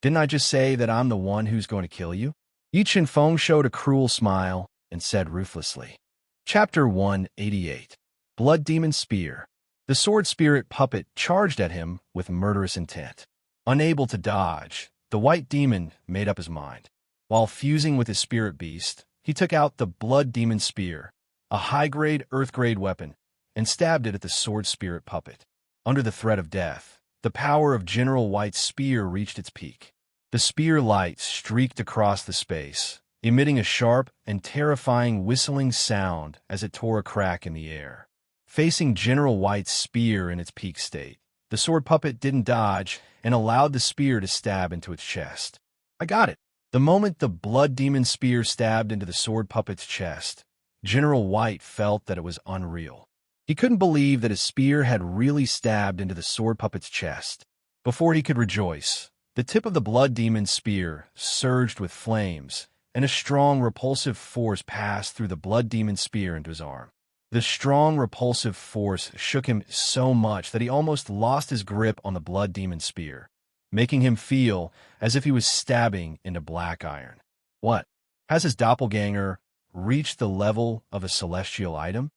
Didn't I just say that I'm the one who's going to kill you? Yi Chenfeng showed a cruel smile and said ruthlessly. Chapter 188. Blood Demon Spear. The sword spirit puppet charged at him with murderous intent. Unable to dodge, the White Demon made up his mind. While fusing with his spirit beast, he took out the Blood Demon Spear, a high-grade earth-grade weapon, and stabbed it at the sword spirit puppet. Under the threat of death, the power of General White's spear reached its peak. The spear light streaked across the space, emitting a sharp and terrifying whistling sound as it tore a crack in the air. Facing General White's spear in its peak state, the sword puppet didn't dodge and allowed the spear to stab into its chest. I got it. The moment the Blood Demon Spear stabbed into the sword puppet's chest, General White felt that it was unreal. He couldn't believe that his spear had really stabbed into the sword puppet's chest. Before he could rejoice, the tip of the Blood Demon Spear surged with flames, and a strong repulsive force passed through the Blood Demon Spear into his arm. The strong repulsive force shook him so much that he almost lost his grip on the Blood Demon Spear, making him feel as if he was stabbing into black iron. What? Has his doppelganger reached the level of a celestial item?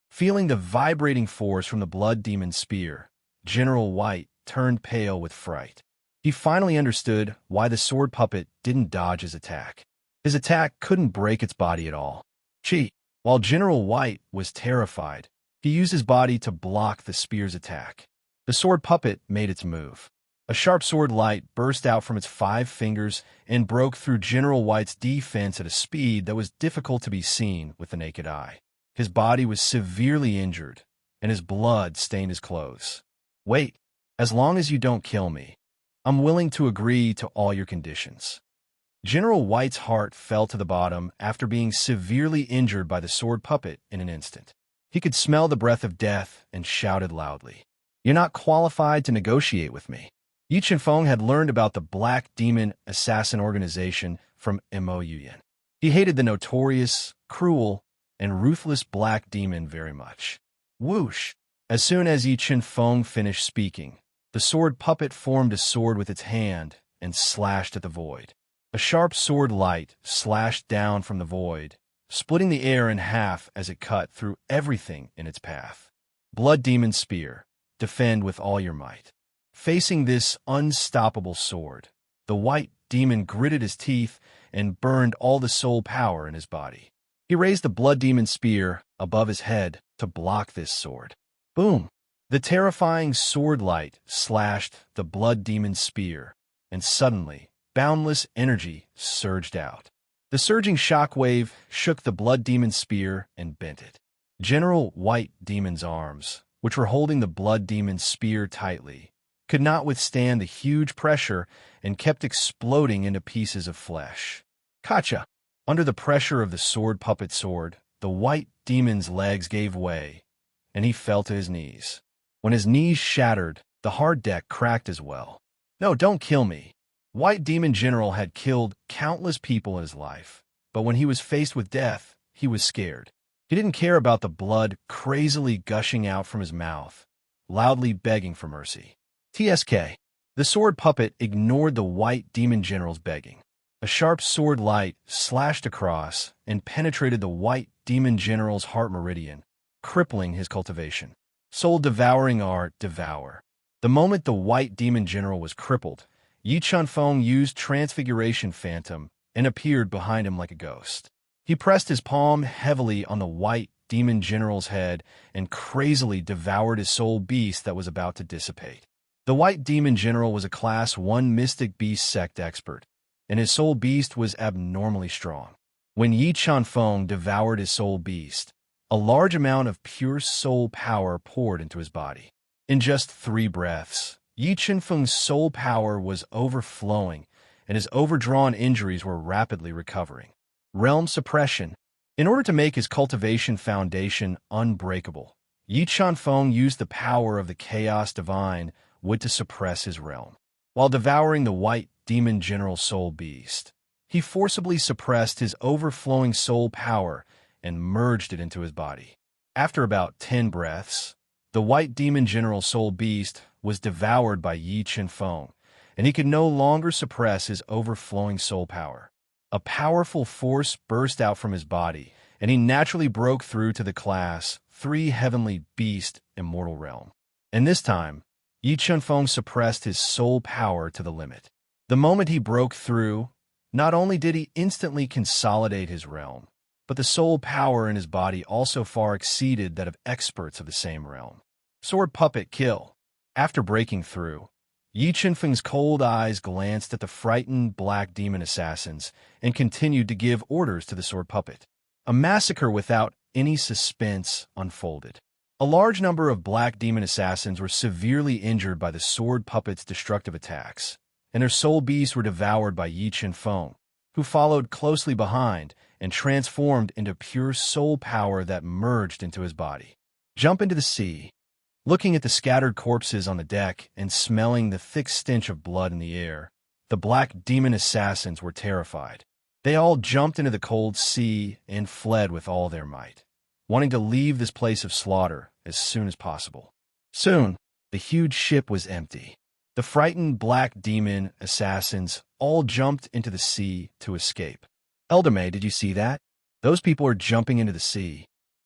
Feeling the vibrating force from the Blood Demon Spear, General White turned pale with fright. He finally understood why the sword puppet didn't dodge his attack. His attack couldn't break its body at all. While General White was terrified, he used his body to block the spear's attack. The sword puppet made its move. A sharp sword light burst out from its 5 fingers and broke through General White's defense at a speed that was difficult to be seen with the naked eye. His body was severely injured, and his blood stained his clothes. "Wait, as long as you don't kill me, I'm willing to agree to all your conditions." General White's heart fell to the bottom after being severely injured by the sword puppet in an instant. He could smell the breath of death and shouted loudly, "You're not qualified to negotiate with me." Yi Chenfeng had learned about the Black Demon Assassin organization from Mo Yuyan. He hated the notorious, cruel, and ruthless Black Demon very much. Whoosh! As soon as Yi Chenfeng finished speaking, the sword puppet formed a sword with its hand and slashed at the void. A sharp sword light slashed down from the void, splitting the air in half as it cut through everything in its path. Blood Demon Spear, defend with all your might. Facing this unstoppable sword, the White Demon gritted his teeth and burned all the soul power in his body. He raised the Blood Demon Spear above his head to block this sword. Boom! The terrifying sword light slashed the Blood Demon Spear, and suddenly, boundless energy surged out. The surging shockwave shook the Blood Demon Spear and bent it. General White Demon's arms, which were holding the Blood Demon Spear tightly, could not withstand the huge pressure and kept exploding into pieces of flesh. Kacha! Under the pressure of the sword puppet sword, the White Demon's legs gave way, and he fell to his knees. When his knees shattered, the hard deck cracked as well. "No, don't kill me." White Demon General had killed countless people in his life, but when he was faced with death, he was scared. He didn't care about the blood crazily gushing out from his mouth, loudly begging for mercy. TSK. The sword puppet ignored the White Demon General's begging. A sharp sword light slashed across and penetrated the White Demon General's heart meridian, crippling his cultivation. Soul-devouring art, devour. The moment the White Demon General was crippled, Yi Chenfeng used Transfiguration Phantom and appeared behind him like a ghost. He pressed his palm heavily on the White Demon General's head and crazily devoured his soul beast that was about to dissipate. The White Demon General was a Class 1 Mystic Beast Sect expert, and his soul beast was abnormally strong. When Yi Chenfeng devoured his soul beast, a large amount of pure soul power poured into his body. In just 3 breaths, Yi Chenfeng's soul power was overflowing, and his overdrawn injuries were rapidly recovering. Realm Suppression. In order to make his cultivation foundation unbreakable, Yi Chenfeng used the power of the Chaos Divine Wood to suppress his realm. While devouring the White Demon General Soul Beast, he forcibly suppressed his overflowing soul power and merged it into his body. After about 10 breaths, the White Demon General Soul Beast was devoured by Yi Chenfeng, and he could no longer suppress his overflowing soul power. A powerful force burst out from his body, and he naturally broke through to the Class 3 Heavenly Beast Immortal Realm. And this time, Yi Chenfeng suppressed his soul power to the limit. The moment he broke through, not only did he instantly consolidate his realm, but the soul power in his body also far exceeded that of experts of the same realm. Sword Puppet Kill. After breaking through, Yi Chenfeng's cold eyes glanced at the frightened Black Demon assassins and continued to give orders to the sword puppet. A massacre without any suspense unfolded. A large number of Black Demon assassins were severely injured by the sword puppet's destructive attacks, and their soul beasts were devoured by Yi Chenfeng, who followed closely behind and transformed into pure soul power that merged into his body. Jump into the sea. Looking at the scattered corpses on the deck and smelling the thick stench of blood in the air, the Black Demon assassins were terrified. They all jumped into the cold sea and fled with all their might, wanting to leave this place of slaughter as soon as possible. Soon, the huge ship was empty. The frightened Black Demon assassins all jumped into the sea to escape. Eldermay, did you see that? Those people are jumping into the sea.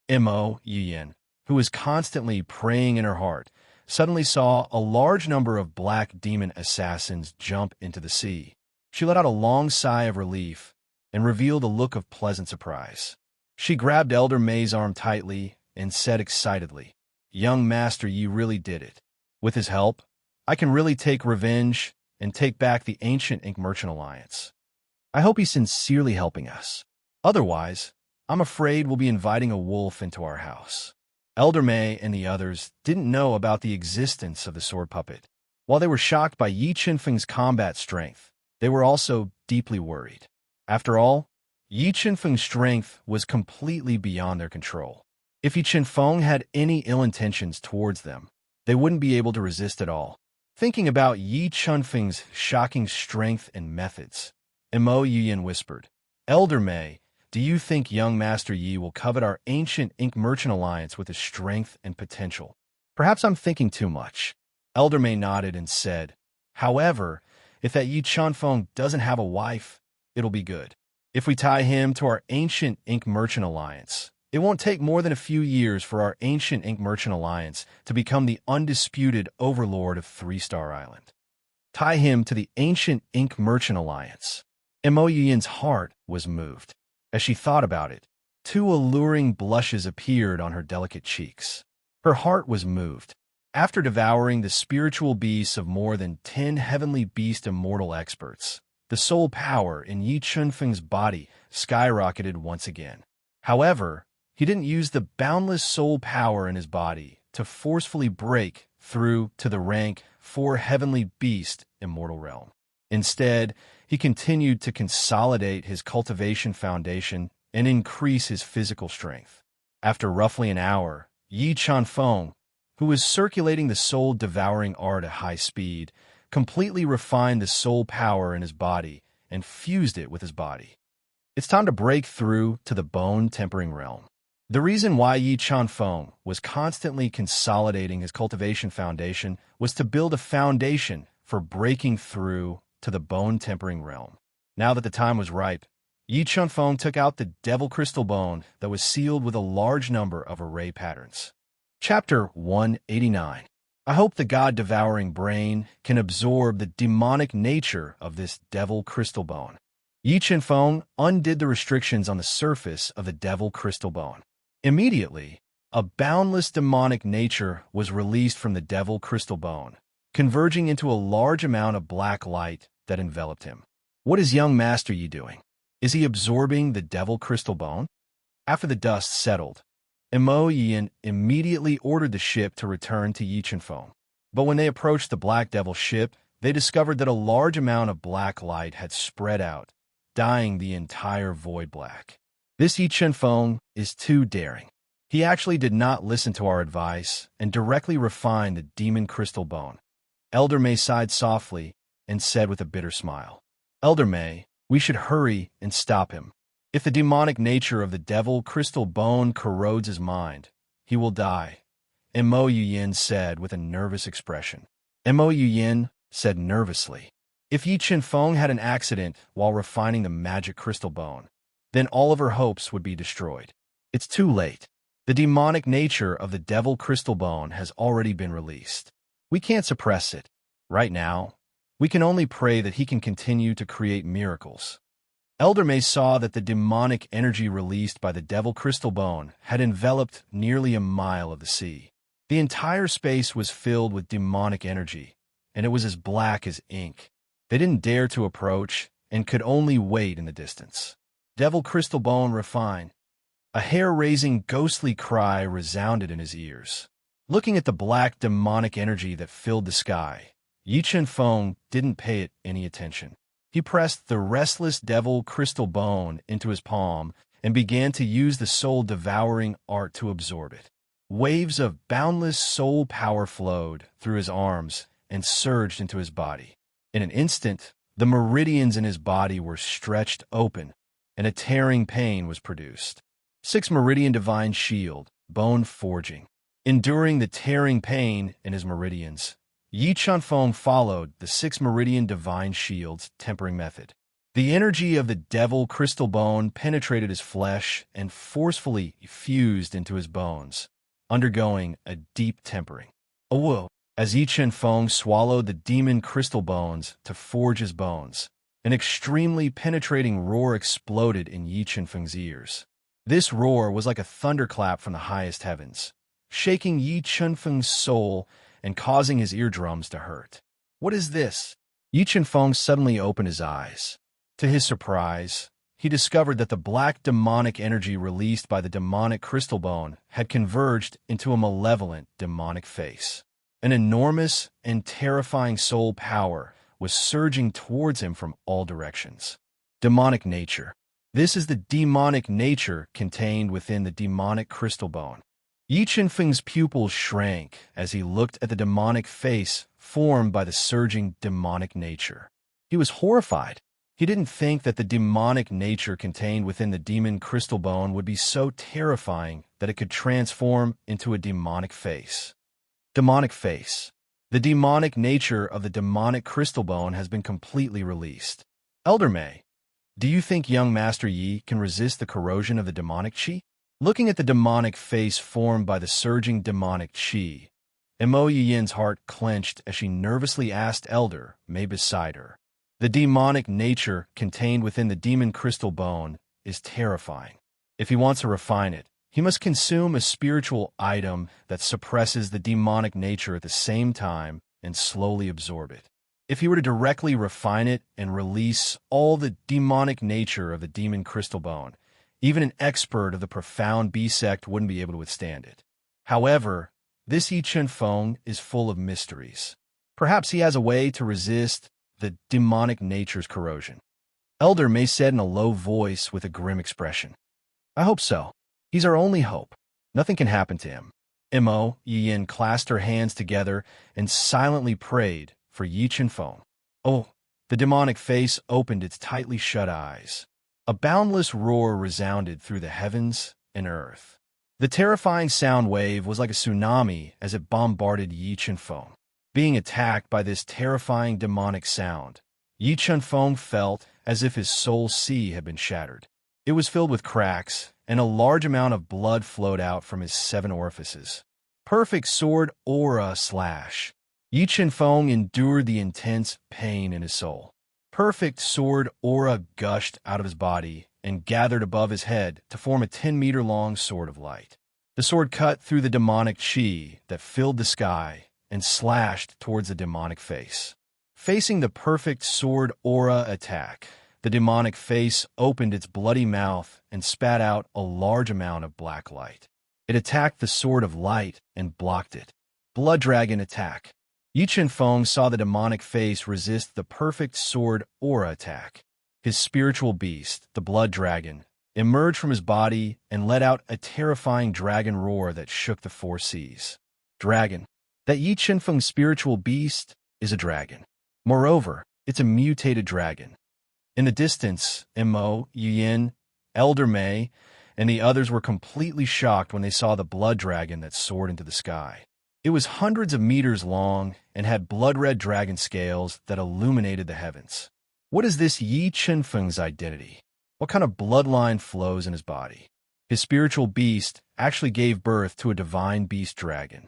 Mo Yuyan, who was constantly praying in her heart, suddenly saw a large number of black demon assassins jump into the sea. She let out a long sigh of relief and revealed a look of pleasant surprise. She grabbed Elder May's arm tightly and said excitedly, "Young master, you really did it. With his help, I can really take revenge and take back the ancient Ink Merchant Alliance. I hope he's sincerely helping us. Otherwise, I'm afraid we'll be inviting a wolf into our house." Elder May and the others didn't know about the existence of the sword puppet. While they were shocked by Yi Qinfeng's combat strength, they were also deeply worried. After all, Yi Qinfeng's strength was completely beyond their control. If Yi Qinfeng had any ill intentions towards them, they wouldn't be able to resist at all. Thinking about Yi Qinfeng's shocking strength and methods, Mo Yuyan whispered, "Elder May, do you think young Master Yi will covet our ancient Ink Merchant Alliance with his strength and potential?" "Perhaps I'm thinking too much." Elder May nodded and said, "However, if that Yi Qinfeng doesn't have a wife, it'll be good. If we tie him to our ancient Ink Merchant Alliance, it won't take more than a few years for our ancient Ink Merchant Alliance to become the undisputed overlord of Three-Star Island. Tie him to the ancient Ink Merchant Alliance." Mo Yuyan's heart was moved. As she thought about it, two alluring blushes appeared on her delicate cheeks. Her heart was moved. After devouring the spiritual beasts of more than 10 heavenly beast immortal experts, the soul power in Yi Qinfeng's body skyrocketed once again. However, he didn't use the boundless soul power in his body to forcefully break through to the rank 4 heavenly beast immortal realm. Instead, he continued to consolidate his cultivation foundation and increase his physical strength. After roughly an hour, Yi Qinfeng, who was circulating the soul-devouring art at high speed, completely refined the soul power in his body and fused it with his body. It's time to break through to the bone-tempering realm. The reason why Yi Qinfeng was constantly consolidating his cultivation foundation was to build a foundation for breaking through to the bone-tempering realm. Now that the time was ripe, Yi Qinfeng took out the devil crystal bone that was sealed with a large number of array patterns. Chapter 189. I hope the god-devouring brain can absorb the demonic nature of this devil crystal bone. Yi Qinfeng undid the restrictions on the surface of the devil crystal bone. Immediately, a boundless demonic nature was released from the devil crystal bone, converging into a large amount of black light that enveloped him. What is young Master Yi doing? Is he absorbing the devil crystal bone? After the dust settled, Mo Yuyan immediately ordered the ship to return to Yi Qinfeng. But when they approached the Black Devil ship, they discovered that a large amount of black light had spread out, dyeing the entire void black. This Yi Qinfeng is too daring. He actually did not listen to our advice and directly refined the demon crystal bone. Elder May sighed softly and said with a bitter smile, "Elder May, we should hurry and stop him. If the demonic nature of the devil crystal bone corrodes his mind, he will die," Mo Yuyan said with a nervous expression. Mo Yuyan said nervously, "If Yi Qinfeng had an accident while refining the magic crystal bone, then all of her hopes would be destroyed. It's too late. The demonic nature of the devil crystal bone has already been released. We can't suppress it. Right now, we can only pray that he can continue to create miracles." Elder May saw that the demonic energy released by the devil crystal bone had enveloped nearly a mile of the sea. The entire space was filled with demonic energy, and it was as black as ink. They didn't dare to approach and could only wait in the distance. Devil crystal bone refined. A hair-raising ghostly cry resounded in his ears. Looking at the black demonic energy that filled the sky, Yi Qinfeng didn't pay it any attention. He pressed the restless devil crystal bone into his palm and began to use the soul-devouring art to absorb it. Waves of boundless soul power flowed through his arms and surged into his body. In an instant, the meridians in his body were stretched open, and a tearing pain was produced. 6 meridian divine shield, bone forging. Enduring the tearing pain in his meridians, Yi Qinfeng followed the 6 meridian divine shields tempering method. The energy of the devil crystal bone penetrated his flesh and forcefully fused into his bones, undergoing a deep tempering. Oh, whoa! As Yi Chen Feng swallowed the demon crystal bones to forge his bones, an extremely penetrating roar exploded in Yi Chen Feng's ears. This roar was like a thunderclap from the highest heavens, shaking Yi Chen Feng's soul and causing his eardrums to hurt. What is this? Yi Chen Feng suddenly opened his eyes. To his surprise, he discovered that the black demonic energy released by the demonic crystal bone had converged into a malevolent demonic face. An enormous and terrifying soul power was surging towards him from all directions. Demonic nature. This is the demonic nature contained within the demonic crystal bone. Yi Chen Feng's pupils shrank as he looked at the demonic face formed by the surging demonic nature. He was horrified. He didn't think that the demonic nature contained within the demon crystal bone would be so terrifying that it could transform into a demonic face. Demonic face. The demonic nature of the demonic crystal bone has been completely released. Elder Mei, do you think young Master Yi can resist the corrosion of the demonic qi? Looking at the demonic face formed by the surging demonic qi, Mo Yin's heart clenched as she nervously asked Elder Mei beside her. The demonic nature contained within the demon crystal bone is terrifying. If he wants to refine it, he must consume a spiritual item that suppresses the demonic nature at the same time and slowly absorb it. If he were to directly refine it and release all the demonic nature of the demon crystal bone, even an expert of the profound B sect wouldn't be able to withstand it. However, this Yi Chen Feng is full of mysteries. Perhaps he has a way to resist the demonic nature's corrosion. Elder Mei said in a low voice with a grim expression. I hope so. He's our only hope. Nothing can happen to him. Mo Yin clasped her hands together and silently prayed for Yi Chen Feng. Oh, the demonic face opened its tightly shut eyes. A boundless roar resounded through the heavens and earth. The terrifying sound wave was like a tsunami as it bombarded Yi Chen Feng. Being attacked by this terrifying demonic sound, Yi Chen Feng felt as if his soul sea had been shattered. It was filled with cracks, and a large amount of blood flowed out from his 7 orifices. Perfect sword aura slash. Yi Chen Feng endured the intense pain in his soul. Perfect sword aura gushed out of his body and gathered above his head to form a 10-meter-long sword of light. The sword cut through the demonic qi that filled the sky and slashed towards the demonic face. Facing the perfect sword aura attack, the demonic face opened its bloody mouth and spat out a large amount of black light. It attacked the sword of light and blocked it. Blood dragon attack. Yi Chen Feng saw the demonic face resist the perfect sword aura attack. His spiritual beast, the blood dragon, emerged from his body and let out a terrifying dragon roar that shook the 4 seas. Dragon. That Yi Chen Feng's spiritual beast is a dragon. Moreover, it's a mutated dragon. In the distance, Mo Yin, Elder Mei, and the others were completely shocked when they saw the blood dragon that soared into the sky. It was hundreds of meters long and had blood-red dragon scales that illuminated the heavens. What is this Yi Chen Feng's identity? What kind of bloodline flows in his body? His spiritual beast actually gave birth to a divine beast dragon.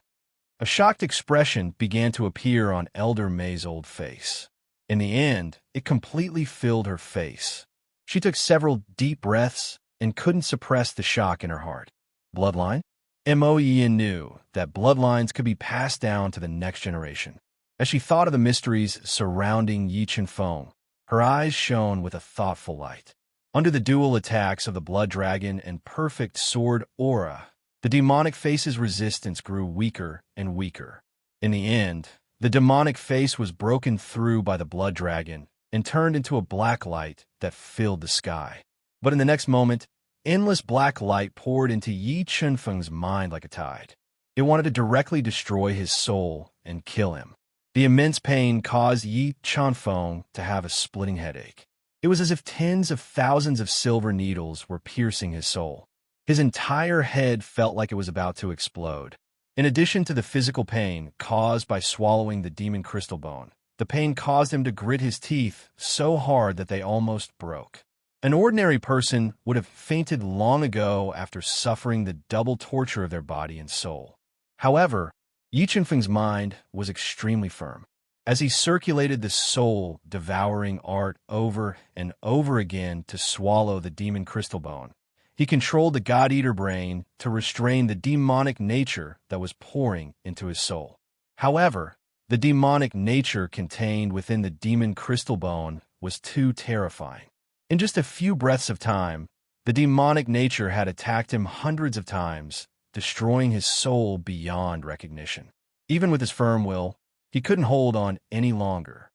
A shocked expression began to appear on Elder Mei's old face. In the end, it completely filled her face. She took several deep breaths and couldn't suppress the shock in her heart. Bloodline? Mo Yin knew that bloodlines could be passed down to the next generation. As she thought of the mysteries surrounding Yi Chen Feng, her eyes shone with a thoughtful light. Under the dual attacks of the blood dragon and perfect sword aura, the demonic face's resistance grew weaker and weaker. In the end, the demonic face was broken through by the blood dragon and turned into a black light that filled the sky. But in the next moment, endless black light poured into Yi Chen Feng's mind like a tide. It wanted to directly destroy his soul and kill him. The immense pain caused Yi Chen Feng to have a splitting headache. It was as if tens of thousands of silver needles were piercing his soul. His entire head felt like it was about to explode. In addition to the physical pain caused by swallowing the demon crystal bone, the pain caused him to grit his teeth so hard that they almost broke. An ordinary person would have fainted long ago after suffering the double torture of their body and soul. However, Yi Chunfeng's mind was extremely firm. As he circulated the soul-devouring art over and over again to swallow the demon crystal bone, he controlled the God-Eater brain to restrain the demonic nature that was pouring into his soul. However, the demonic nature contained within the demon crystal bone was too terrifying. In just a few breaths of time, the demonic nature had attacked him hundreds of times, destroying his soul beyond recognition. Even with his firm will, he couldn't hold on any longer.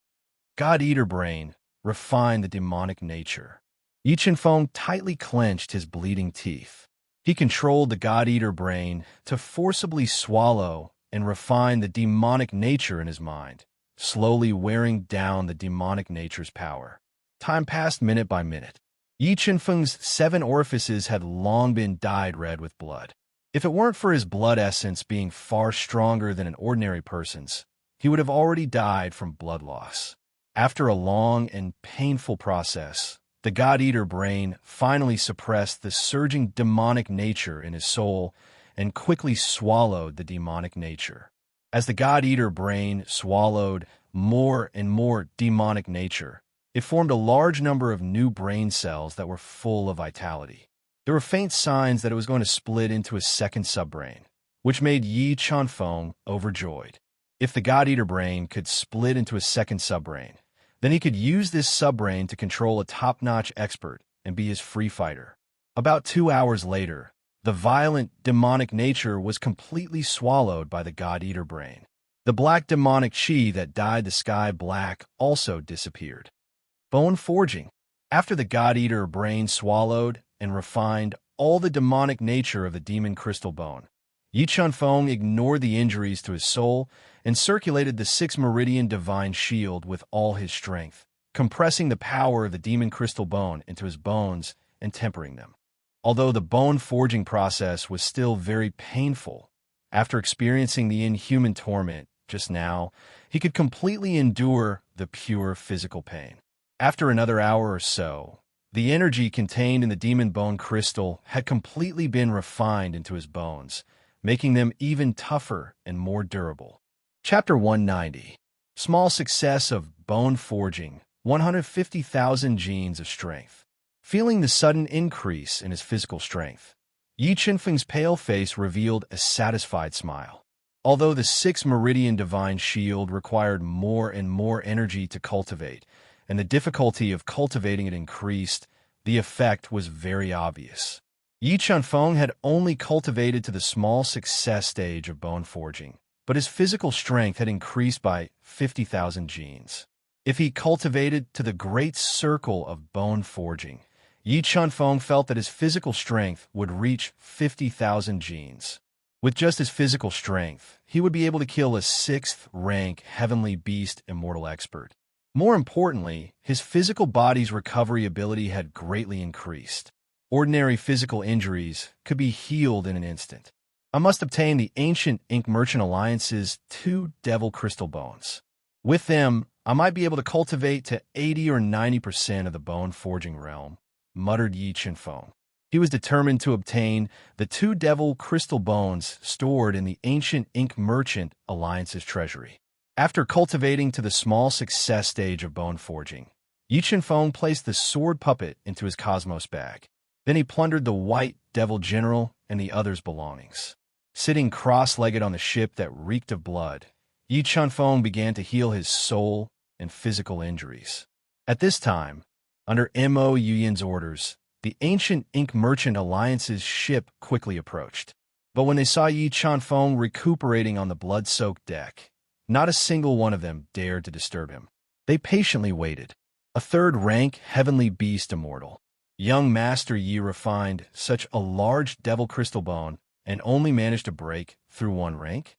God-Eater brain refined the demonic nature. Yi Chunfeng tightly clenched his bleeding teeth. He controlled the God-Eater brain to forcibly swallow and refine the demonic nature in his mind, slowly wearing down the demonic nature's power. Time passed minute by minute. Yi Chunfeng's 7 orifices had long been dyed red with blood. If it weren't for his blood essence being far stronger than an ordinary person's, he would have already died from blood loss. After a long and painful process, the God-Eater brain finally suppressed the surging demonic nature in his soul and quickly swallowed the demonic nature. As the God-Eater brain swallowed more and more demonic nature, it formed a large number of new brain cells that were full of vitality. There were faint signs that it was going to split into a second subbrain, which made Yi Chunfeng overjoyed. If the God-Eater brain could split into a second subbrain, then he could use this subbrain to control a top-notch expert and be his free fighter. About 2 hours later, the violent demonic nature was completely swallowed by the God-Eater brain. The black demonic chi that dyed the sky black also disappeared. Bone forging. After the God-Eater brain swallowed and refined all the demonic nature of the demon crystal bone, Yi Chunfeng ignored the injuries to his soul and circulated the 6-meridian divine shield with all his strength, compressing the power of the demon crystal bone into his bones and tempering them. Although the bone forging process was still very painful, after experiencing the inhuman torment just now, he could completely endure the pure physical pain. After another hour or so, the energy contained in the demon bone crystal had completely been refined into his bones, making them even tougher and more durable. Chapter 190. Small success of bone forging, 150,000 genes of strength. Feeling the sudden increase in his physical strength, Yi Chunfeng's pale face revealed a satisfied smile. Although the 6-meridian divine shield required more and more energy to cultivate, and the difficulty of cultivating it increased, the effect was very obvious. Yi Chunfeng had only cultivated to the small success stage of bone forging, but his physical strength had increased by 50,000 genes. If he cultivated to the great circle of bone forging, Yi Chunfeng felt that his physical strength would reach 50,000 genes. With just his physical strength, he would be able to kill a 6th-rank heavenly beast immortal expert. More importantly, his physical body's recovery ability had greatly increased. Ordinary physical injuries could be healed in an instant. I must obtain the ancient Ink Merchant Alliance's 2 devil crystal bones. With them, I might be able to cultivate to 80 or 90% of the bone forging realm, muttered Yi Chunfeng. He was determined to obtain the 2 devil crystal bones stored in the ancient Ink Merchant Alliance's treasury. After cultivating to the small success stage of bone forging, Yi Chunfeng placed the sword puppet into his cosmos bag. Then he plundered the white devil general and the others' belongings. Sitting cross-legged on the ship that reeked of blood, Yi Chunfeng began to heal his soul and physical injuries. At this time, under Mo Yuyan's orders, the ancient Ink Merchant Alliance's ship quickly approached. But when they saw Yi Chunfeng recuperating on the blood-soaked deck, not a single one of them dared to disturb him. They patiently waited. A 3rd-rank heavenly beast immortal. Young Master Yi refined such a large devil crystal bone and only managed to break through 1 rank?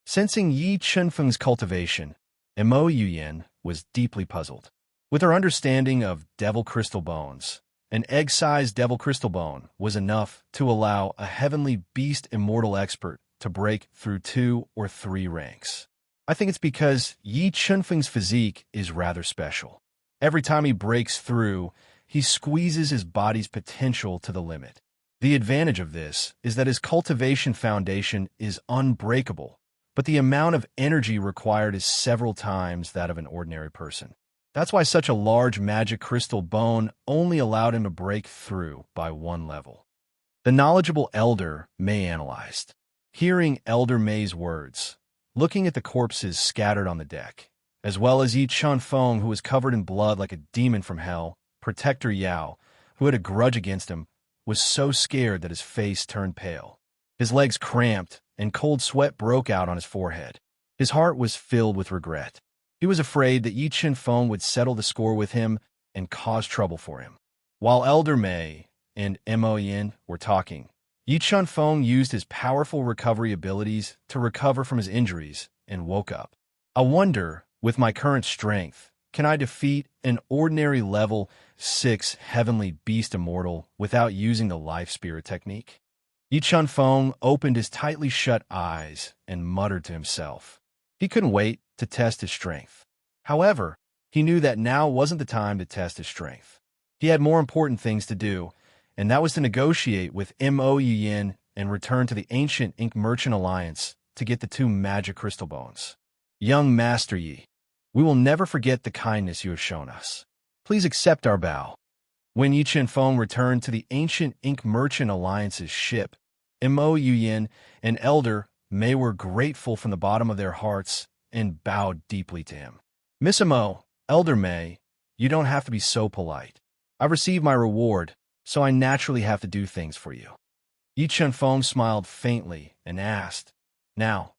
Sensing Yi Chunfeng's cultivation, Mo Yuyan was deeply puzzled. With her understanding of devil crystal bones, an egg-sized devil crystal bone was enough to allow a heavenly beast immortal expert to break through 2 or 3 ranks. I think it's because Yi Chunfeng's physique is rather special. Every time he breaks through, he squeezes his body's potential to the limit. The advantage of this is that his cultivation foundation is unbreakable, but the amount of energy required is several times that of an ordinary person. That's why such a large magic crystal bone only allowed him to break through by one level. The knowledgeable Elder May analyzed. Hearing Elder May's words, looking at the corpses scattered on the deck, as well as Yi Chun Feng, who was covered in blood like a demon from hell, Protector Yao, who had a grudge against him, was so scared that his face turned pale. His legs cramped, and cold sweat broke out on his forehead. His heart was filled with regret. He was afraid that Yi Chun Feng would settle the score with him and cause trouble for him. While Elder May and Mo Yin were talking, Yi Chun Feng used his powerful recovery abilities to recover from his injuries and woke up. I wonder, with my current strength, can I defeat an ordinary level 6 heavenly beast immortal without using the life spirit technique? Yi Chun Feng opened his tightly shut eyes and muttered to himself. He couldn't wait to test his strength. However, he knew that now wasn't the time to test his strength. He had more important things to do, and that was to negotiate with Mo Yin and return to the ancient Ink Merchant Alliance to get the 2 magic crystal bones. Young Master Yi, we will never forget the kindness you have shown us. Please accept our bow. When Yi Chun Feng returned to the ancient Ink Merchant Alliance's ship, Mo Yin and Elder May were grateful from the bottom of their hearts and bowed deeply to him. Miss Mo, Elder May, you don't have to be so polite. I've received my reward, so I naturally have to do things for you. Yi Chun Feng smiled faintly and asked, Now,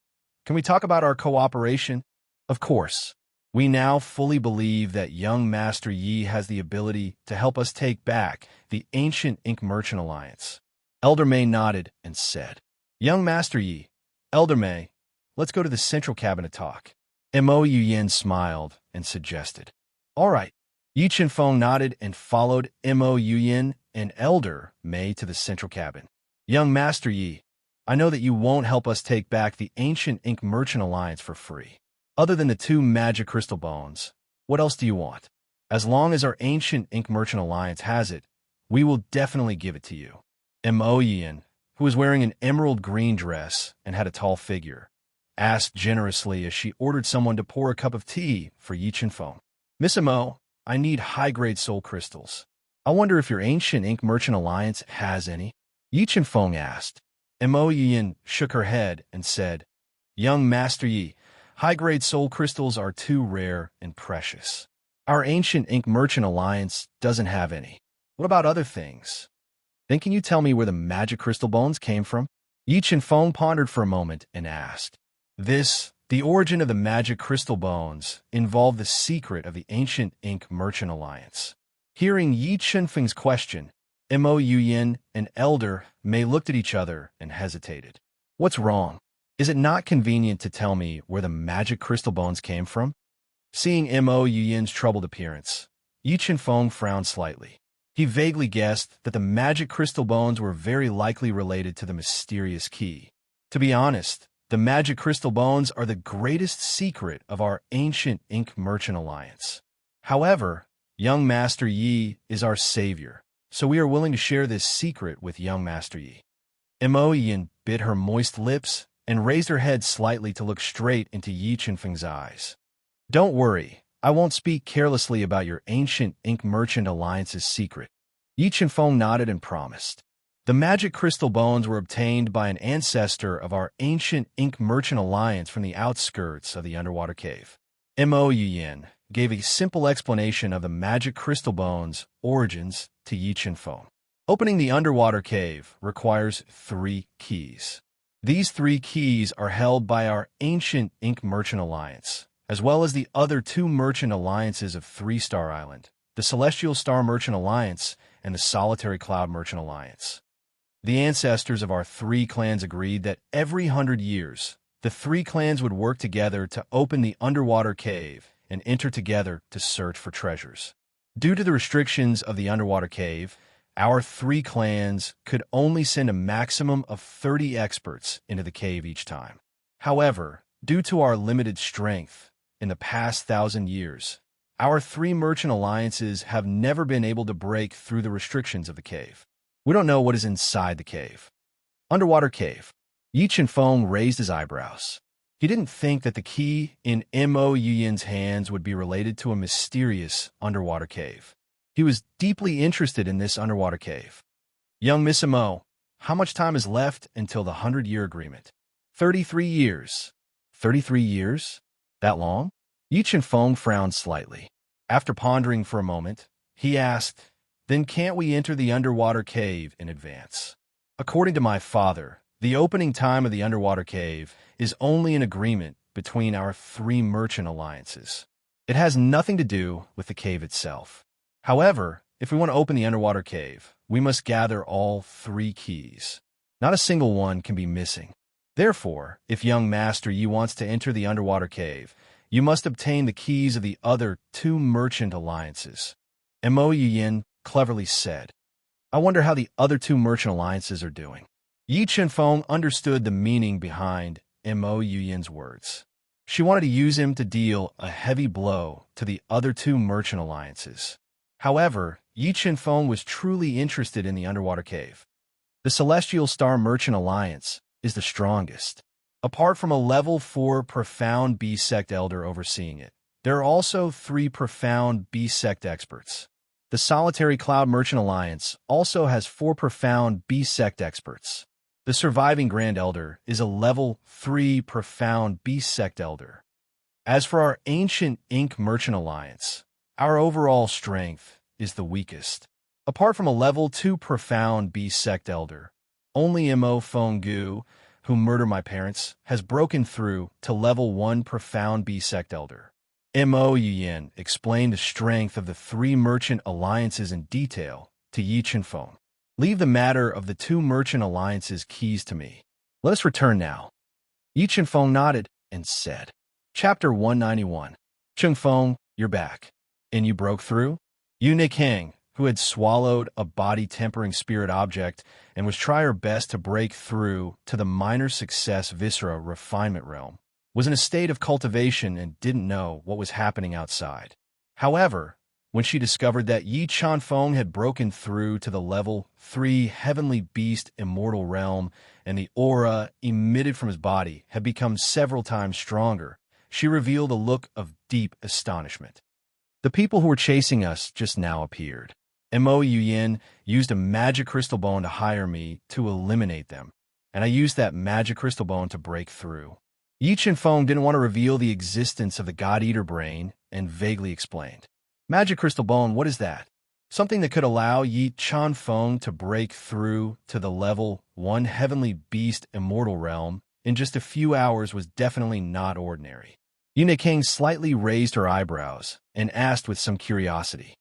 can we talk about our cooperation? Of course. We now fully believe that young Master Yi has the ability to help us take back the ancient Ink Merchant Alliance. Elder May nodded and said, Young Master Yi, Elder May, let's go to the central cabin to talk. Mo Yin smiled and suggested. All right. Yi Chun Feng nodded and followed Mo Yin and Elder May to the central cabin. Young Master Yi, I know that you won't help us take back the ancient Ink Merchant Alliance for free. Other than the 2 magic crystal bones, what else do you want? As long as our ancient Ink Merchant Alliance has it, we will definitely give it to you. Mo Yin, who was wearing an emerald green dress and had a tall figure, asked generously as she ordered someone to pour a cup of tea for Yi Chun Feng. Miss Mo, I need high-grade soul crystals. I wonder if your ancient Ink Merchant Alliance has any? Yi Chun Feng asked. Mo Yin shook her head and said, Young Master Yi, high-grade soul crystals are too rare and precious. Our ancient Ink Merchant Alliance doesn't have any. What about other things? Then can you tell me where the magic crystal bones came from? Yi Chun Feng pondered for a moment and asked. The origin of the magic crystal bones, involved the secret of the ancient Ink Merchant Alliance. Hearing Yi Chun Feng's question, Mo Yin and Elder May looked at each other and hesitated. What's wrong? Is it not convenient to tell me where the magic crystal bones came from? Seeing Mo Yin's troubled appearance, Yi Chun Feng frowned slightly. He vaguely guessed that the magic crystal bones were very likely related to the mysterious key. To be honest, the magic crystal bones are the greatest secret of our ancient Ink Merchant Alliance. However, young Master Yi is our savior, so we are willing to share this secret with young Master Yi. Mo Yin bit her moist lips and raised her head slightly to look straight into Yi Chun Feng's eyes. Don't worry, I won't speak carelessly about your ancient Ink Merchant Alliance's secret. Yi Chun Feng nodded and promised. The magic crystal bones were obtained by an ancestor of our ancient Ink Merchant Alliance from the outskirts of the underwater cave. Mo Yin gave a simple explanation of the magic crystal bones' origins to Yi Chun Feng. Opening the underwater cave requires 3 keys. These 3 keys are held by our ancient Ink Merchant Alliance, as well as the other 2 merchant alliances of 3-Star Island, the Celestial Star Merchant Alliance and the Solitary Cloud Merchant Alliance. The ancestors of our 3 clans agreed that every 100 years, the 3 clans would work together to open the underwater cave and enter together to search for treasures. Due to the restrictions of the underwater cave, our 3 clans could only send a maximum of 30 experts into the cave each time. However, due to our limited strength, in the past 1,000 years, our 3 merchant alliances have never been able to break through the restrictions of the cave. We don't know what is inside the cave. Underwater cave. Yi Chun Feng raised his eyebrows. He didn't think that the key in Mo Yin's hands would be related to a mysterious underwater cave. He was deeply interested in this underwater cave. Young Miss Mo, how much time is left until the 100-year agreement? 33 years. 33 years? That long? Yi Chen-feng frowned slightly. After pondering for a moment, he asked, "Then can't we enter the underwater cave in advance?" According to my father, the opening time of the underwater cave is only an agreement between our 3 merchant alliances. It has nothing to do with the cave itself. However, if we want to open the underwater cave, we must gather all 3 keys. Not a single one can be missing. Therefore, if young Master Yi wants to enter the underwater cave, you must obtain the keys of the other 2 merchant alliances. Mo Yin cleverly said. I wonder how the other 2 merchant alliances are doing. Yi Chen-feng understood the meaning behind Mo Yin's words. She wanted to use him to deal a heavy blow to the other 2 merchant alliances. However, Yi Chen-feng was truly interested in the underwater cave. The Celestial Star Merchant Alliance is the strongest. Apart from a level 4 profound beast sect elder overseeing it, there are also 3 profound beast sect experts. The Solitary Cloud Merchant Alliance also has 4 profound beast sect experts. The surviving Grand Elder is a level 3 profound beast sect elder. As for our Ancient Ink Merchant Alliance, our overall strength is the weakest. Apart from a level 2 profound beast sect elder, only Mo Fenggu, who murdered my parents, has broken through to level 1 profound beast sect elder. Mo Yin explained the strength of the 3 merchant alliances in detail to Yi Chen-feng. Leave the matter of the 2 merchant alliances keys to me. Let us return now. Yi Chen-feng nodded and said, Chapter 191. Chen-feng, you're back. And you broke through? Yu Nikhang, who had swallowed a body-tempering spirit object and was trying her best to break through to the minor success viscera refinement realm, was in a state of cultivation and didn't know what was happening outside. However, when she discovered that Yi Chen-feng had broken through to the level 3 heavenly beast immortal realm and the aura emitted from his body had become several times stronger, she revealed a look of deep astonishment. The people who were chasing us just now appeared. Mo Yin used a magic crystal bone to hire me to eliminate them, and I used that magic crystal bone to break through. Yi Chen-feng didn't want to reveal the existence of the God-Eater brain and vaguely explained. Magic crystal bone, what is that? Something that could allow Yi Chen-feng to break through to the level 1 heavenly beast immortal realm in just a few hours was definitely not ordinary. Yu Nikhang slightly raised her eyebrows and asked with some curiosity.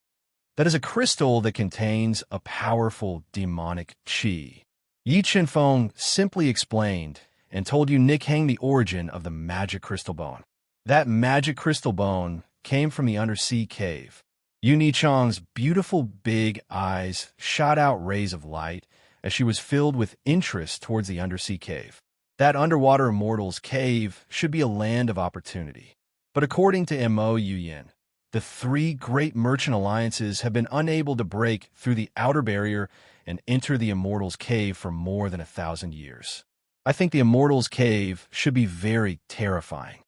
That is a crystal that contains a powerful demonic qi. Yi Chen-feng simply explained and told Yu Nikhang the origin of the magic crystal bone. That magic crystal bone came from the undersea cave. Yu Nichang's beautiful big eyes shot out rays of light as she was filled with interest towards the undersea cave. That underwater immortal's cave should be a land of opportunity. But according to Mo Yin, the 3 great merchant alliances have been unable to break through the outer barrier and enter the immortal's cave for more than 1,000 years. I think the immortal's cave should be very terrifying.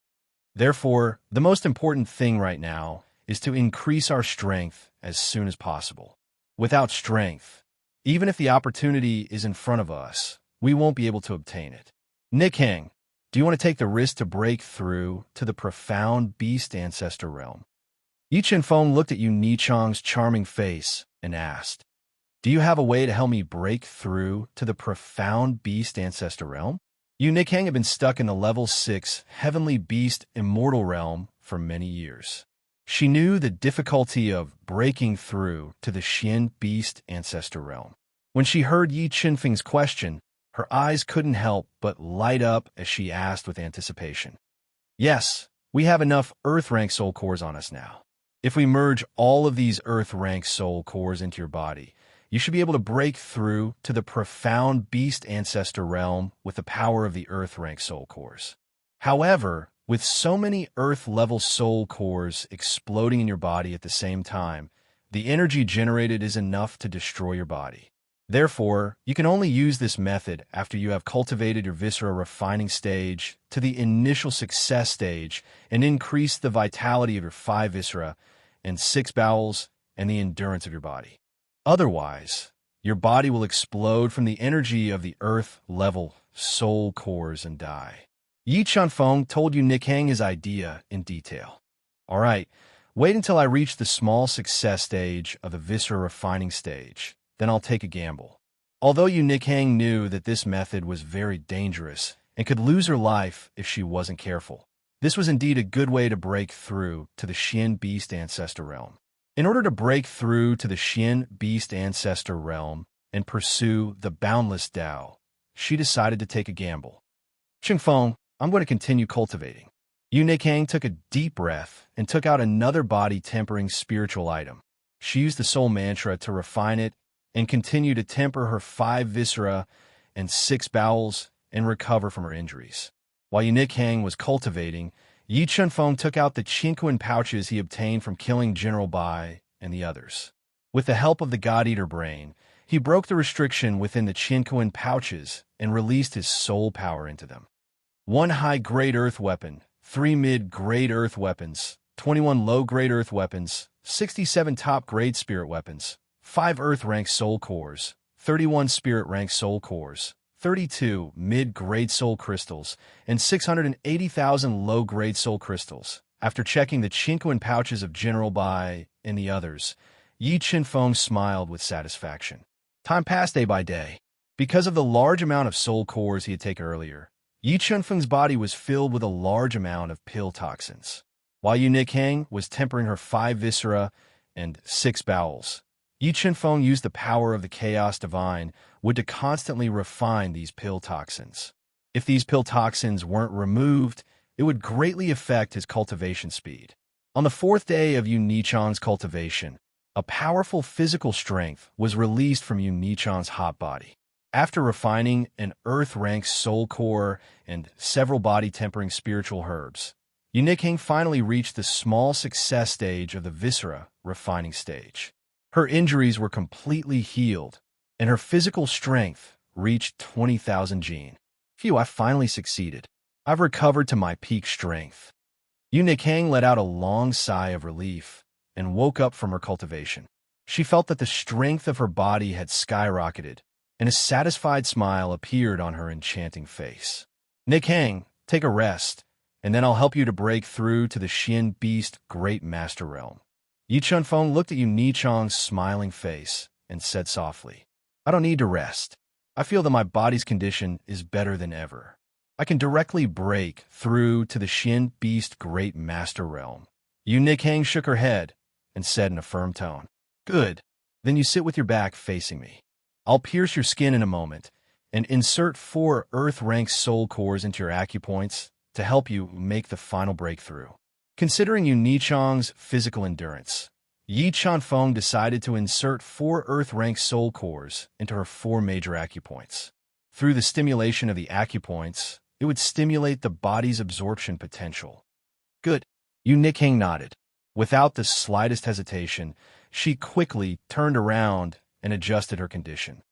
Therefore, the most important thing right now is to increase our strength as soon as possible. Without strength, even if the opportunity is in front of us, we won't be able to obtain it. Nikhang, do you want to take the risk to break through to the profound beast ancestor realm? Yi Chen-feng looked at Yu Nichang's charming face and asked, Do you have a way to help me break through to the profound beast ancestor realm? Yu Nikhang had been stuck in the level 6 heavenly beast immortal realm for many years. She knew the difficulty of breaking through to the Xian beast ancestor realm. When she heard Yi Chen-feng's question, her eyes couldn't help but light up as she asked with anticipation. Yes, we have enough Earth-rank soul cores on us now. If we merge all of these Earth-rank soul cores into your body, you should be able to break through to the profound beast ancestor realm with the power of the Earth-rank soul cores. However, with so many Earth-level soul cores exploding in your body at the same time, the energy generated is enough to destroy your body. Therefore, you can only use this method after you have cultivated your viscera refining stage to the initial success stage and increased the vitality of your 5 viscera and 6 bowels and the endurance of your body. Otherwise, your body will explode from the energy of the earth-level soul cores and die. Yi Chunfeng told Yu Nikhang his idea in detail. All right, wait until I reach the small success stage of the viscera refining stage. Then I'll take a gamble. Although Yu Nikhang knew that this method was very dangerous and could lose her life if she wasn't careful, this was indeed a good way to break through to the Xian Beast Ancestor Realm. In order to break through to the Xian Beast Ancestor Realm and pursue the boundless Tao, she decided to take a gamble. Chingfeng, I'm going to continue cultivating. Yu Nikhang took a deep breath and took out another body-tempering spiritual item. She used the soul mantra to refine it and continue to temper her 5 viscera and 6 bowels and recover from her injuries. While Yu Nikhang was cultivating, Yi Chunfeng took out the Qinquan pouches he obtained from killing General Bai and the others. With the help of the God-Eater brain, he broke the restriction within the Qinquan pouches and released his soul power into them. 1 high-grade earth weapon, 3 mid-grade earth weapons, 21 low-grade earth weapons, 67 top-grade spirit weapons, 5 earth-rank soul cores, 31 spirit-rank soul cores, 32 mid-grade soul crystals, and 680,000 low-grade soul crystals. After checking the Qinquan pouches of General Bai and the others, Yi Chunfeng smiled with satisfaction. Time passed day by day. Because of the large amount of soul cores he had taken earlier, Yi Chunfeng's body was filled with a large amount of pill toxins. While Yu Nikhang was tempering her 5 viscera and 6 bowels, Yi Chunfeng used the power of the Chaos Divine would to constantly refine these pill toxins. If these pill toxins weren't removed, it would greatly affect his cultivation speed. On the 4th day of Yu Nichang's cultivation, a powerful physical strength was released from Yu Nichang's hot body. After refining an earth-rank soul core and several body-tempering spiritual herbs, Yu Nikhang finally reached the small success stage of the viscera refining stage. Her injuries were completely healed, and her physical strength reached 20,000 jin. Phew, I finally succeeded. I've recovered to my peak strength. Yu Nikhang let out a long sigh of relief and woke up from her cultivation. She felt that the strength of her body had skyrocketed, and a satisfied smile appeared on her enchanting face. Nikhang, take a rest, and then I'll help you to break through to the Xian Beast Great Master Realm. Yi Chunfeng looked at Yu Nichang's smiling face and said softly, I don't need to rest. I feel that my body's condition is better than ever. I can directly break through to the Xian Beast Great Master Realm. Yu Nikhang shook her head and said in a firm tone, Good. Then you sit with your back facing me. I'll pierce your skin in a moment and insert 4 earth-rank soul cores into your acupoints to help you make the final breakthrough. Considering Yu Nichang's physical endurance, Yi Chunfeng decided to insert 4 earth-rank soul cores into her 4 major acupoints. Through the stimulation of the acupoints, it would stimulate the body's absorption potential. Good. Yu Nikhang nodded. Without the slightest hesitation, she quickly turned around and adjusted her condition.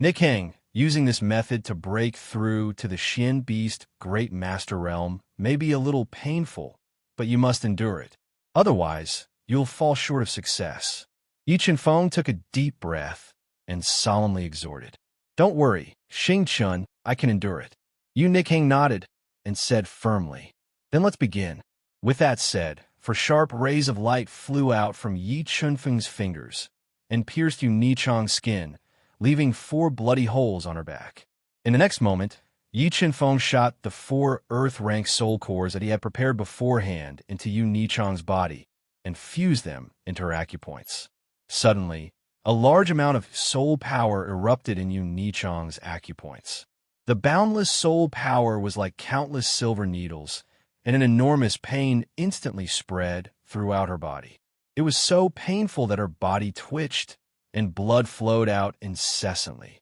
Nikhang, using this method to break through to the Xian Beast Great Master Realm may be a little painful, but you must endure it. Otherwise, you'll fall short of success. Yi Chunfeng took a deep breath and solemnly exhorted. Don't worry, Xing Chun, I can endure it. Yu Nikhang nodded and said firmly, Then let's begin. With that said, for sharp rays of light flew out from Yi Chunfeng's fingers and pierced Yu Nichang's skin, leaving 4 bloody holes on her back. In the next moment, Yi Chunfeng shot the 4 earth-rank soul cores that he had prepared beforehand into Yu Nichang's body and fused them into her acupoints. Suddenly, a large amount of soul power erupted in Yu Nichang's acupoints. The boundless soul power was like countless silver needles, and an enormous pain instantly spread throughout her body. It was so painful that her body twitched, and blood flowed out incessantly.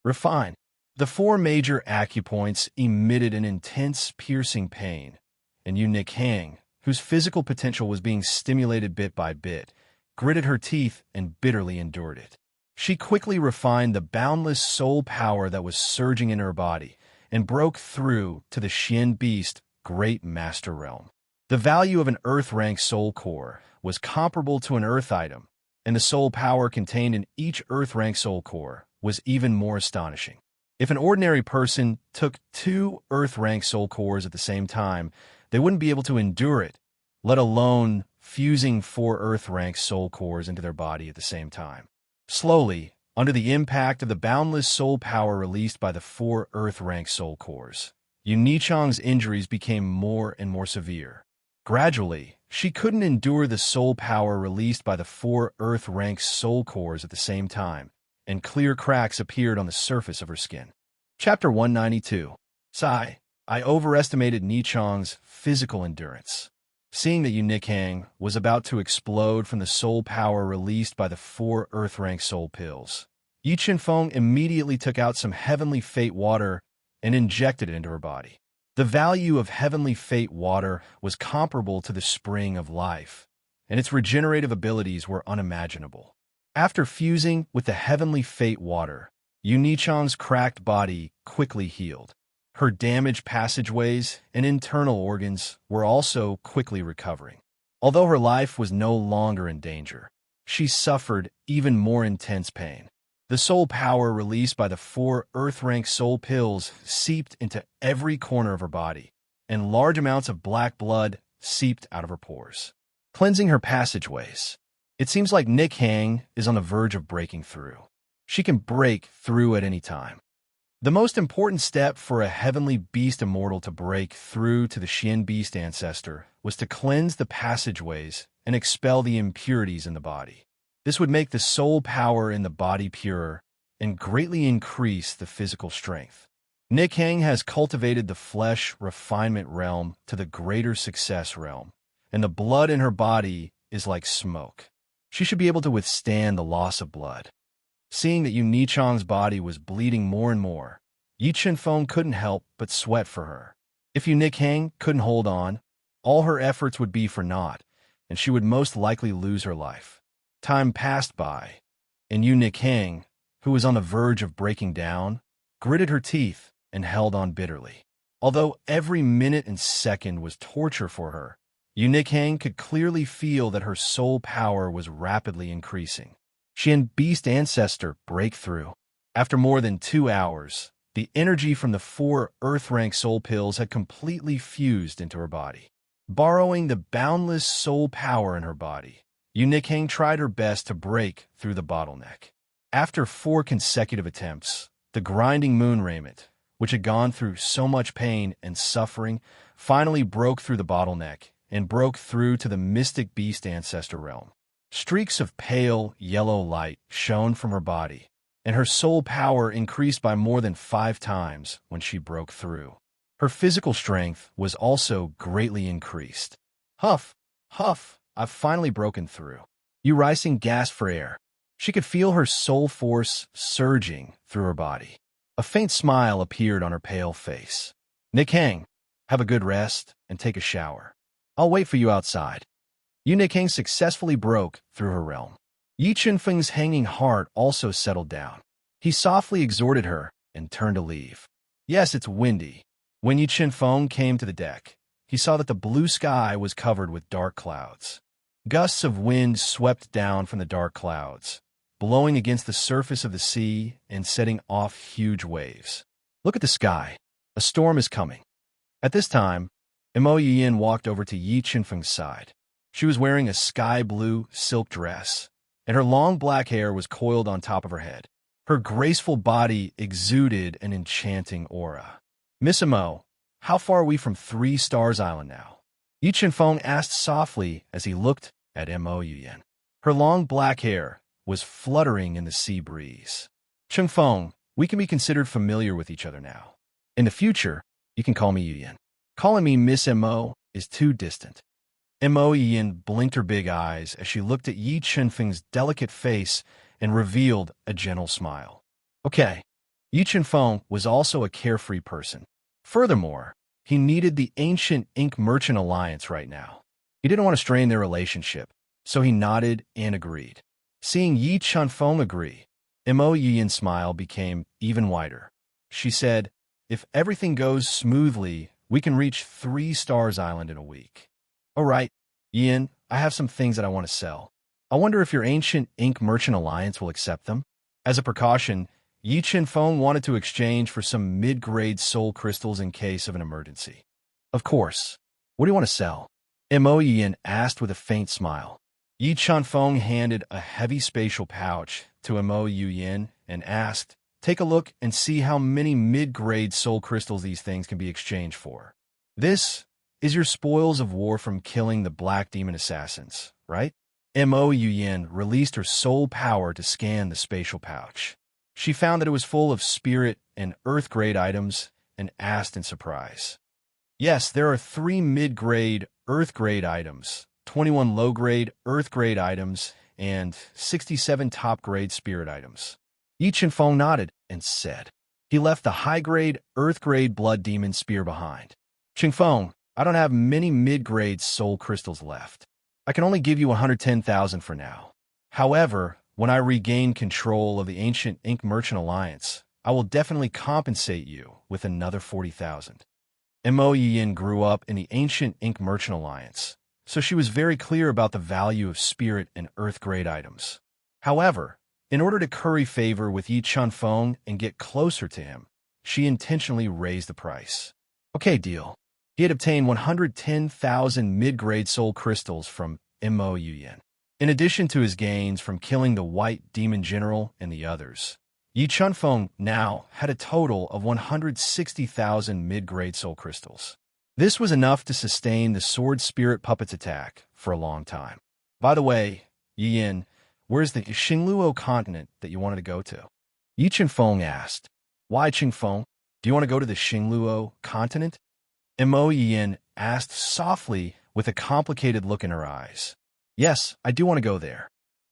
Refine. The 4 major acupoints emitted an intense, piercing pain, and Yu Nikhang, whose physical potential was being stimulated bit by bit, gritted her teeth and bitterly endured it. She quickly refined the boundless soul power that was surging in her body and broke through to the Xian Beast Great Master Realm. The value of an Earth-rank soul core was comparable to an Earth item, and the soul power contained in each Earth-rank soul core was even more astonishing. If an ordinary person took 2 Earth-rank soul cores at the same time, they wouldn't be able to endure it, let alone fusing 4 Earth-rank soul cores into their body at the same time. Slowly, under the impact of the boundless soul power released by the 4 Earth-rank soul cores, Yu Nichang's injuries became more and more severe. Gradually, she couldn't endure the soul power released by the 4 Earth-rank soul cores at the same time, and clear cracks appeared on the surface of her skin. Chapter 192. Sigh. I overestimated Nichang's physical endurance. Seeing that Yu Nichang was about to explode from the soul power released by the 4 Earth-rank soul pills, Yi Qinfeng immediately took out some Heavenly Fate water and injected it into her body. The value of Heavenly Fate water was comparable to the spring of life, and its regenerative abilities were unimaginable. After fusing with the Heavenly Fate water, Yu Nichang's cracked body quickly healed. Her damaged passageways and internal organs were also quickly recovering. Although her life was no longer in danger, she suffered even more intense pain. The soul power released by the 4 Earth-rank soul pills seeped into every corner of her body, and large amounts of black blood seeped out of her pores, cleansing her passageways. It seems like Nichang is on the verge of breaking through. She can break through at any time. The most important step for a heavenly beast immortal to break through to the Xian Beast ancestor was to cleanse the passageways and expel the impurities in the body. This would make the soul power in the body purer and greatly increase the physical strength. Nichang has cultivated the flesh refinement realm to the greater success realm, and the blood in her body is like smoke. She should be able to withstand the loss of blood. Seeing that Yu Nichang's body was bleeding more and more, Yi Qinfeng couldn't help but sweat for her. If Yu Nichang couldn't hold on, all her efforts would be for naught, and she would most likely lose her life. Time passed by, and Yu Nichang, who was on the verge of breaking down, gritted her teeth and held on bitterly. Although every minute and second was torture for her, Yu Nichang could clearly feel that her soul power was rapidly increasing. Xian Beast Ancestor breakthrough. After more than 2 hours, the energy from the 4 Earth-rank soul pills had completely fused into her body. Borrowing the boundless soul power in her body, Yu Nichang tried her best to break through the bottleneck. After 4 consecutive attempts, the grinding moon raiment, which had gone through so much pain and suffering, finally broke through the bottleneck and broke through to the mystic beast ancestor realm. Streaks of pale, yellow light shone from her body, and her soul power increased by more than 5 times when she broke through. Her physical strength was also greatly increased. Huff, huff, I've finally broken through. Yu Rising gasped for air. She could feel her soul force surging through her body. A faint smile appeared on her pale face. Nichang, have a good rest and take a shower. I'll wait for you outside. Yu Nichang successfully broke through her realm. Yi Qinfeng's hanging heart also settled down. He softly exhorted her and turned to leave. Yes, it's windy. When Yi Qinfeng came to the deck, he saw that the blue sky was covered with dark clouds. Gusts of wind swept down from the dark clouds, blowing against the surface of the sea and setting off huge waves. Look at the sky. A storm is coming. At this time, Mo Yiyin walked over to Yi Qinfeng's side. She was wearing a sky-blue silk dress, and her long black hair was coiled on top of her head. Her graceful body exuded an enchanting aura. Miss Mo, how far are we from 3 Stars Island now? Yi Qinfeng asked softly as he looked at Mo Yiyin. Her long black hair was fluttering in the sea breeze. Qinfeng, we can be considered familiar with each other now. In the future, you can call me Yiyin. Calling me Miss Mo is too distant. Mo Yiyin blinked her big eyes as she looked at Yi Qinfeng's delicate face and revealed a gentle smile. Okay, Yi Qinfeng was also a carefree person. Furthermore, he needed the ancient ink merchant alliance right now. He didn't want to strain their relationship, so he nodded and agreed. Seeing Yi Qinfeng agree, Mo Yin's smile became even wider. She said, "If everything goes smoothly, we can reach 3 Stars Island in a week." "All right, Yin, I have some things that I want to sell. I wonder if your ancient ink merchant alliance will accept them?" As a precaution, Yi Chinfeng wanted to exchange for some mid-grade soul crystals in case of an emergency. "Of course. What do you want to sell?" Mo Yin asked with a faint smile. Yi Chinfeng handed a heavy spatial pouch to Mo Yin and asked, "Take a look and see how many mid-grade soul crystals these things can be exchanged for. This is your spoils of war from killing the Black Demon assassins, right?" Mo Yin released her soul power to scan the spatial pouch. She found that it was full of spirit and earth-grade items and asked in surprise. "Yes, there are 3 mid-grade, earth-grade items, 21 low-grade, earth-grade items, and 67 top-grade spirit items." Yi Chinfeng nodded and said, "He left the high-grade, earth-grade blood demon spear behind." "Chinfeng, I don't have many mid-grade soul crystals left. I can only give you 110,000 for now. However, when I regain control of the ancient ink merchant alliance, I will definitely compensate you with another 40,000. Mo Yin grew up in the ancient ink merchant alliance, so she was very clear about the value of spirit and earth-grade items. However, in order to curry favor with Yi Chinfeng and get closer to him, she intentionally raised the price. Okay, deal. He had obtained 110,000 mid-grade soul crystals from Mo Yin. In addition to his gains from killing the White Demon General and the others, Yi Chinfeng now had a total of 160,000 mid-grade soul crystals. This was enough to sustain the Sword Spirit Puppet's attack for a long time. By the way, Yin, where's the Xingluo continent that you wanted to go to? Yi Chinfeng asked. Why Qingfeng? Do you want to go to the Xingluo continent? Mo Yin asked softly with a complicated look in her eyes. Yes, I do want to go there.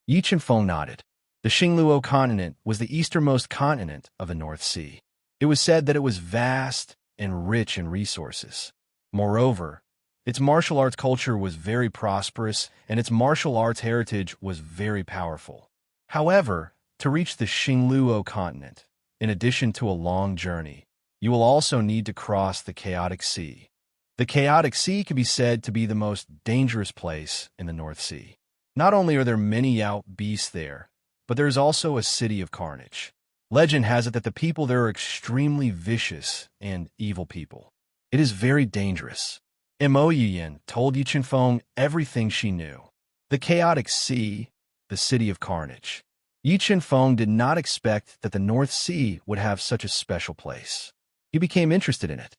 Yi Chinfeng nodded. The Xingluo continent was the easternmost continent of the North Sea. It was said that it was vast and rich in resources. Moreover, its martial arts culture was very prosperous and its martial arts heritage was very powerful. However, to reach the Xingluo continent, in addition to a long journey, you will also need to cross the Chaotic Sea. The Chaotic Sea can be said to be the most dangerous place in the North Sea. Not only are there many Yao beasts there, but there is also a city of carnage. Legend has it that the people there are extremely vicious and evil people. It is very dangerous. Mo Yin told Yi Chinfeng everything she knew. The Chaotic Sea, the city of carnage. Yi Chinfeng did not expect that the North Sea would have such a special place. He became interested in it.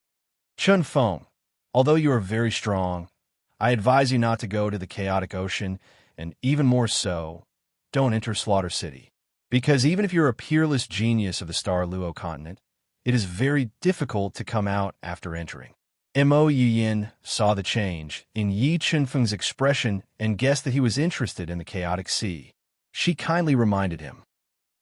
"Chinfeng, although you are very strong, I advise you not to go to the Chaotic Ocean, and even more so, don't enter Slaughter City. Because even if you're a peerless genius of the Star Luo continent, it is very difficult to come out after entering." Mo Yin saw the change in Yi Chinfeng's expression and guessed that he was interested in the Chaotic Sea. She kindly reminded him,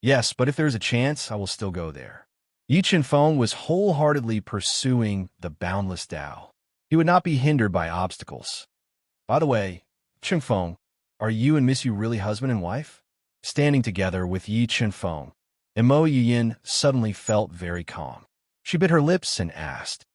"Yes, but if there's a chance, I will still go there." Yi Chinfeng was wholeheartedly pursuing the boundless Tao. He would not be hindered by obstacles. By the way, Chinfeng, are you and Miss Yu really husband and wife? Standing together with Yi Chinfeng, Mo Yin suddenly felt very calm. She bit her lips and asked,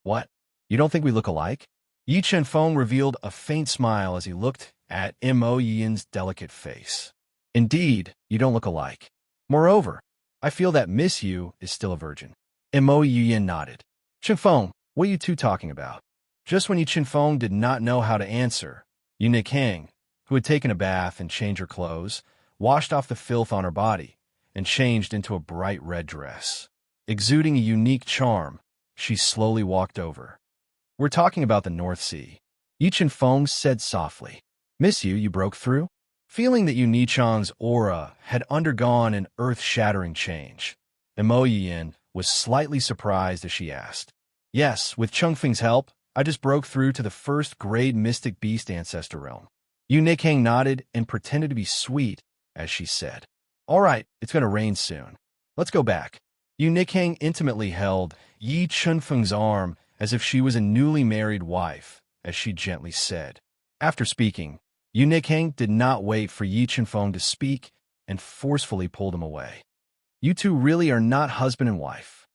"What? You don't think we look alike?" Yi Chinfeng revealed a faint smile as he looked at Mo Yin's delicate face. "Indeed, you don't look alike. Moreover, I feel that Miss Yu is still a virgin." Mo Yin nodded. "Chinfeng, what are you two talking about?" Just when Yi Chinfeng did not know how to answer, Yu Nikang, who had taken a bath and changed her clothes, washed off the filth on her body, and changed into a bright red dress. Exuding a unique charm, she slowly walked over. "We're talking about the North Sea," Yi Chinfeng said softly. "Miss Yu, you broke through?" Feeling that Yu Nichang's aura had undergone an earth-shattering change, Mo Yin was slightly surprised as she asked, "Yes, with Chengfeng's help, I just broke through to the first-grade mystic beast ancestor realm." Yu Nikang nodded and pretended to be sweet as she said, "All right, it's going to rain soon. Let's go back." Yu Nikang intimately held Yi Chinfeng's arm as if she was a newly married wife, as she gently said. After speaking, Yu Nikang did not wait for Yi Chinfeng to speak and forcefully pulled him away. You two really are not husband and wife.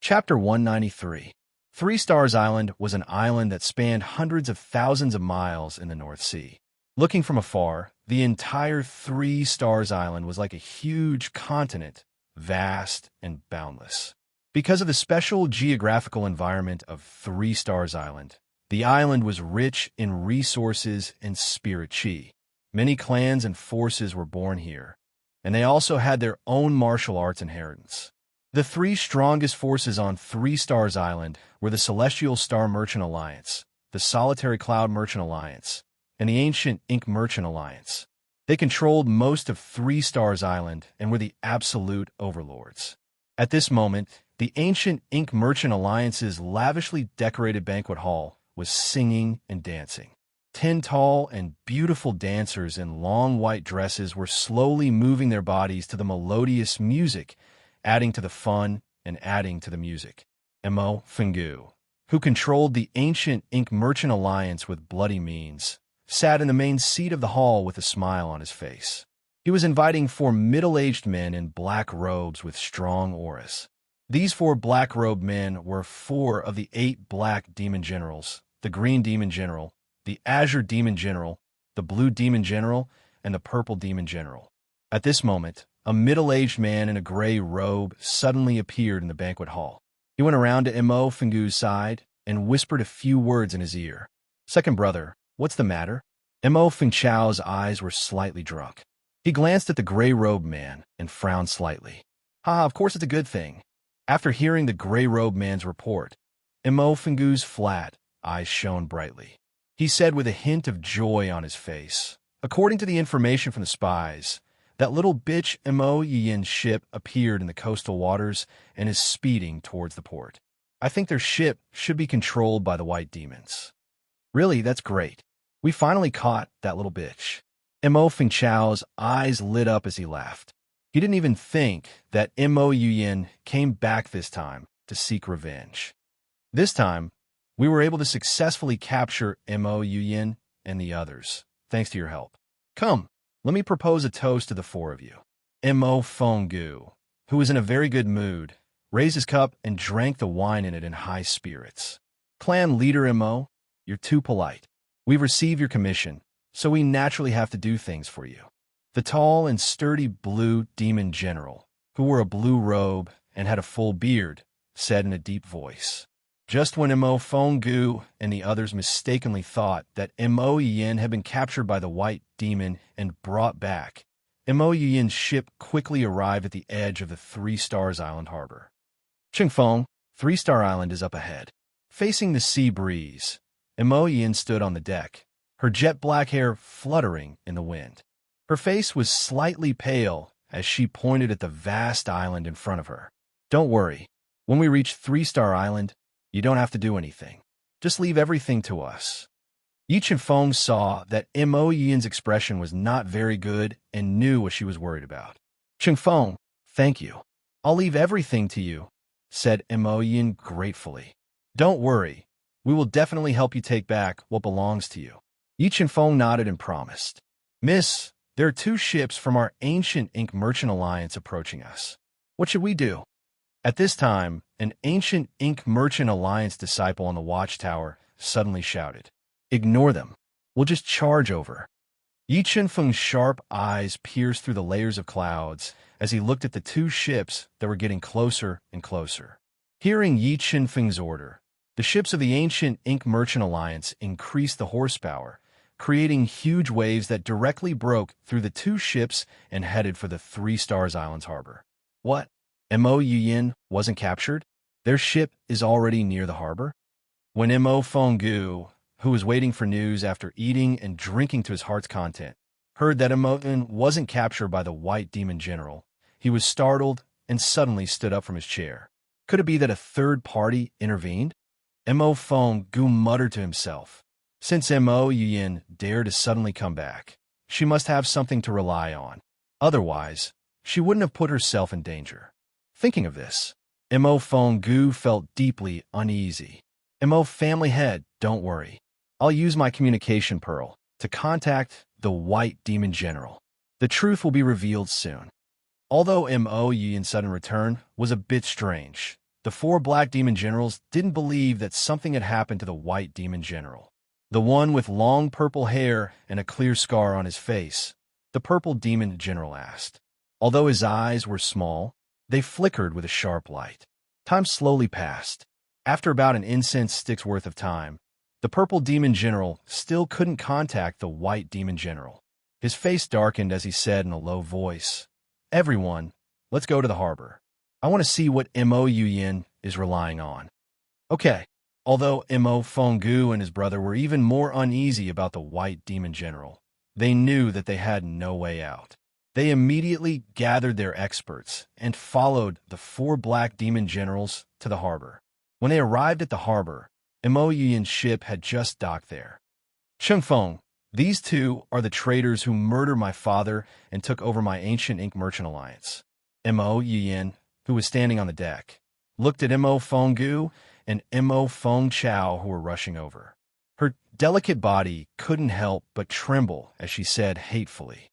Chapter 193. Three Stars Island was an island that spanned hundreds of thousands of miles in the North Sea. Looking from afar, the entire Three Stars Island was like a huge continent, vast and boundless. Because of the special geographical environment of Three Stars Island, the island was rich in resources and spirit chi. Many clans and forces were born here, and they also had their own martial arts inheritance. The three strongest forces on Three Stars Island were the Celestial Star Merchant Alliance, the Solitary Cloud Merchant Alliance, and the Ancient Ink Merchant Alliance. They controlled most of Three Stars Island and were the absolute overlords. At this moment, the Ancient Ink Merchant Alliance's lavishly decorated banquet hall was singing and dancing. 10 tall and beautiful dancers in long white dresses were slowly moving their bodies to the melodious music, adding to the fun and adding to the music. Mo Fingu, who controlled the Ancient Ink Merchant Alliance with bloody means, sat in the main seat of the hall with a smile on his face. He was inviting 4 middle-aged men in black robes with strong auras. These 4 black-robed men were 4 of the 8 black demon generals, the green demon general, the azure demon general, the blue demon general, and the purple demon general. At this moment, a middle-aged man in a gray robe suddenly appeared in the banquet hall. He went around to Mo Fingu's side and whispered a few words in his ear. "Second brother, what's the matter?" Mo Fingchao's eyes were slightly drunk. He glanced at the gray-robed man and frowned slightly. Of course it's a good thing." After hearing the gray-robed man's report, Mo Fingu's flat eyes shone brightly. He said with a hint of joy on his face, "According to the information from the spies, that little bitch Mo Yin's ship appeared in the coastal waters and is speeding towards the port. I think their ship should be controlled by the white demons." "Really, that's great. We finally caught that little bitch." Mo Fingchao's eyes lit up as he laughed. He didn't even think that Mo Yin came back this time to seek revenge. "This time, we were able to successfully capture Mo Yin and the others, thanks to your help. Come, let me propose a toast to the 4 of you." Mo Fenggu, who was in a very good mood, raised his cup and drank the wine in it in high spirits. "Clan leader Mo, you're too polite. We've received your commission, so we naturally have to do things for you." The tall and sturdy blue demon general, who wore a blue robe and had a full beard, said in a deep voice. Just when Mo Fenggu and the others mistakenly thought that Mo Yin had been captured by the white demon and brought back, Mo Yin's ship quickly arrived at the edge of the Three Stars Island harbor. "Chingfeng, 3 Star Island is up ahead." Facing the sea breeze, Mo Yin stood on the deck, her jet-black hair fluttering in the wind. Her face was slightly pale as she pointed at the vast island in front of her. "Don't worry. When we reach 3 Star Island, you don't have to do anything. Just leave everything to us." Yi Chenfeng saw that Mo Yin's expression was not very good and knew what she was worried about. "Chenfeng, thank you. I'll leave everything to you," said Mo Yin gratefully. "Don't worry. We will definitely help you take back what belongs to you." Yi Chenfeng nodded and promised. "Miss, there are 2 ships from our Ancient Ink Merchant Alliance approaching us. What should we do?" At this time, an Ancient Ink Merchant Alliance disciple on the watchtower suddenly shouted, "Ignore them. We'll just charge over." Yi Chenfeng's sharp eyes pierced through the layers of clouds as he looked at the 2 ships that were getting closer and closer. Hearing Yi Chenfeng's order, the ships of the Ancient Ink Merchant Alliance increased the horsepower, creating huge waves that directly broke through the 2 ships and headed for the Three Stars Islands harbor. What? Mo Yin wasn't captured? Their ship is already near the harbor? When Mo Fenggu, who was waiting for news after eating and drinking to his heart's content, heard that Mo Yin wasn't captured by the white demon general, he was startled and suddenly stood up from his chair. Could it be that a third party intervened? Mo Fenggu muttered to himself. Since Mo Yin dared to suddenly come back, she must have something to rely on. Otherwise, she wouldn't have put herself in danger. Thinking of this, Mo Fenggu felt deeply uneasy. Mo family head, don't worry. I'll use my communication pearl to contact the white demon general. The truth will be revealed soon. Although Mo Yi's sudden return was a bit strange, the four black demon generals didn't believe that something had happened to the white demon general. The one with long purple hair and a clear scar on his face, the purple demon general asked. Although his eyes were small, they flickered with a sharp light. Time slowly passed. After about an incense stick's worth of time, the purple demon general still couldn't contact the white demon general. His face darkened as he said in a low voice, "Everyone, let's go to the harbor. I want to see what Mo Yin is relying on." Okay. Although Mo Fenggu and his brother were even more uneasy about the white demon general, they knew that they had no way out. They immediately gathered their experts and followed the four black demon generals to the harbor. When they arrived at the harbor, Mo Yin's ship had just docked there. "Chengfeng, these two are the traitors who murdered my father and took over my ancient ink merchant alliance." Mo Yin, who was standing on the deck, looked at Mo Fenggu and Mo Feng Chao, who were rushing over. Her delicate body couldn't help but tremble as she said hatefully,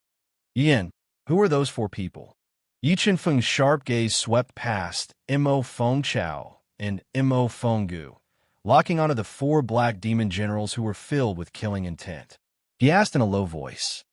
"Yin, who are those four people?" Yi Chenfeng's sharp gaze swept past Mo Feng Chao and Mo Fenggu, locking onto the four black demon generals who were filled with killing intent. He asked in a low voice.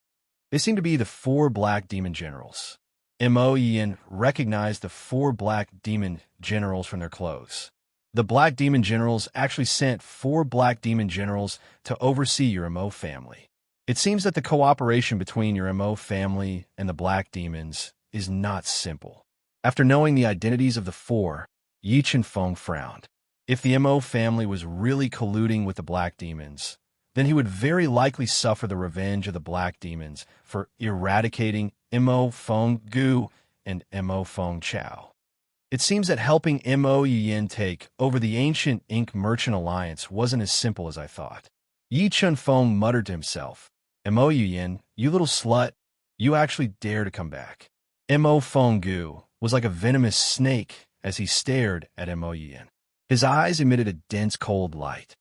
They seemed to be the four black demon generals. Mo Yin recognized the four black demon generals from their clothes. The black demon generals actually sent four black demon generals to oversee your Mo family. It seems that the cooperation between your Mo family and the black demons is not simple. After knowing the identities of the four, Yi Chenfeng frowned. If the Mo family was really colluding with the black demons, then he would very likely suffer the revenge of the black demons for eradicating Mo Fenggu and Mo Feng Chao. It seems that helping Mo Yin take over the ancient ink merchant alliance wasn't as simple as I thought. Yi Chenfeng muttered to himself, "Mo Yin, you little slut, you actually dare to come back." Mo Fenggu was like a venomous snake as he stared at Mo Yin. His eyes emitted a dense cold light.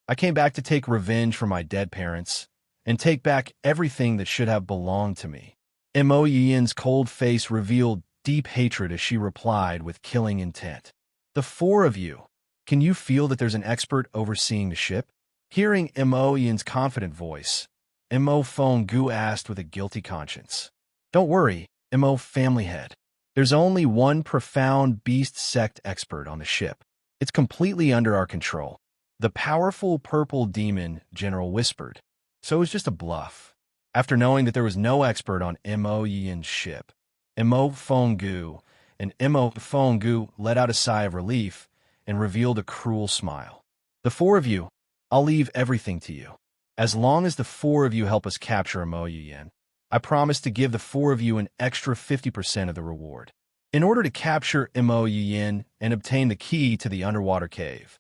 "I came back to take revenge for my dead parents and take back everything that should have belonged to me." Mo Yin's cold face revealed deep hatred as she replied with killing intent. "The four of you, can you feel that there's an expert overseeing the ship?" Hearing Mo Yin's confident voice, Mo Fenggu asked with a guilty conscience. "Don't worry, Mo family head. There's only one profound beast sect expert on the ship. It's completely under our control." The powerful purple demon general whispered. So it was just a bluff. After knowing that there was no expert on Mo Yin's ship, Mo Fenggu and Mo Fenggu let out a sigh of relief and revealed a cruel smile. "The four of you, I'll leave everything to you. As long as the four of you help us capture Mo Yin, I promise to give the four of you an extra 50% of the reward." In order to capture Mo Yin and obtain the key to the underwater cave,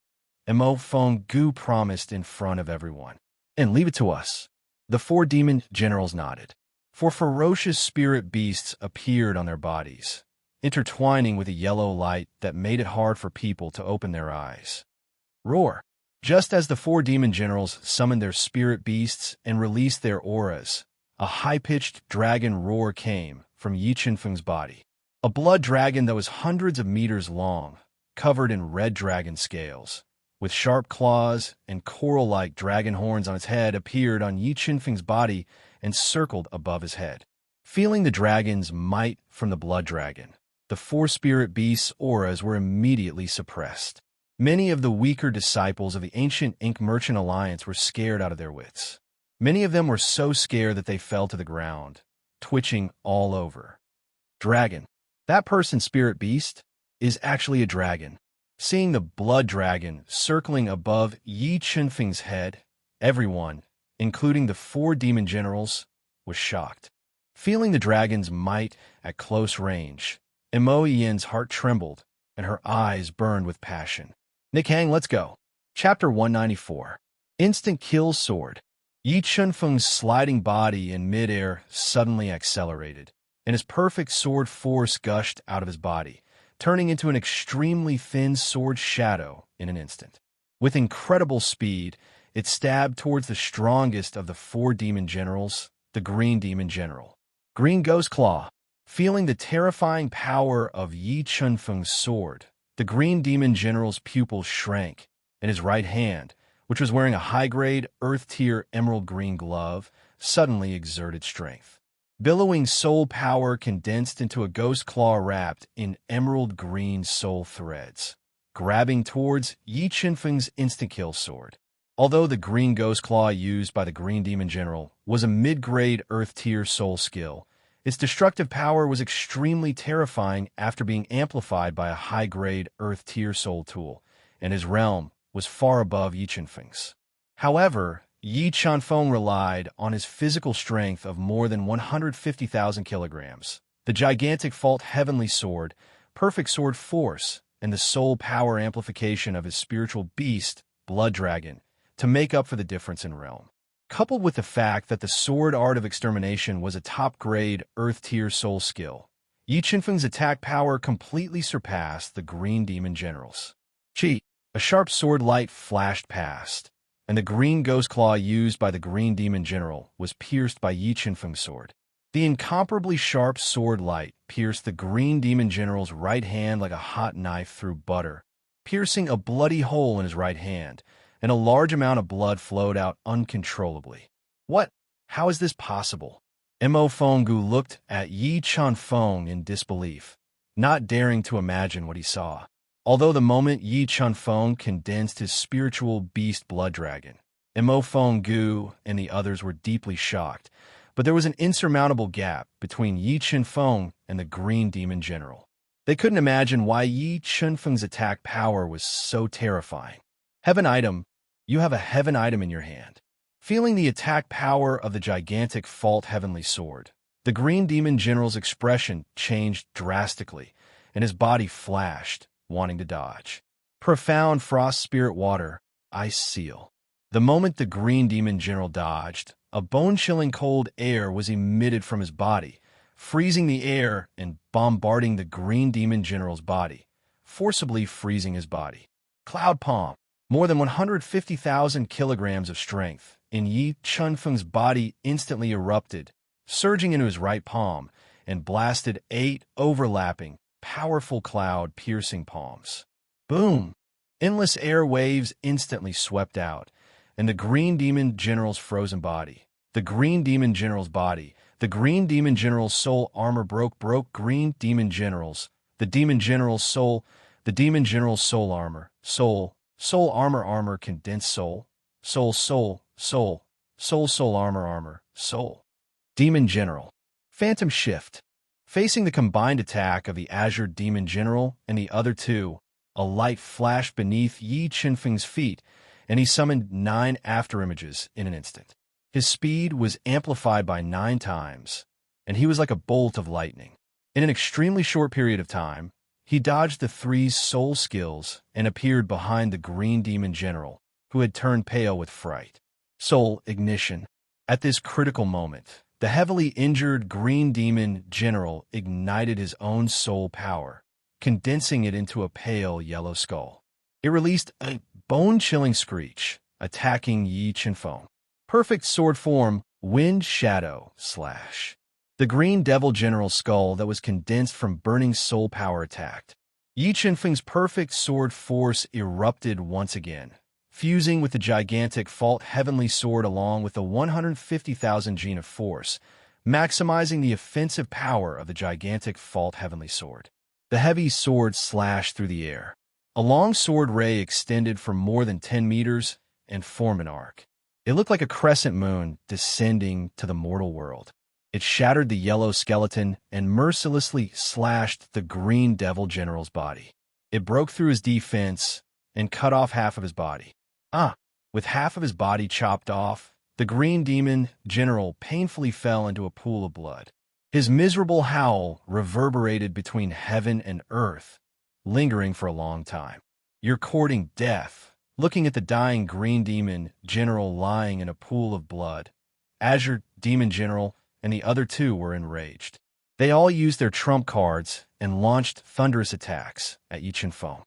Mo Fenggu promised in front of everyone. "And leave it to us." The four demon generals nodded. Four ferocious spirit beasts appeared on their bodies, intertwining with a yellow light that made it hard for people to open their eyes. Roar! Just as the four demon generals summoned their spirit beasts and released their auras, a high-pitched dragon roar came from Yi Chenfeng's body. A blood dragon that was hundreds of meters long, covered in red dragon scales, with sharp claws and coral-like dragon horns on its head, appeared on Yi Chenfeng's body and circled above his head. Feeling the dragon's might from the blood dragon, the four spirit beasts' auras were immediately suppressed. Many of the weaker disciples of the ancient ink merchant alliance were scared out of their wits. Many of them were so scared that they fell to the ground, twitching all over. Dragon. That person's spirit beast is actually a dragon. Seeing the blood dragon circling above Yi Chenfeng's head, everyone, including the four demon generals, was shocked. Feeling the dragon's might at close range, Mo Yin's heart trembled and her eyes burned with passion. Nick Hang, let's go. Chapter 194. Instant Kill Sword. Yi Chenfeng's sliding body in midair suddenly accelerated, and his perfect sword force gushed out of his body, turning into an extremely thin sword shadow in an instant. With incredible speed, it stabbed towards the strongest of the four demon generals, the Green Demon General. Green Ghost Claw. Feeling the terrifying power of Yi Chunfeng's sword, the Green Demon General's pupil shrank, and his right hand, which was wearing a high-grade, earth-tier emerald green glove, suddenly exerted strength. Billowing soul power condensed into a ghost claw wrapped in emerald green soul threads, grabbing towards Yi Chunfeng's instant-kill sword. Although the green ghost claw used by the Green Demon General was a mid-grade earth-tier soul skill, its destructive power was extremely terrifying after being amplified by a high-grade earth-tier soul tool, and his realm was far above Yi Chunfeng's. However, Yi Chunfeng relied on his physical strength of more than 150,000 kilograms, the gigantic Fault Heavenly Sword, perfect sword force, and the soul power amplification of his spiritual beast, Blood Dragon, to make up for the difference in realm. Coupled with the fact that the sword art of extermination was a top-grade earth-tier soul skill, Yi Chunfeng's attack power completely surpassed the Green Demon General's. Chi, a sharp sword light flashed past, and the green ghost claw used by the Green Demon General was pierced by Yi Chunfeng's sword. The incomparably sharp sword light pierced the Green Demon General's right hand like a hot knife through butter, piercing a bloody hole in his right hand, and a large amount of blood flowed out uncontrollably. What? How is this possible? Mo Fenggu looked at Yi Chunfeng in disbelief, not daring to imagine what he saw. Although the moment Yi Chunfeng condensed his spiritual beast Blood Dragon, Mo Fenggu and the others were deeply shocked, but there was an insurmountable gap between Yi Chunfeng and the Green Demon General. They couldn't imagine why Yi Chunfeng's attack power was so terrifying. Heaven item. You have a heaven item in your hand. Feeling the attack power of the gigantic Fault Heavenly Sword, the Green Demon General's expression changed drastically, and his body flashed, wanting to dodge. Profound Frost Spirit Water, Ice Seal. The moment the Green Demon General dodged, a bone-chilling cold air was emitted from his body, freezing the air and bombarding the Green Demon General's body, forcibly freezing his body. Cloud Palm. More than 150,000 kilograms of strength in Yi Chunfeng's body instantly erupted, surging into his right palm, and blasted 8 overlapping, powerful cloud-piercing palms. Boom! Endless air waves instantly swept out, and the Green Demon General's frozen body, the Green Demon General's body, the Green Demon General's soul armor broke Green Demon General's, the Demon General's soul, the Demon General's soul armor, soul armor condensed soul armor, soul. Demon General. Phantom Shift. Facing the combined attack of the Azure Demon General and the other two, a light flashed beneath Yi Chunfeng's feet, and he summoned 9 afterimages in an instant. His speed was amplified by 9 times, and he was like a bolt of lightning. In an extremely short period of time, he dodged the 3 soul skills and appeared behind the Green Demon General, who had turned pale with fright. Soul Ignition. At this critical moment, the heavily injured Green Demon General ignited his own soul power, condensing it into a pale yellow skull. It released a bone-chilling screech, attacking Yi Chunfeng. Perfect sword form, Wind Shadow Slash. The Green Devil General's skull that was condensed from burning soul power attacked. Yi Chunfeng's perfect sword force erupted once again, fusing with the gigantic Fault Heavenly Sword along with the 150,000 gene of force, maximizing the offensive power of the gigantic Fault Heavenly Sword. The heavy sword slashed through the air. A long sword ray extended for more than 10 meters and formed an arc. It looked like a crescent moon descending to the mortal world. It shattered the yellow skeleton and mercilessly slashed the Green Devil General's body. It broke through his defense and cut off half of his body. With half of his body chopped off, the Green Demon General painfully fell into a pool of blood. His miserable howl reverberated between heaven and earth, lingering for a long time. You're courting death. Looking at the dying Green Demon General lying in a pool of blood, Azure Demon General and the other 2 were enraged. They all used their trump cards and launched thunderous attacks at Yi Chunfeng.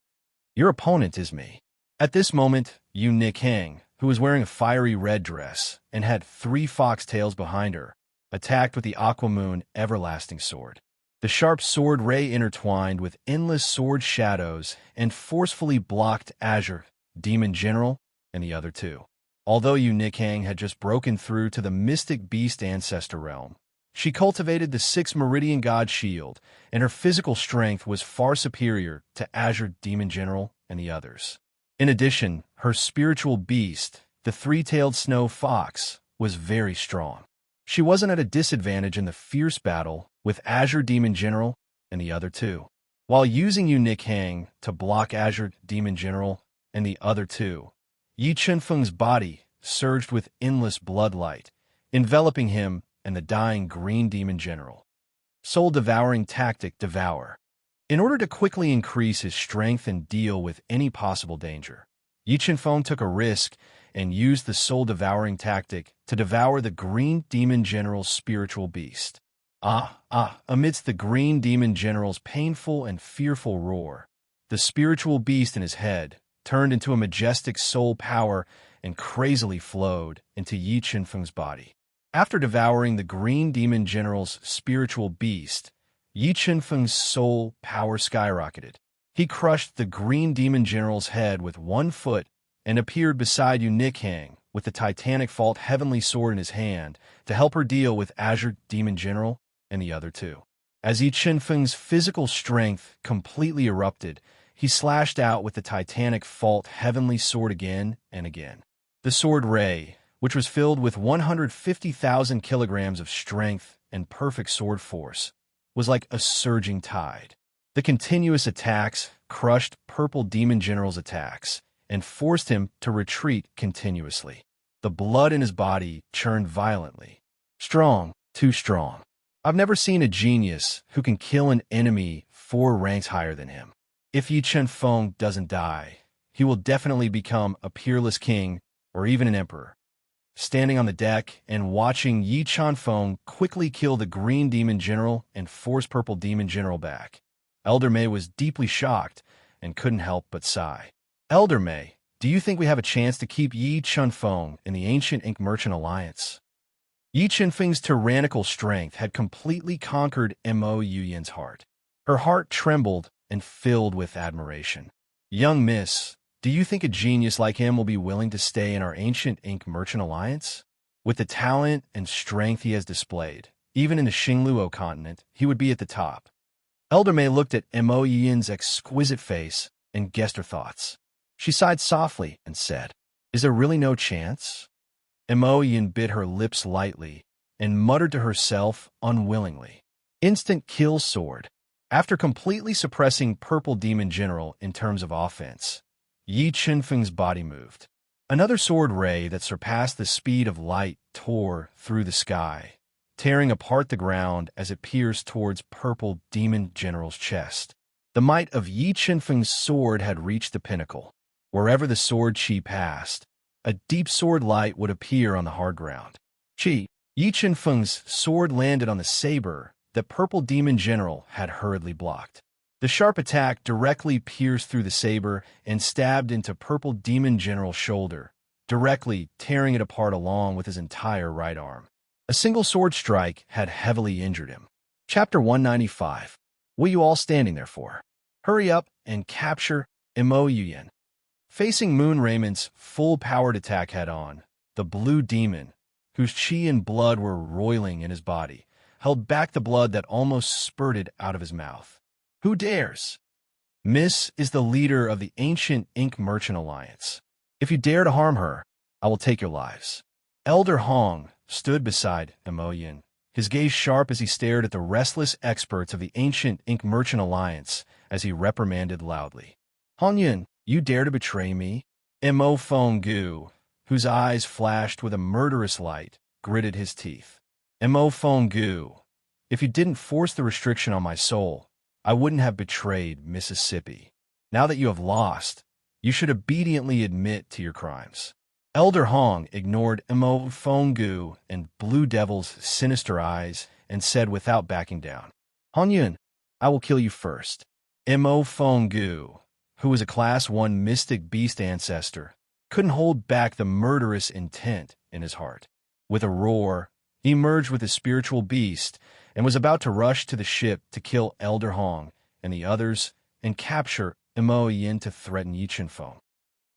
Your opponent is me. At this moment, Yu Nikhang, who was wearing a fiery red dress and had 3 foxtails behind her, attacked with the Aquamoon Everlasting Sword. The sharp sword ray intertwined with endless sword shadows and forcefully blocked Azure, Demon General, and the other two. Although Yu Nikhang had just broken through to the mystic beast ancestor realm, she cultivated the 6 Meridian God Shield, and her physical strength was far superior to Azure, Demon General, and the others. In addition, her spiritual beast, the 3-tailed snow fox, was very strong. She wasn't at a disadvantage in the fierce battle with Azure Demon General and the other two. While using Yu Nikhang to block Azure Demon General and the other two, Yi Chunfeng's body surged with endless bloodlight, enveloping him and the dying Green Demon General. Soul-devouring tactic Devour. In order to quickly increase his strength and deal with any possible danger, Yi Chunfeng took a risk and used the soul-devouring tactic to devour the Green Demon General's spiritual beast. Amidst the Green Demon General's painful and fearful roar, the spiritual beast in his head turned into a majestic soul power and crazily flowed into Yi Chunfeng's body. After devouring the Green Demon General's spiritual beast, Yi Chunfeng's soul power skyrocketed. He crushed the Green Demon General's head with 1 foot and appeared beside Yu Nikhang with the Titanic Fault Heavenly Sword in his hand to help her deal with Azure Demon General and the other two. As Yi Chunfeng's physical strength completely erupted, he slashed out with the Titanic Fault Heavenly Sword again and again. The sword ray, which was filled with 150,000 kilograms of strength and perfect sword force, was like a surging tide. The continuous attacks crushed Purple Demon General's attacks and forced him to retreat continuously. The blood in his body churned violently. Strong, too strong. I've never seen a genius who can kill an enemy 4 ranks higher than him. If Yi Chunfeng doesn't die, he will definitely become a peerless king or even an emperor. Standing on the deck and watching Yi Chunfeng quickly kill the Green Demon General and force Purple Demon General back, Elder Mei was deeply shocked and couldn't help but sigh. Elder Mei, do you think we have a chance to keep Yi Chunfeng in the ancient Ink Merchant Alliance? Yi Chunfeng's tyrannical strength had completely conquered Mo Yuyan's heart. Her heart trembled and filled with admiration. Young miss, do you think a genius like him will be willing to stay in our ancient Ink Merchant Alliance? With the talent and strength he has displayed, even in the Xingluo continent, he would be at the top. Elder Mei looked at Mo Yuyan's exquisite face and guessed her thoughts. She sighed softly and said, "Is there really no chance?" Mo Yuyan bit her lips lightly and muttered to herself unwillingly. Instant kill sword. After completely suppressing Purple Demon General in terms of offense, Yi Chunfeng's body moved. Another sword ray that surpassed the speed of light tore through the sky, tearing apart the ground as it pierced towards Purple Demon General's chest. The might of Yi Chunfeng's sword had reached the pinnacle. Wherever the sword chi passed, a deep sword light would appear on the hard ground. Yi Chunfeng's sword landed on the saber that Purple Demon General had hurriedly blocked. The sharp attack directly pierced through the saber and stabbed into Purple Demon General's shoulder, directly tearing it apart along with his entire right arm. A single sword strike had heavily injured him. Chapter 195. What are you all standing there for? Hurry up and capture Mo Yuyan. Facing Moon Raymond's full-powered attack head-on, the blue demon, whose chi and blood were roiling in his body, held back the blood that almost spurted out of his mouth. Who dares? Miss is the leader of the ancient Ink Merchant Alliance. If you dare to harm her, I will take your lives. Elder Hong stood beside Mo Yuyan, his gaze sharp as he stared at the restless experts of the ancient Ink Merchant Alliance as he reprimanded loudly. Hong Yuan, you dare to betray me? Mo Fenggu, whose eyes flashed with a murderous light, gritted his teeth. Mo Fenggu, if you didn't force the restriction on my soul, I wouldn't have betrayed Mississippi. Now that you have lost, you should obediently admit to your crimes. Elder Hong ignored Mo Fenggu and Blue Devil's sinister eyes and said without backing down, Hong Yun, I will kill you first. Mo Fenggu, who was a Class 1 mystic beast ancestor, couldn't hold back the murderous intent in his heart. With a roar, he merged with his spiritual beast and was about to rush to the ship to kill Elder Hong and the others and capture Mo Yin to threaten Yi Chenfeng.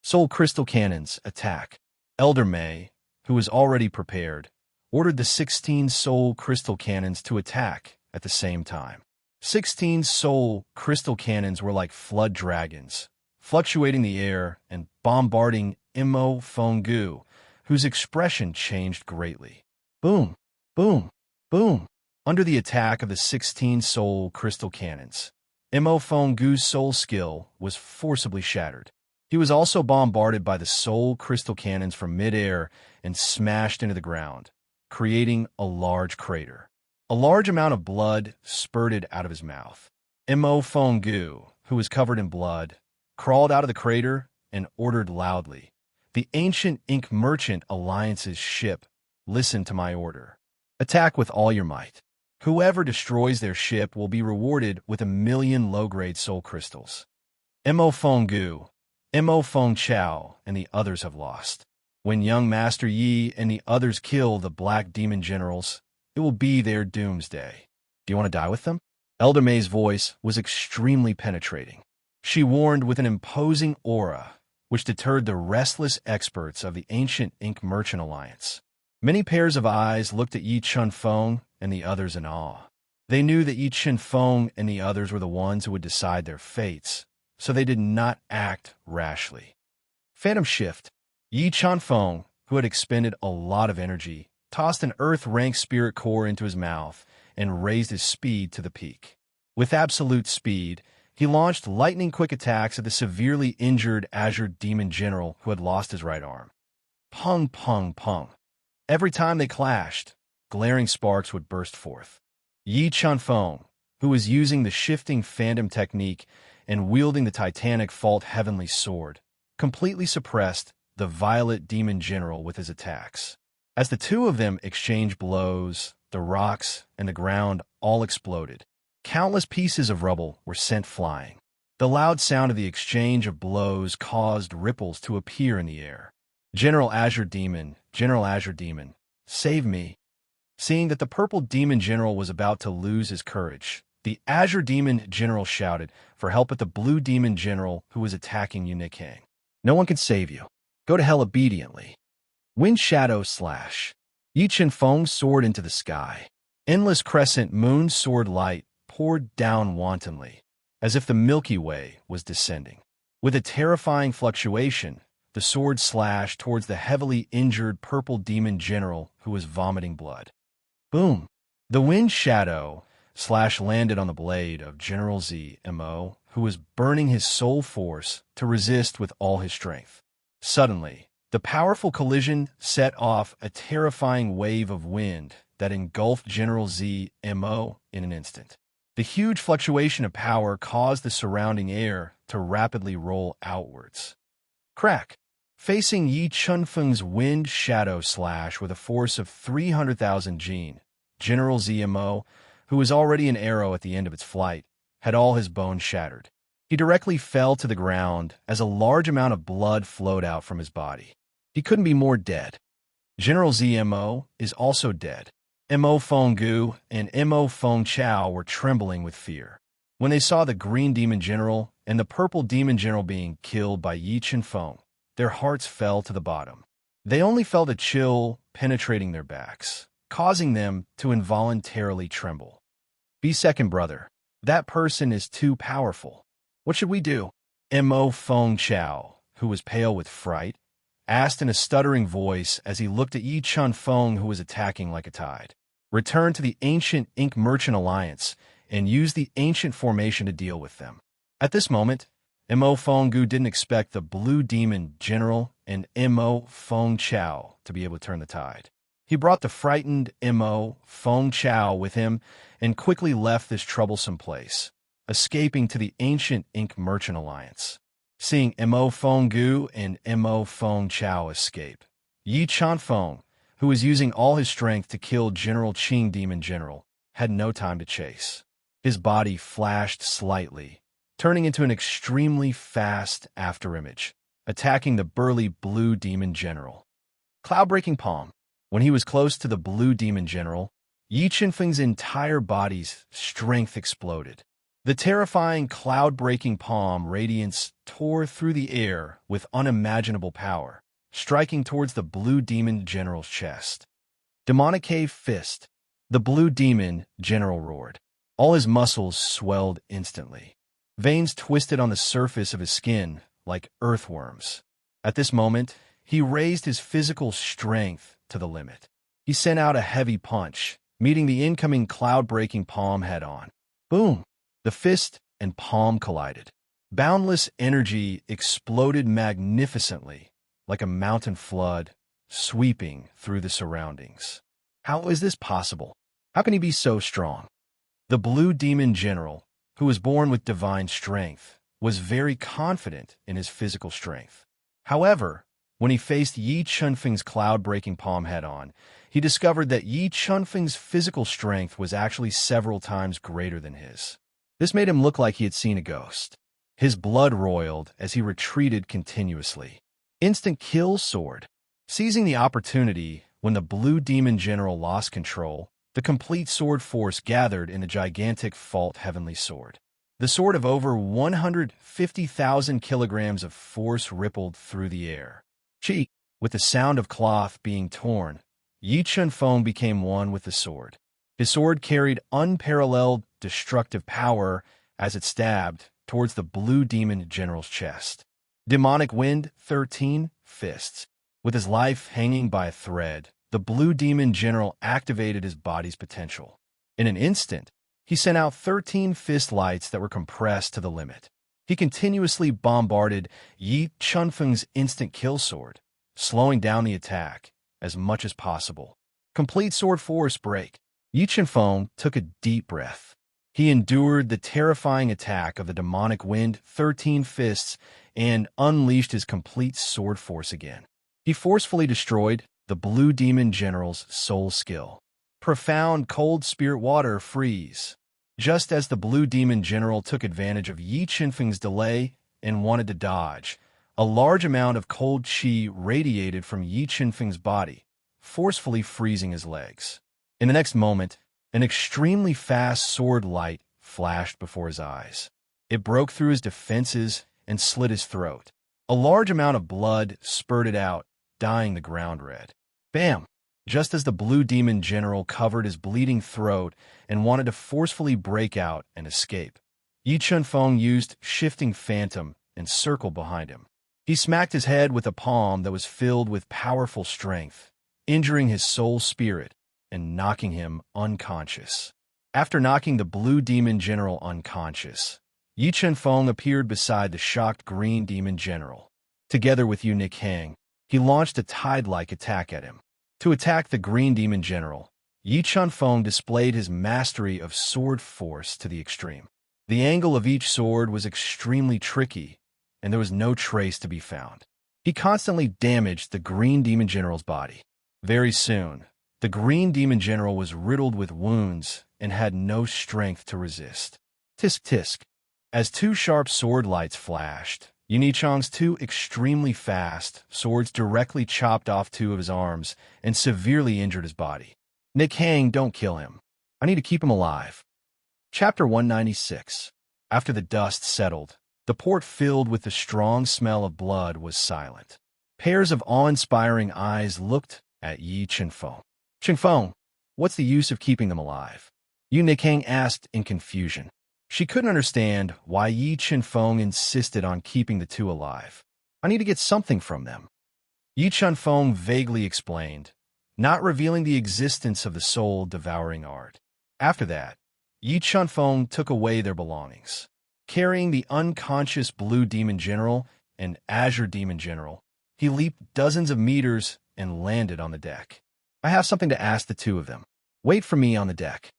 Soul Crystal Cannons attack. Elder Mei, who was already prepared, ordered the 16 Soul Crystal Cannons to attack at the same time. 16 Soul Crystal Cannons were like flood dragons, fluctuating the air and bombarding Mo Fenggu, whose expression changed greatly. Boom, boom, boom. Under the attack of the 16 Soul Crystal Cannons, Mo Fenggu's soul skill was forcibly shattered. He was also bombarded by the Soul Crystal Cannons from mid-air and smashed into the ground, creating a large crater. A large amount of blood spurted out of his mouth. Mo Fenggu, who was covered in blood, crawled out of the crater and ordered loudly, "The Ancient Ink Merchant Alliance's ship, listen to my order. Attack with all your might. Whoever destroys their ship will be rewarded with 1,000,000 low-grade soul crystals." Mo Fenggu, Mo Fengchao, and the others have lost. When young Master Yi and the others kill the Black Demon Generals, it will be their doomsday. Do you want to die with them? Elder Mei's voice was extremely penetrating. She warned with an imposing aura, which deterred the restless experts of the Ancient Ink Merchant Alliance. Many pairs of eyes looked at Yi Chenfeng and the others in awe. They knew that Yi Chenfeng and the others were the ones who would decide their fates, so they did not act rashly. Phantom Shift. Yi Chenfeng, who had expended a lot of energy, tossed an Earth-rank spirit core into his mouth and raised his speed to the peak. With absolute speed, he launched lightning-quick attacks at the severely injured Azure Demon General who had lost his right arm. Pung, pung, pung. Every time they clashed, glaring sparks would burst forth. Yi Chenfeng, who was using the shifting phantom technique and wielding the titanic fault heavenly sword, completely suppressed the Violet Demon General with his attacks. As the two of them exchanged blows, the rocks and the ground all exploded. Countless pieces of rubble were sent flying. The loud sound of the exchange of blows caused ripples to appear in the air. General Azure Demon, save me. Seeing that the Purple Demon General was about to lose his courage, the Azure Demon General shouted for help at the Blue Demon General who was attacking Yunikang. No one can save you. Go to hell obediently. Wind Shadow Slash. Yi Chenfeng soared into the sky. Endless crescent moon sword light poured down wantonly, as if the Milky Way was descending. With a terrifying fluctuation, the sword slashed towards the heavily injured Purple Demon General who was vomiting blood. Boom! The Wind Shadow Slash landed on the blade of General Mo, who was burning his soul force to resist with all his strength. Suddenly, the powerful collision set off a terrifying wave of wind that engulfed General Mo in an instant. The huge fluctuation of power caused the surrounding air to rapidly roll outwards. Crack! Facing Yi Chenfeng's Wind Shadow Slash with a force of 300,000 Jin, General Mo, who was already an arrow at the end of its flight, had all his bones shattered. He directly fell to the ground as a large amount of blood flowed out from his body. He couldn't be more dead. General Mo is also dead. Mo Fenggu and Mo Fengchao were trembling with fear. When they saw the Green Demon General and the Purple Demon General being killed by Yi Chenfeng, their hearts fell to the bottom. They only felt a chill penetrating their backs, causing them to involuntarily tremble. Be second, brother. That person is too powerful. What should we do? Mo Fengchao, who was pale with fright, asked in a stuttering voice as he looked at Yi Chenfeng, who was attacking like a tide. Return to the Ancient Ink Merchant Alliance and use the ancient formation to deal with them. At this moment, Mo Fenggu didn't expect the Blue Demon General and Mo Fengchao to be able to turn the tide. He brought the frightened Mo Fengchao with him and quickly left this troublesome place, escaping to the Ancient Ink Merchant Alliance. Seeing Mo Fenggu and Mo Fengchao escape, Yi Chenfeng, who was using all his strength to kill General Qing Demon General, had no time to chase. His body flashed slightly, turning into an extremely fast afterimage, attacking the burly Blue Demon General. Cloud-breaking palm. When he was close to the Blue Demon General, Yi Qinfeng's entire body's strength exploded. The terrifying cloud-breaking palm radiance tore through the air with unimaginable power, striking towards the blue demon general's chest. Demonic Cave Fist. The blue demon general roared. All his muscles swelled instantly. Veins twisted on the surface of his skin like earthworms. At this moment, he raised his physical strength to the limit. He sent out a heavy punch, meeting the incoming cloud-breaking palm head-on. Boom! The fist and palm collided. Boundless energy exploded magnificently, like a mountain flood, sweeping through the surroundings. How is this possible? How can he be so strong? The blue demon general, who was born with divine strength, was very confident in his physical strength. However, when he faced Yi Qinfeng's cloud-breaking palm head-on, he discovered that Yi Qinfeng's physical strength was actually several times greater than his. This made him look like he had seen a ghost. His blood roiled as he retreated continuously. Instant kill sword. Seizing the opportunity when the blue demon general lost control, the complete sword force gathered in the gigantic Fault Heavenly Sword. The sword of over 150,000 kilograms of force rippled through the air. Cheek, with the sound of cloth being torn, Yi Qinfeng became one with the sword. His sword carried unparalleled destructive power as it stabbed towards the blue demon general's chest. Demonic Wind 13 Fists. With his life hanging by a thread, the blue demon general activated his body's potential. In an instant, he sent out 13 fist lights that were compressed to the limit. He continuously bombarded Yi Qinfeng's instant kill sword, slowing down the attack as much as possible. Complete sword force break. Yi Qinfeng took a deep breath. He endured the terrifying attack of the demonic wind 13 fists and unleashed his complete sword force again. He forcefully destroyed the blue demon general's soul skill. Profound cold spirit water freeze. Just as the blue demon general took advantage of Yi Qinfeng's delay and wanted to dodge, a large amount of cold qi radiated from Yi Qinfeng's body, forcefully freezing his legs. In the next moment, an extremely fast sword light flashed before his eyes. It broke through his defenses and slit his throat. A large amount of blood spurted out, dyeing the ground red. Bam! Just as the blue demon general covered his bleeding throat and wanted to forcefully break out and escape, Yi Qinfeng used Shifting Phantom and circled behind him. He smacked his head with a palm that was filled with powerful strength, injuring his soul spirit and knocking him unconscious. After knocking the blue demon general unconscious, Yi Qinfeng appeared beside the shocked green demon general. Together with Yu Nikhang, he launched a tide-like attack at him. To attack the green demon general, Yi Qinfeng displayed his mastery of sword force to the extreme. The angle of each sword was extremely tricky, and there was no trace to be found. He constantly damaged the green demon general's body. Very soon, the green demon general was riddled with wounds and had no strength to resist. Tisk tisk. As two sharp sword lights flashed, Yu Nichang's two extremely fast swords directly chopped off two of his arms and severely injured his body. Nikhang, don't kill him. I need to keep him alive. Chapter 196. After the dust settled, the port filled with the strong smell of blood was silent. Pairs of awe-inspiring eyes looked at Yi Qinfeng. Qinfeng, what's the use of keeping them alive? Yu Nikhang asked in confusion. She couldn't understand why Yi Qinfeng insisted on keeping the two alive. I need to get something from them. Yi Qinfeng vaguely explained, not revealing the existence of the soul-devouring art. After that, Yi Qinfeng took away their belongings. Carrying the unconscious blue demon general and azure demon general, he leaped dozens of meters and landed on the deck. I have something to ask the two of them. Wait for me on the deck.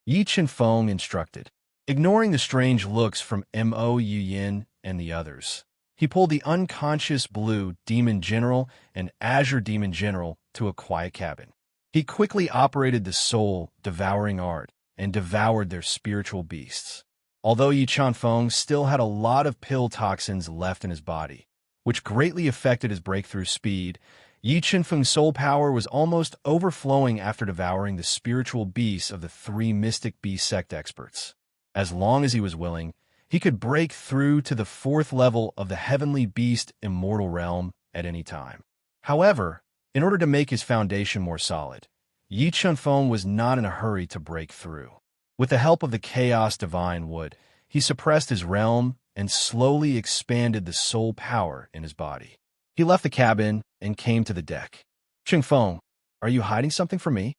Yi Qinfeng instructed. Ignoring the strange looks from Mo Yuyin and the others, he pulled the unconscious blue demon general and azure demon general to a quiet cabin. He quickly operated the soul-devouring art and devoured their spiritual beasts. Although Yi Qinfeng still had a lot of pill toxins left in his body, which greatly affected his breakthrough speed, Yi Qinfeng's soul power was almost overflowing after devouring the spiritual beasts of the three mystic beast sect experts. As long as he was willing, he could break through to the fourth level of the heavenly beast immortal realm at any time. However, in order to make his foundation more solid, Yi Qinfeng was not in a hurry to break through. With the help of the chaos divine wood, he suppressed his realm and slowly expanded the soul power in his body. He left the cabin and came to the deck. "Qinfeng, are you hiding something from me?"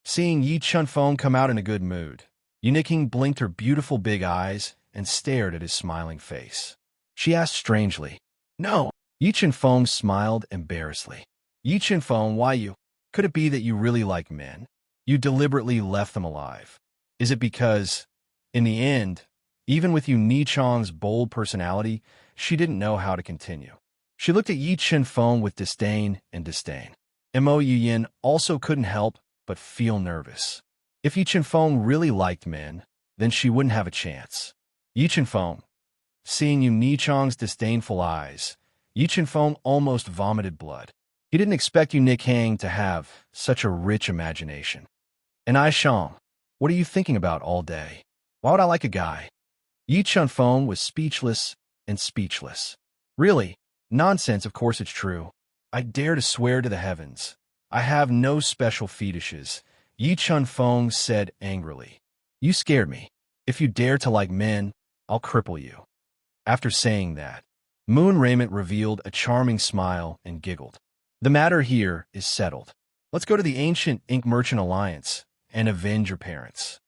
Seeing Yi Qinfeng come out in a good mood, Yuniking blinked her beautiful big eyes and stared at his smiling face. She asked strangely, "No." Yi Qinfeng smiled embarrassedly. "Yi Qinfeng, why you? Could it be that you really like men? You deliberately left them alive. Is it because, in the end, even with Yu Nichong's bold personality, she didn't know how to continue?" She looked at Yi Qinfeng with disdain and disdain. Mo Yuyin also couldn't help but feel nervous. If Yi Qinfeng really liked men, then she wouldn't have a chance. Yi Qinfeng, seeing Yu Nichong's disdainful eyes, Yi Qinfeng almost vomited blood. He didn't expect Yu Nichang to have such a rich imagination. "And I Shang, what are you thinking about all day? Why would I like a guy?" Yi Qinfeng was speechless and speechless. "Really? Nonsense, of course it's true. I dare to swear to the heavens. I have no special fetishes," Yi Qinfeng said angrily. "You scared me. If you dare to like men, I'll cripple you." After saying that, Moon Raiment revealed a charming smile and giggled. "The matter here is settled. Let's go to the ancient Ink Merchant Alliance and avenge your parents."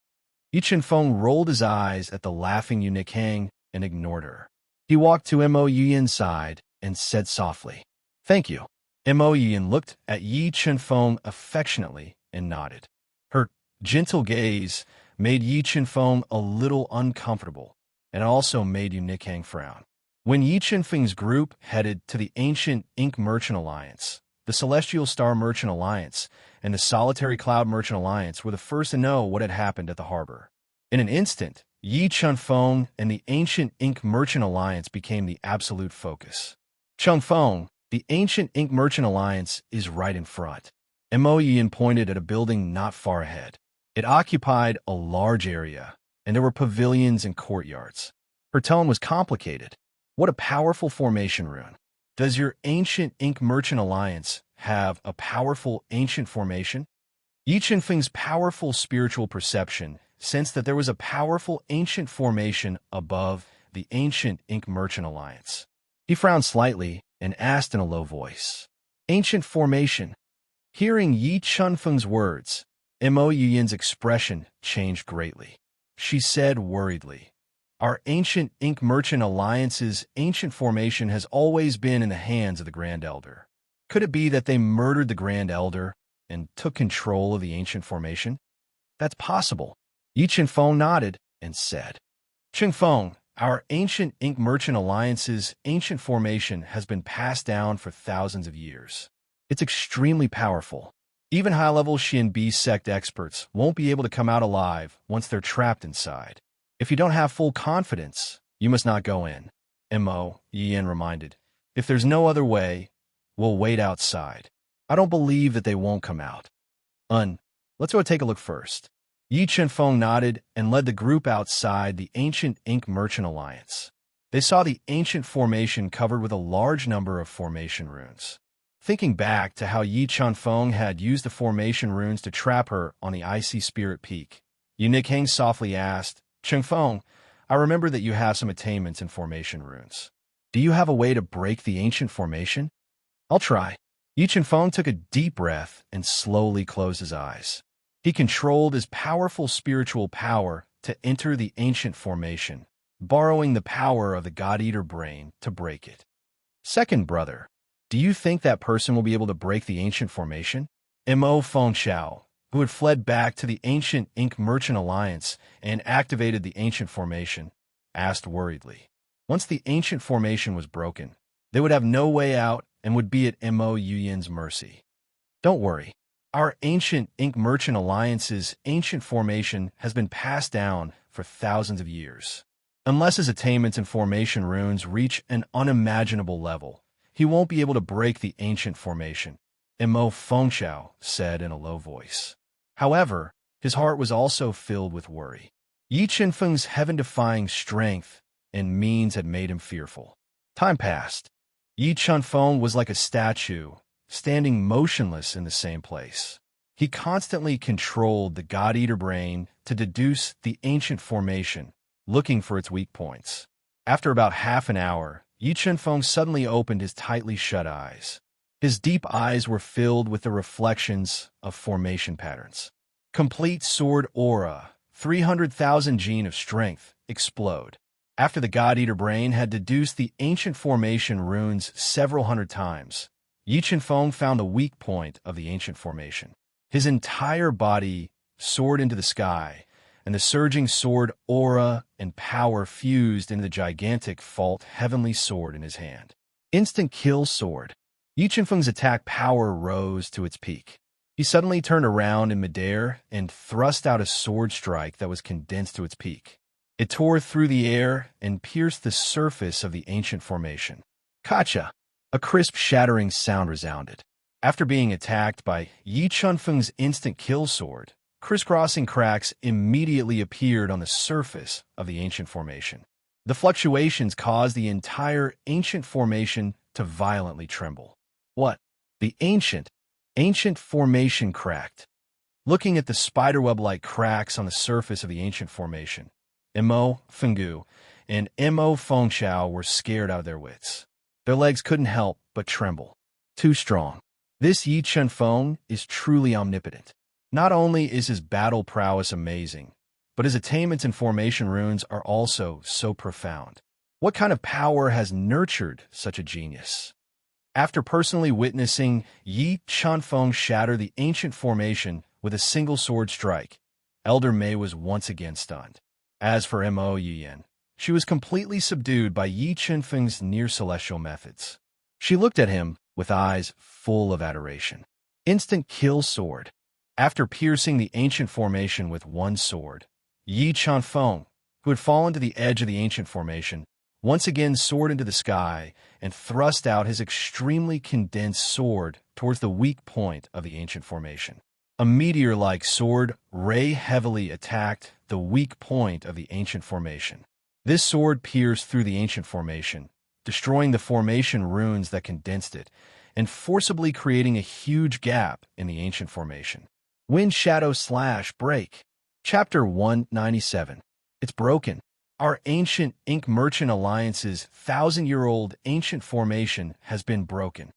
Yi Qinfeng rolled his eyes at the laughing Yu Nichang and ignored her. He walked to Mo Yuyin's side and said softly, "Thank you." Mo Yuyin looked at Yi Qinfeng affectionately and nodded. Her gentle gaze made Yi Qinfeng a little uncomfortable and also made Yu Nichang frown. When Yi Qinfeng's group headed to the ancient Ink Merchant Alliance, the Celestial Star Merchant Alliance and the Solitary Cloud Merchant Alliance were the first to know what had happened at the harbor. In an instant, Yi Qinfeng and the ancient Ink Merchant Alliance became the absolute focus. "Qinfeng, the ancient Ink Merchant Alliance is right in front." Mo Yin pointed at a building not far ahead. It occupied a large area, and there were pavilions and courtyards. Her tone was complicated. "What a powerful formation rune. Does your ancient Ink Merchant Alliance have a powerful ancient formation?" Yi Qinfeng's powerful spiritual perception sensed that there was a powerful ancient formation above the ancient Ink Merchant Alliance. He frowned slightly and asked in a low voice, "Ancient formation?" Hearing Yi Qinfeng's words, Mo Yuyin's expression changed greatly. She said worriedly, "Our ancient Ink Merchant Alliance's ancient formation has always been in the hands of the Grand Elder. Could it be that they murdered the Grand Elder and took control of the ancient formation?" "That's possible." Yi Qinfeng nodded and said, "Qinfeng, our ancient Ink Merchant Alliance's ancient formation has been passed down for thousands of years. It's extremely powerful. Even high-level Xin B sect experts won't be able to come out alive once they're trapped inside. If you don't have full confidence, you must not go in." Mo Yin reminded, "If there's no other way, we'll wait outside. I don't believe that they won't come out." Let's go take a look first." Yi Qinfeng nodded and led the group outside the ancient Ink Merchant Alliance. They saw the ancient formation covered with a large number of formation runes. Thinking back to how Yi Qinfeng had used the formation runes to trap her on the icy spirit peak, Yu Nichang softly asked, "Qinfeng, I remember that you have some attainments in formation runes. Do you have a way to break the ancient formation?" "I'll try." Yi Qinfeng took a deep breath and slowly closed his eyes. He controlled his powerful spiritual power to enter the ancient formation, borrowing the power of the God-Eater brain to break it. "Second brother, do you think that person will be able to break the ancient formation?" Mo Fengxiao, who had fled back to the ancient Ink Merchant Alliance and activated the ancient formation, asked worriedly. Once the ancient formation was broken, they would have no way out and would be at Mo Yuyin's mercy. "Don't worry. Our ancient Ink Merchant Alliance's ancient formation has been passed down for thousands of years. Unless his attainments in formation runes reach an unimaginable level, he won't be able to break the ancient formation," Mo Fengxiao said in a low voice. However, his heart was also filled with worry. Yi Qinfeng's heaven-defying strength and means had made him fearful. Time passed. Yi Qinfeng was like a statue, standing motionless in the same place. He constantly controlled the God-Eater brain to deduce the ancient formation, looking for its weak points. After about half an hour, Yi Qinfeng suddenly opened his tightly shut eyes. His deep eyes were filled with the reflections of formation patterns. Complete sword aura, 300,000 gene of strength, explode. After the God-Eater brain had deduced the ancient formation runes several hundred times, Yi Qinfeng found the weak point of the ancient formation. His entire body soared into the sky, and the surging sword aura and power fused into the gigantic fault heavenly sword in his hand. Instant kill sword. Yi Qinfeng's attack power rose to its peak. He suddenly turned around in midair and thrust out a sword strike that was condensed to its peak. It tore through the air and pierced the surface of the ancient formation. Kacha! A crisp, shattering sound resounded. After being attacked by Yi Qinfeng's instant kill sword, crisscrossing cracks immediately appeared on the surface of the ancient formation. The fluctuations caused the entire ancient formation to violently tremble. What? The ancient formation cracked. Looking at the spiderweb-like cracks on the surface of the ancient formation, Mo Fenggu and Mo Fengxiao were scared out of their wits. Their legs couldn't help but tremble. Too strong. This Yi Qinfeng is truly omnipotent. Not only is his battle prowess amazing, but his attainments in formation runes are also so profound. What kind of power has nurtured such a genius? After personally witnessing Yi Qinfeng shatter the ancient formation with a single sword strike, Elder Mei was once again stunned. As for Mo Yiyan, she was completely subdued by Yi Qinfeng's near-celestial methods. She looked at him with eyes full of adoration. Instant kill sword. After piercing the ancient formation with one sword, Yi Qinfeng, who had fallen to the edge of the ancient formation, once again soared into the sky and thrust out his extremely condensed sword towards the weak point of the ancient formation. A meteor-like sword ray heavily attacked the weak point of the ancient formation. This sword pierced through the ancient formation, destroying the formation runes that condensed it, and forcibly creating a huge gap in the ancient formation. Wind Shadow Slash Break. Chapter 197. It's broken. Our ancient Ink Merchant Alliance's 1,000-year-old ancient formation has been broken.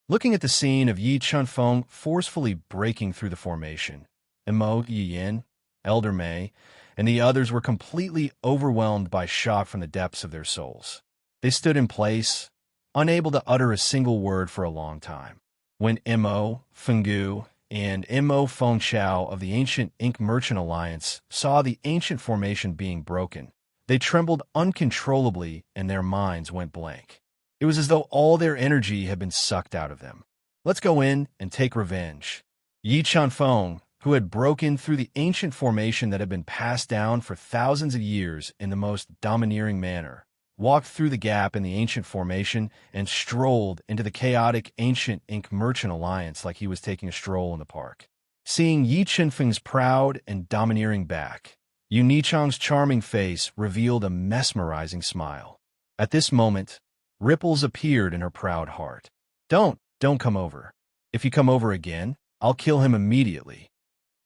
Looking at the scene of Yi Qinfeng forcefully breaking through the formation, Mo Yiyan, Elder Mei, and the others were completely overwhelmed by shock from the depths of their souls. They stood in place, unable to utter a single word for a long time. When Mo Fenggu and Mo Fengxiao of the ancient Ink Merchant Alliance saw the ancient formation being broken, they trembled uncontrollably and their minds went blank. It was as though all their energy had been sucked out of them. Let's go in and take revenge. Yi Qinfeng, who had broken through the ancient formation that had been passed down for thousands of years in the most domineering manner, walked through the gap in the ancient formation and strolled into the chaotic ancient Ink Merchant Alliance like he was taking a stroll in the park. Seeing Yi Qinfeng's proud and domineering back, Yu Nichang's charming face revealed a mesmerizing smile. At this moment, ripples appeared in her proud heart. Don't come over. If you come over again, I'll kill him immediately.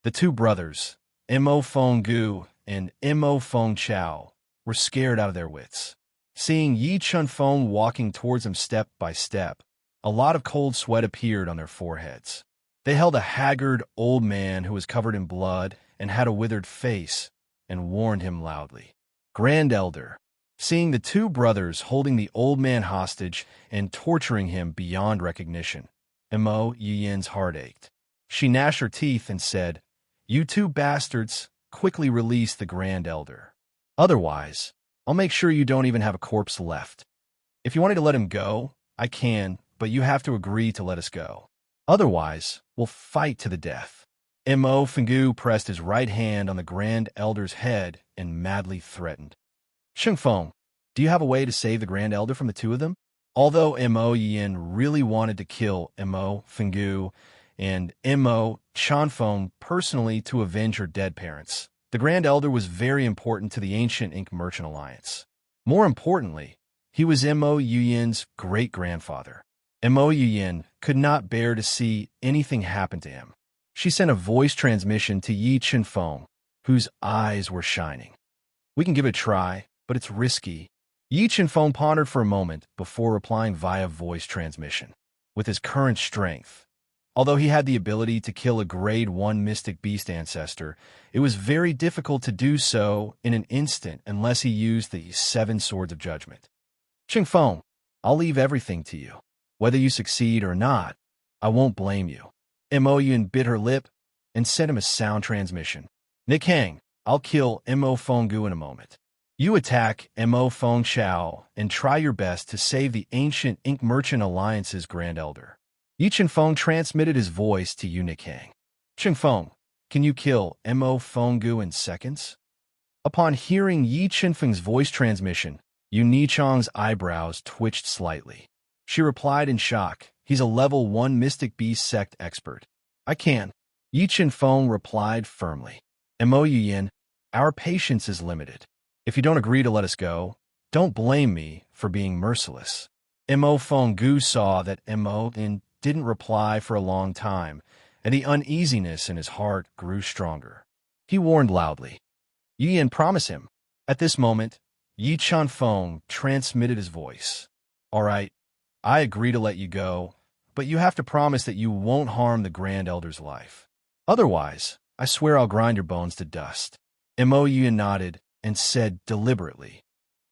The two brothers, Mo Fenggu and Mo Fengxiao, were scared out of their wits. Seeing Yi Qinfeng walking towards them step by step, a lot of cold sweat appeared on their foreheads. They held a haggard old man who was covered in blood and had a withered face, and warned him loudly. Grand Elder, seeing the two brothers holding the old man hostage and torturing him beyond recognition, Mo Yiyan's heart ached. She gnashed her teeth and said, "You two bastards, quickly release the Grand Elder. Otherwise, I'll make sure you don't even have a corpse left. If you wanted to let him go, I can, but you have to agree to let us go. Otherwise, we'll fight to the death." Mo Fenggu pressed his right hand on the Grand Elder's head and madly threatened. "Qinfeng, do you have a way to save the Grand Elder from the two of them? Although Mo Yin really wanted to kill Mo Fenggu and Mo Chanfeng personally to avenge her dead parents, the Grand Elder was very important to the ancient Ink Merchant Alliance. More importantly, he was Mo Yin's great-grandfather. Mo Yin could not bear to see anything happen to him. She sent a voice transmission to Yi Chenfeng, whose eyes were shining. "We can give it a try, but it's risky." Yi Chenfeng pondered for a moment before replying via voice transmission. With his current strength, although he had the ability to kill a Grade 1 Mystic Beast ancestor, it was very difficult to do so in an instant unless he used the 7 Swords of Judgment. "Chenfeng, I'll leave everything to you. Whether you succeed or not, I won't blame you." Mo Yin bit her lip and sent him a sound transmission. "Nikang, I'll kill Mo Fenggu in a moment. You attack Mo Feng Chao and try your best to save the ancient Ink Merchant Alliance's Grand Elder." Yi Chenfeng transmitted his voice to Yu Nikang. "Chenfeng, can you kill Mo Fenggu in seconds?" Upon hearing Yi Chenfeng's voice transmission, Yu Nichang's eyebrows twitched slightly. She replied in shock, "He's a level 1 Mystic Beast Sect expert." "I can." Yi Chenfeng replied firmly. "Mo Yin, our patience is limited. If you don't agree to let us go, don't blame me for being merciless." Mo Fenggu saw that Mo Yin didn't reply for a long time, and the uneasiness in his heart grew stronger. He warned loudly, "Yi Yin, promise him." At this moment, Yi Chenfeng transmitted his voice. "All right, I agree to let you go, but you have to promise that you won't harm the Grand Elder's life. Otherwise, I swear I'll grind your bones to dust." Mo Yin nodded and said deliberately,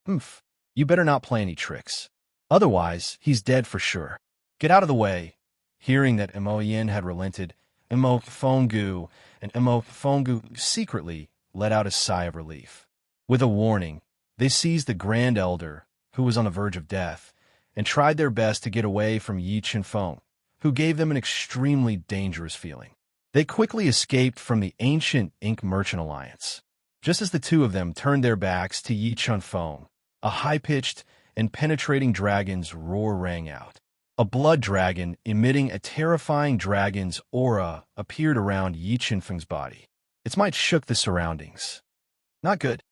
"Humph, you better not play any tricks. Otherwise, he's dead for sure. Get out of the way." Hearing that Mo Yin had relented, Mo Fenggu and Mo Fenggu secretly let out a sigh of relief. With a warning, they seized the Grand Elder, who was on the verge of death, and tried their best to get away from Yi Chenfeng, who gave them an extremely dangerous feeling. They quickly escaped from the ancient Ink Merchant Alliance. Just as the two of them turned their backs to Yi Chenfeng, a high-pitched and penetrating dragon's roar rang out. A blood dragon emitting a terrifying dragon's aura appeared around Yi Chenfeng's body. Its might shook the surroundings. Not good.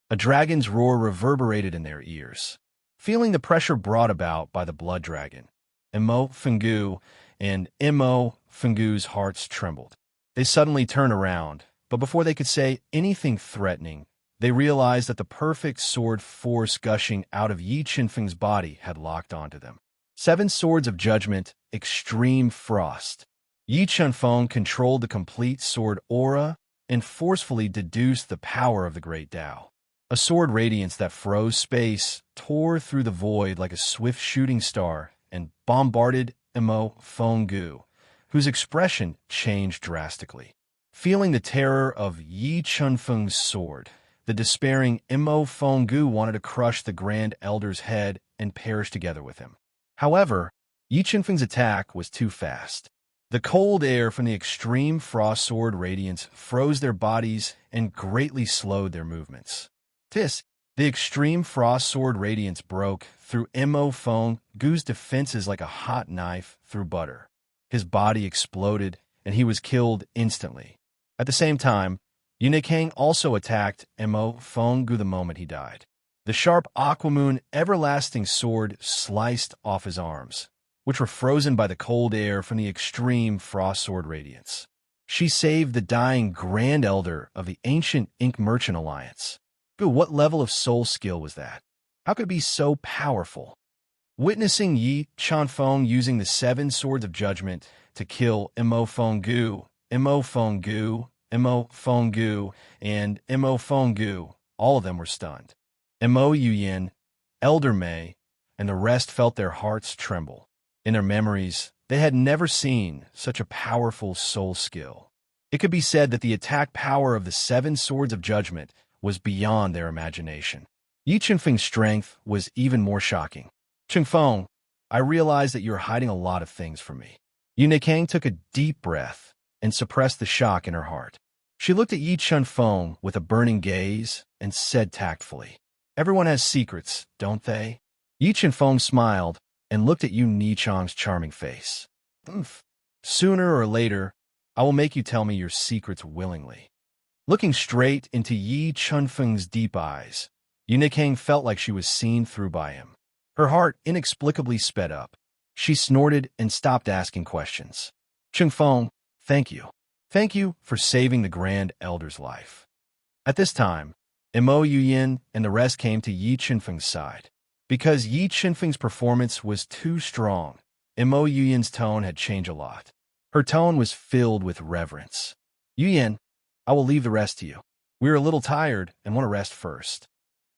A dragon's roar reverberated in their ears. Feeling the pressure brought about by the blood dragon, Mo Fenggu and Mo Fenggu's hearts trembled. They suddenly turned around, but before they could say anything threatening, they realized that the perfect sword force gushing out of Yi Chenfeng's body had locked onto them. 7 Swords of Judgment, Extreme Frost. Yi Chenfeng controlled the complete sword aura and forcefully deduced the power of the Great Tao. A sword radiance that froze space, tore through the void like a swift shooting star, and bombarded Mo Fenggu, whose expression changed drastically. Feeling the terror of Yi Chenfeng's sword, the despairing Mo Fenggu wanted to crush the Grand Elder's head and perish together with him. However, Yi Chenfeng's attack was too fast. The cold air from the extreme frost sword radiance froze their bodies and greatly slowed their movements. The extreme frost sword radiance broke through Mo Fenggu's defenses like a hot knife through butter. His body exploded, and he was killed instantly. At the same time, Yu Nikang also attacked Mo Fenggu the moment he died. The sharp Aquamoon everlasting sword sliced off his arms, which were frozen by the cold air from the extreme frost sword radiance. She saved the dying Grand Elder of the ancient Ink Merchant Alliance. But what level of soul skill was that? How could it be so powerful? Witnessing Yi Chenfeng using the 7 Swords of Judgment to kill Mo Fenggu, Mo Fenggu, Mo Fenggu, and Mo Fenggu, all of them were stunned. Mo Yin, Elder Mei, and the rest felt their hearts tremble. In their memories, they had never seen such a powerful soul skill. It could be said that the attack power of the 7 Swords of Judgment was beyond their imagination. Yi Chenfeng's strength was even more shocking. "Chenfeng, I realize that you're hiding a lot of things from me." Yu Nikang took a deep breath and suppressed the shock in her heart. She looked at Yi Chenfeng with a burning gaze and said tactfully, "Everyone has secrets, don't they?" Yi Chenfeng smiled and looked at Yu Nichang's charming face. "Oomph. Sooner or later, I will make you tell me your secrets willingly." Looking straight into Yi Chunfeng's deep eyes, Yu Nichang felt like she was seen through by him. Her heart inexplicably sped up. She snorted and stopped asking questions. "Chunfeng, thank you. Thank you for saving the Grand Elder's life." At this time, Mo Yuyin and the rest came to Yi Chunfeng's side. Because Yi Chunfeng's performance was too strong, Mo Yuyin's tone had changed a lot. Her tone was filled with reverence. "Yuyin, I will leave the rest to you. We are a little tired and want to rest first."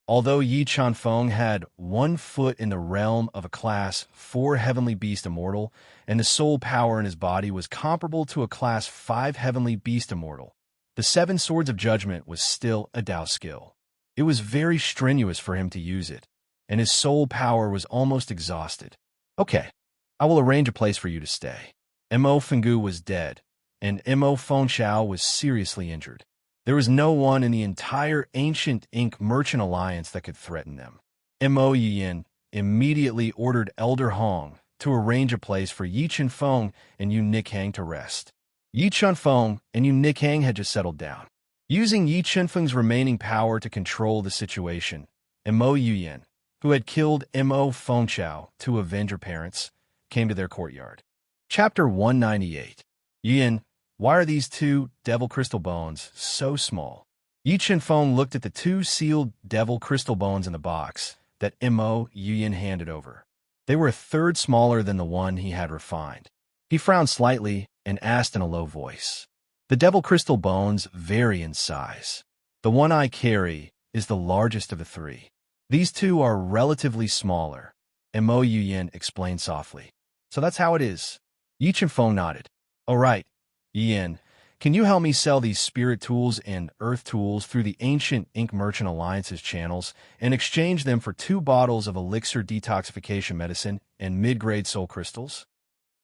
Although Yi Chunfeng had 1 foot in the realm of a Class 4 Heavenly Beast Immortal, and the soul power in his body was comparable to a Class 5 Heavenly Beast Immortal, the 7 Swords of Judgment was still a Dao skill. It was very strenuous for him to use it, and his soul power was almost exhausted. "Okay, I will arrange a place for you to stay." Mo Fenggu was dead, and Mo Fengxiao was seriously injured. There was no one in the entire ancient Ink Merchant Alliance that could threaten them. Mo Yuyin immediately ordered Elder Hong to arrange a place for Yi Chunfeng and Yu Nichang to rest. Yi Chunfeng and Yu Nichang had just settled down. Using Yi Chunfeng's remaining power to control the situation, Mo Yuyin, who had killed Mo Fengxiao to avenge her parents, came to their courtyard. Chapter 198. Yuyin, why are these 2 devil crystal bones so small? Yi Chunfeng looked at the 2 sealed devil crystal bones in the box that Mo Yuyin handed over. They were a third smaller than the one he had refined. He frowned slightly and asked in a low voice. "The devil crystal bones vary in size. The one I carry is the largest of the 3. These 2 are relatively smaller," Mo Yuyin explained softly. "So that's how it is." Yi Chunfeng nodded. "All right, Yin, can you help me sell these spirit tools and earth tools through the ancient Ink Merchant Alliance's channels and exchange them for 2 bottles of elixir detoxification medicine and mid-grade soul crystals?"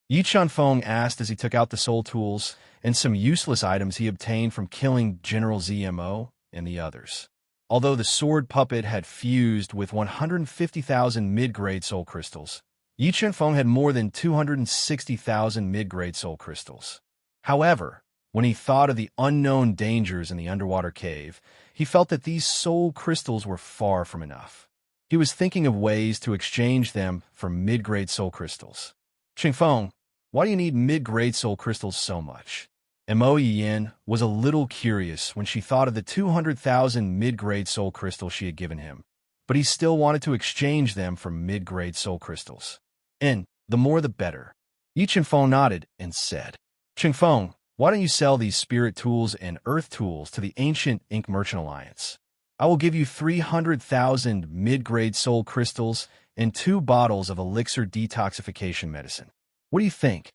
Yi Chunfeng asked as he took out the soul tools and some useless items he obtained from killing General ZMO and the others. Although the sword puppet had fused with 150,000 mid-grade soul crystals, Yi Chunfeng had more than 260,000 mid-grade soul crystals. However, when he thought of the unknown dangers in the underwater cave, he felt that these soul crystals were far from enough. He was thinking of ways to exchange them for mid-grade soul crystals. "Chunfeng, why do you need mid-grade soul crystals so much?" Mo Yin was a little curious when she thought of the 200,000 mid-grade soul crystals she had given him, but he still wanted to exchange them for mid-grade soul crystals. "And the more the better." Yi Chunfeng nodded and said, "Chunfeng, why don't you sell these spirit tools and earth tools to the ancient Ink Merchant Alliance? I will give you 300,000 mid-grade soul crystals and 2 bottles of elixir detoxification medicine. What do you think?"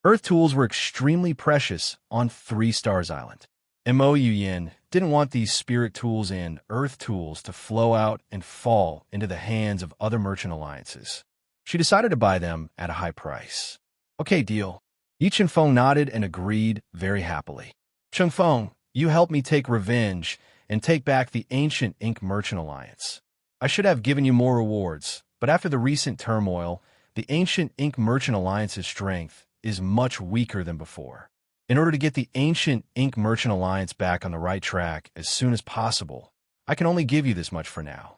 Earth tools were extremely precious on 3 Stars Island. Mo Yuyin didn't want these spirit tools and earth tools to flow out and fall into the hands of other merchant alliances. She decided to buy them at a high price. "Okay, deal." Yi Chunfeng nodded and agreed very happily. "Chunfeng, you helped me take revenge and take back the ancient Ink Merchant Alliance. I should have given you more rewards, but after the recent turmoil, the ancient Ink Merchant Alliance's strength is much weaker than before. In order to get the ancient Ink Merchant Alliance back on the right track as soon as possible, I can only give you this much for now.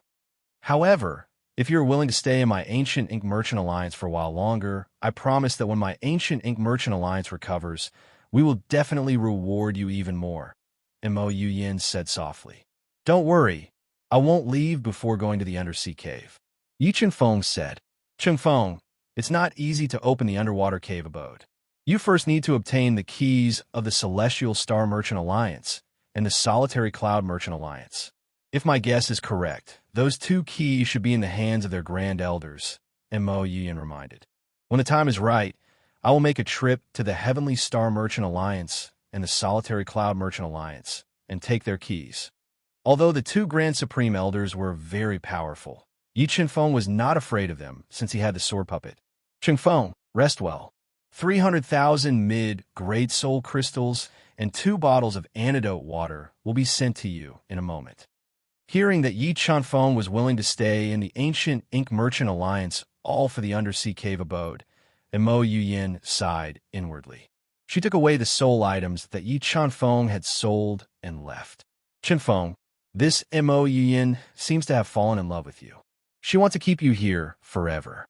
However, if you're willing to stay in my ancient Ink Merchant Alliance for a while longer, I promise that when my ancient Ink Merchant Alliance recovers, we will definitely reward you even more," Mo Yuyin said softly. "Don't worry, I won't leave before going to the undersea cave." Yi Chunfeng said, "Chunfeng, it's not easy to open the underwater cave abode. You first need to obtain the keys of the Celestial Star Merchant Alliance and the Solitary Cloud Merchant Alliance. If my guess is correct, those 2 keys should be in the hands of their Grand Elders," Mo Yuyin reminded. "When the time is right, I will make a trip to the Heavenly Star Merchant Alliance and the Solitary Cloud Merchant Alliance and take their keys." Although the 2 Grand Supreme Elders were very powerful, Yi Chunfeng was not afraid of them since he had the sword puppet. "Chunfeng, rest well. 300,000 mid-grade soul crystals and 2 bottles of antidote water will be sent to you in a moment." Hearing that Yi Chunfeng was willing to stay in the ancient Ink Merchant Alliance all for the undersea cave abode, and Mo Yuyin sighed inwardly. She took away the soul items that Yi Chanfeng had sold and left. Chenfeng, this Mo Yuyin seems to have fallen in love with you. She wants to keep you here forever.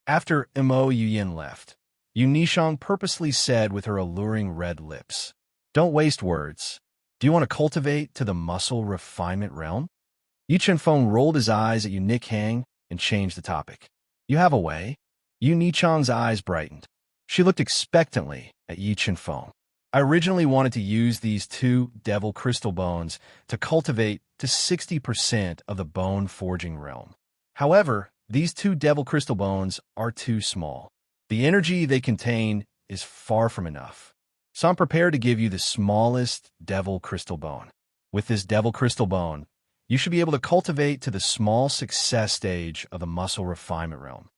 After Mo Yuyin left, Yu Nishang purposely said with her alluring red lips, "Don't waste words. Do you want to cultivate to the muscle refinement realm?" Yi Chenfeng rolled his eyes at Yu Nikhang and changed the topic. "You have a way?" Yu Nichang's eyes brightened. She looked expectantly at Yi Chenfeng. "I originally wanted to use these 2 devil crystal bones to cultivate to 60% of the bone forging realm. However, these 2 devil crystal bones are too small. The energy they contain is far from enough. So I'm prepared to give you the smallest devil crystal bone. With this devil crystal bone, you should be able to cultivate to the small success stage of the muscle refinement realm."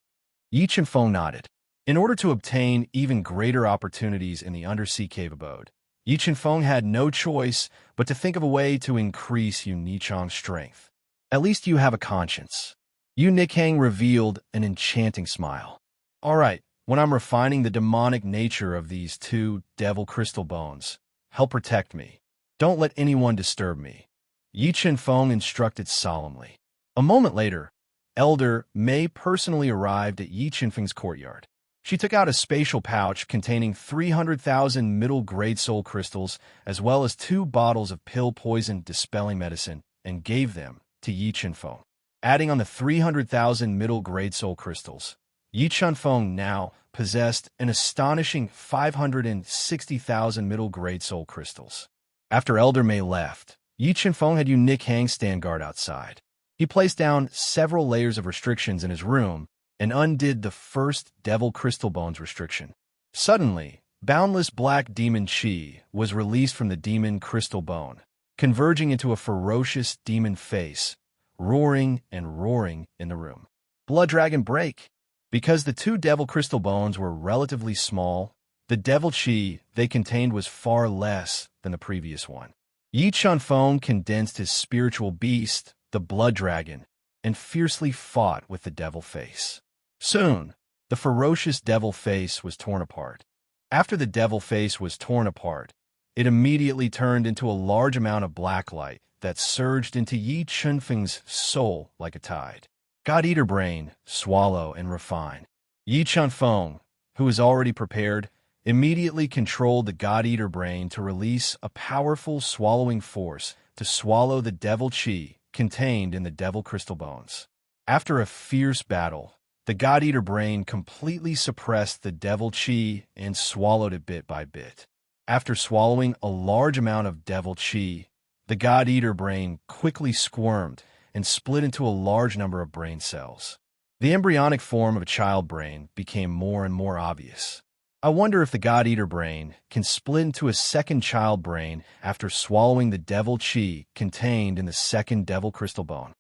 Yi Chenfeng nodded. In order to obtain even greater opportunities in the undersea cave abode, Yi Chenfeng had no choice but to think of a way to increase Yu Nichang's strength. "At least you have a conscience." Yu Nikhang revealed an enchanting smile. "All right, when I'm refining the demonic nature of these 2 devil crystal bones, help protect me. Don't let anyone disturb me," Yi Chenfeng instructed solemnly. A moment later, Elder Mei personally arrived at Yi Chenfeng's courtyard. She took out a spatial pouch containing 300,000 middle-grade soul crystals, as well as 2 bottles of pill poison dispelling medicine, and gave them to Yi Chenfeng. Adding on the 300,000 middle-grade soul crystals, Yi Chenfeng now possessed an astonishing 560,000 middle-grade soul crystals. After Elder Mei left, Yi Chenfeng had Yu Nikhang stand guard outside. He placed down several layers of restrictions in his room and undid the first devil crystal bones restriction. Suddenly, boundless black demon chi was released from the demon crystal bone, converging into a ferocious demon face, roaring and roaring in the room. "Blood Dragon break!" Because the 2 devil crystal bones were relatively small, the devil chi they contained was far less than the previous one. Yi Chenfeng condensed his spiritual beast, the Blood Dragon, and fiercely fought with the devil face. Soon, the ferocious devil face was torn apart. After the devil face was torn apart, it immediately turned into a large amount of black light that surged into Yi Chenfeng's soul like a tide. God-Eater Brain, swallow and refine. Yi Chenfeng, who was already prepared, immediately controlled the God-Eater Brain to release a powerful swallowing force to swallow the devil chi contained in the devil crystal bones. After a fierce battle, the God-Eater Brain completely suppressed the devil chi and swallowed it bit by bit. After swallowing a large amount of devil chi, the God-Eater Brain quickly squirmed and split into a large number of brain cells. The embryonic form of a child brain became more and more obvious. I wonder if the God-Eater Brain can split into a second child brain after swallowing the devil chi contained in the second devil crystal bone.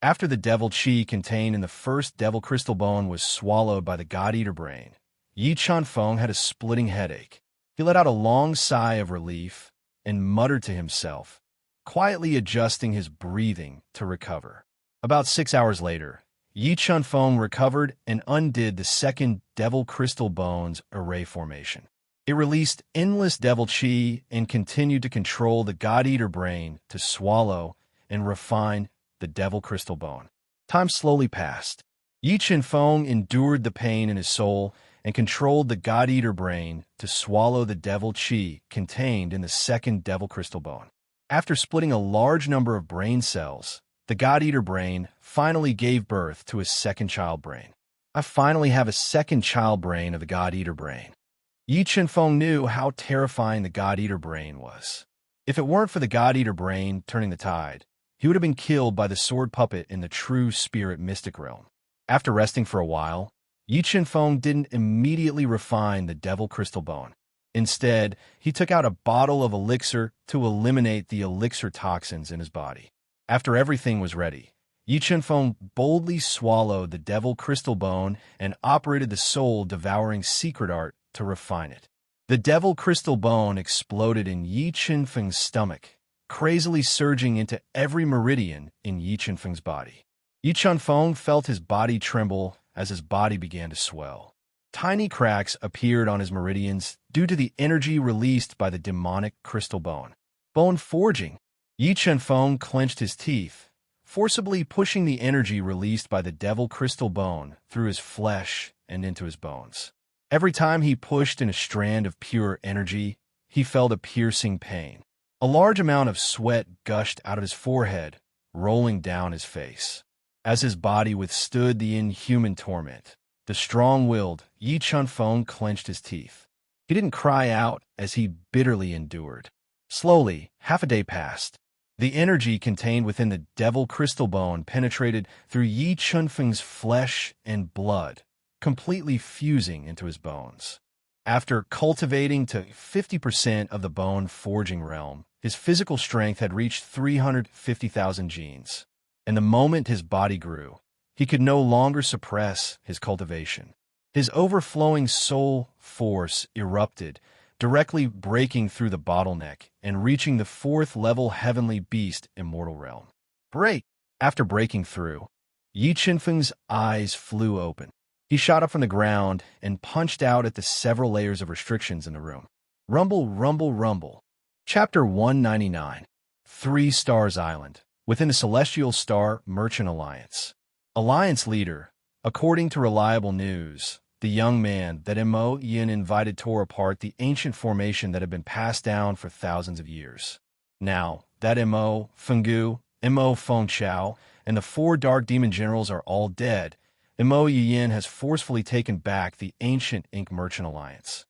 After the devil chi contained in the first devil crystal bone was swallowed by the God-Eater Brain, Yi Chenfeng had a splitting headache. He let out a long sigh of relief and muttered to himself, quietly adjusting his breathing to recover. About 6 hours later, Yi Chenfeng recovered and undid the second devil crystal bone's array formation. It released endless devil chi and continued to control the God-Eater Brain to swallow and refine the devil crystal bone. Time slowly passed. Yi Chenfeng endured the pain in his soul and controlled the God-Eater Brain to swallow the devil chi contained in the second devil crystal bone. After splitting a large number of brain cells, the God-Eater Brain finally gave birth to his second child brain. I finally have a second child brain of the God-Eater Brain. Yi Chenfeng knew how terrifying the God-Eater Brain was. If it weren't for the God-Eater Brain turning the tide, he would have been killed by the sword puppet in the true spirit mystic realm. After resting for a while, Yi Chenfeng didn't immediately refine the devil crystal bone. Instead, he took out a bottle of elixir to eliminate the elixir toxins in his body. After everything was ready, Yi Chenfeng boldly swallowed the devil crystal bone and operated the soul-devouring secret art to refine it. The devil crystal bone exploded in Yi Chenfeng's stomach, crazily surging into every meridian in Yi Chenfeng's body. Yi Chenfeng felt his body tremble as his body began to swell. Tiny cracks appeared on his meridians due to the energy released by the demonic crystal bone. Bone forging. Yi Chenfeng clenched his teeth, forcibly pushing the energy released by the devil crystal bone through his flesh and into his bones. Every time he pushed in a strand of pure energy, he felt a piercing pain. A large amount of sweat gushed out of his forehead, rolling down his face. As his body withstood the inhuman torment, the strong-willed Yi Chenfeng clenched his teeth. He didn't cry out as he bitterly endured. Slowly, half a day passed. The energy contained within the devil crystal bone penetrated through Yi Chenfeng's flesh and blood, completely fusing into his bones. After cultivating to 50% of the bone forging realm, his physical strength had reached 350,000 genes. And the moment his body grew, he could no longer suppress his cultivation. His overflowing soul force erupted, directly breaking through the bottleneck and reaching the 4th-level heavenly beast immortal realm. Break! After breaking through, Yi Chenfeng's eyes flew open. He shot up from the ground and punched out at the several layers of restrictions in the room. Rumble, rumble, rumble. Chapter 199. 3 Stars Island, within the Celestial Star Merchant Alliance. Alliance leader, according to reliable news, the young man that Mo Yin invited tore apart the ancient formation that had been passed down for thousands of years. Now, that Mo Fenggu, Mo Fengchao, and the 4 dark demon generals are all dead, Mo Yin has forcefully taken back the ancient Ink Merchant Alliance.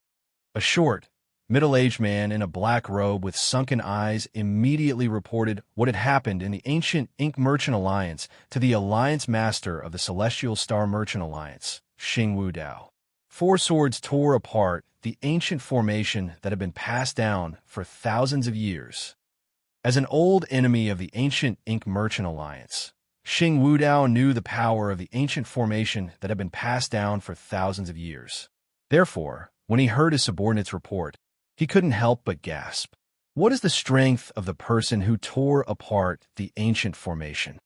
A short, middle-aged man in a black robe with sunken eyes immediately reported what had happened in the ancient Ink Merchant Alliance to the Alliance Master of the Celestial Star Merchant Alliance, Xing Wudao. 4 swords tore apart the ancient formation that had been passed down for thousands of years. As an old enemy of the ancient Ink Merchant Alliance, Xing Wudao knew the power of the ancient formation that had been passed down for thousands of years. Therefore, when he heard his subordinate's report, he couldn't help but gasp. What is the strength of the person who tore apart the ancient formation?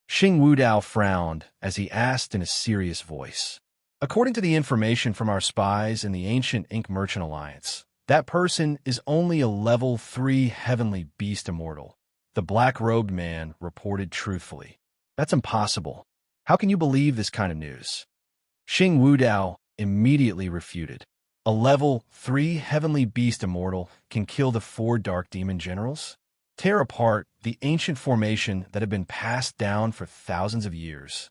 Xing Wudao frowned as he asked in a serious voice. According to the information from our spies in the ancient Ink Merchant Alliance, that person is only a level 3 heavenly beast immortal, the black-robed man reported truthfully. That's impossible. How can you believe this kind of news? Xing Wudao immediately refuted. A level 3 heavenly beast immortal can kill the 4 dark demon generals? Tear apart the ancient formation that had been passed down for thousands of years.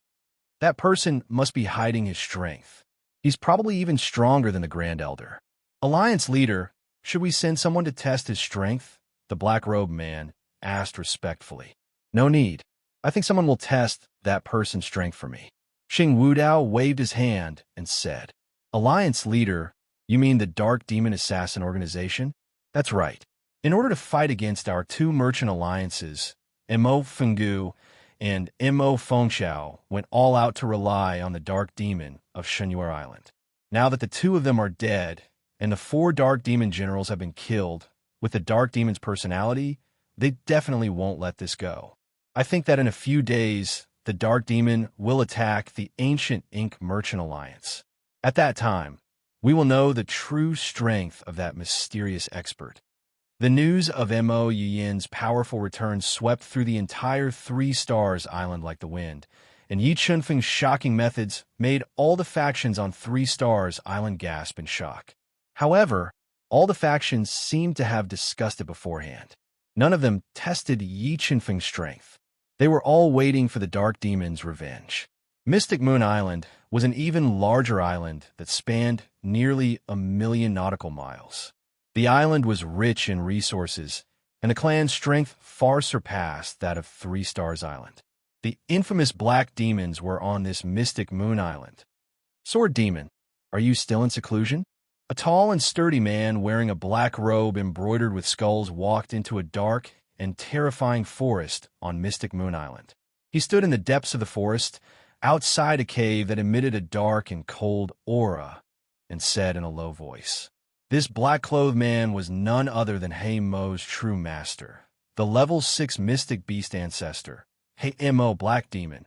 That person must be hiding his strength. He's probably even stronger than the Grand Elder. Alliance leader, should we send someone to test his strength? The black-robed man asked respectfully. No need. I think someone will test that person's strength for me. Xing Wudao waved his hand and said, Alliance leader, you mean the Dark Demon Assassin Organization? That's right. In order to fight against our 2 merchant alliances, Mo Fenggu and Mo Fengchao went all out to rely on the Dark Demon of Shenyuer Island. Now that the 2 of them are dead, and the 4 Dark Demon generals have been killed, with the Dark Demon's personality, they definitely won't let this go. I think that in a few days, the Dark Demon will attack the ancient Ink Merchant Alliance. At that time, we will know the true strength of that mysterious expert. The news of Mo Yin's powerful return swept through the entire 3 Stars Island like the wind, and Yi Chenfeng's shocking methods made all the factions on 3 Stars Island gasp in shock. However, all the factions seemed to have discussed it beforehand. None of them tested Yi Chenfeng's strength. They were all waiting for the Dark Demon's revenge. Mystic Moon Island was an even larger island that spanned nearly 1,000,000 nautical miles. The island was rich in resources, and the clan's strength far surpassed that of 3 Stars Island. The infamous Black Demons were on this Mystic Moon Island. Sword Demon, are you still in seclusion? A tall and sturdy man wearing a black robe embroidered with skulls walked into a dark and terrifying forest on Mystic Moon Island. He stood in the depths of the forest, outside a cave that emitted a dark and cold aura, and said in a low voice, This black-clothed man was none other than Hei Mo's true master, the level 6 mystic beast ancestor. Hey Mo Black Demon,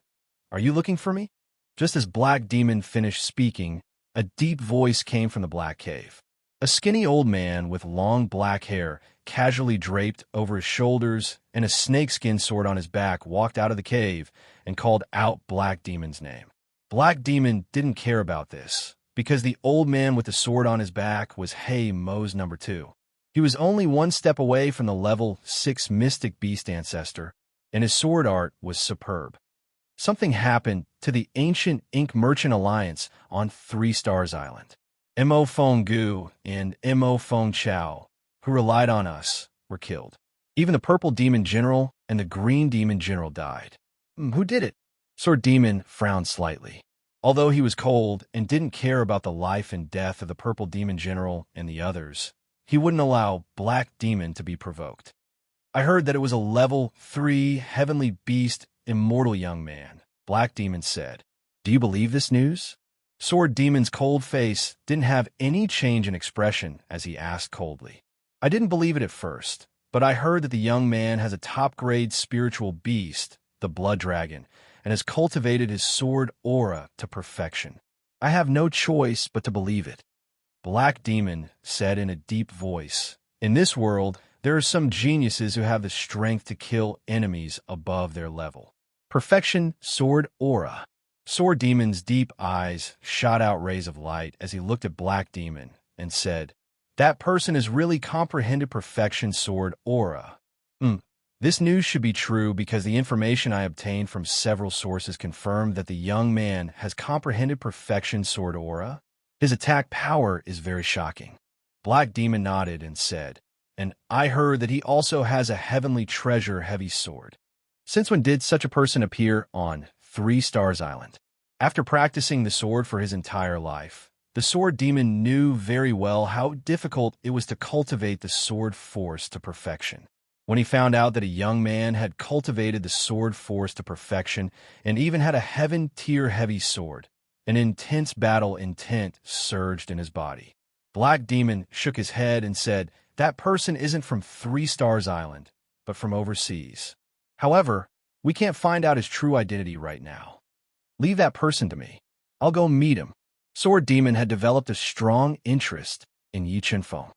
are you looking for me? Just as Black Demon finished speaking, a deep voice came from the Black Cave. A skinny old man with long black hair, casually draped over his shoulders, and a snakeskin sword on his back walked out of the cave and called out Black Demon's name. Black Demon didn't care about this, because the old man with the sword on his back was Hey Mo's number 2. He was only one step away from the level 6 Mystic Beast Ancestor, and his sword art was superb. Something happened to the ancient Ink Merchant Alliance on 3 Stars Island. Mo Feng Gu and Mo Feng Chao, who relied on us, were killed. Even the Purple Demon General and the Green Demon General died. Who did it? Sword Demon frowned slightly. Although he was cold and didn't care about the life and death of the Purple Demon General and the others, he wouldn't allow Black Demon to be provoked. I heard that it was a level 3 heavenly beast immortal young man, Black Demon said. Do you believe this news? Sword Demon's cold face didn't have any change in expression as he asked coldly. I didn't believe it at first, but I heard that the young man has a top-grade spiritual beast, the Blood Dragon, and has cultivated his sword aura to perfection. I have no choice but to believe it. Black Demon said in a deep voice, in this world, there are some geniuses who have the strength to kill enemies above their level. Perfection sword aura. Sword Demon's deep eyes shot out rays of light as he looked at Black Demon and said, that person has really comprehended perfection sword aura. This news should be true because the information I obtained from several sources confirmed that the young man has comprehended perfection sword aura. His attack power is very shocking. Black Demon nodded and said, and I heard that he also has a heavenly treasure heavy sword. Since when did such a person appear on 3 Stars Island? After practicing the sword for his entire life, the Sword Demon knew very well how difficult it was to cultivate the sword force to perfection. When he found out that a young man had cultivated the sword force to perfection and even had a heaven-tier heavy sword, an intense battle intent surged in his body. Black Demon shook his head and said, that person isn't from 3 Stars Island, but from overseas. However, we can't find out his true identity right now. Leave that person to me. I'll go meet him. Sword Demon had developed a strong interest in Yi Chenfeng.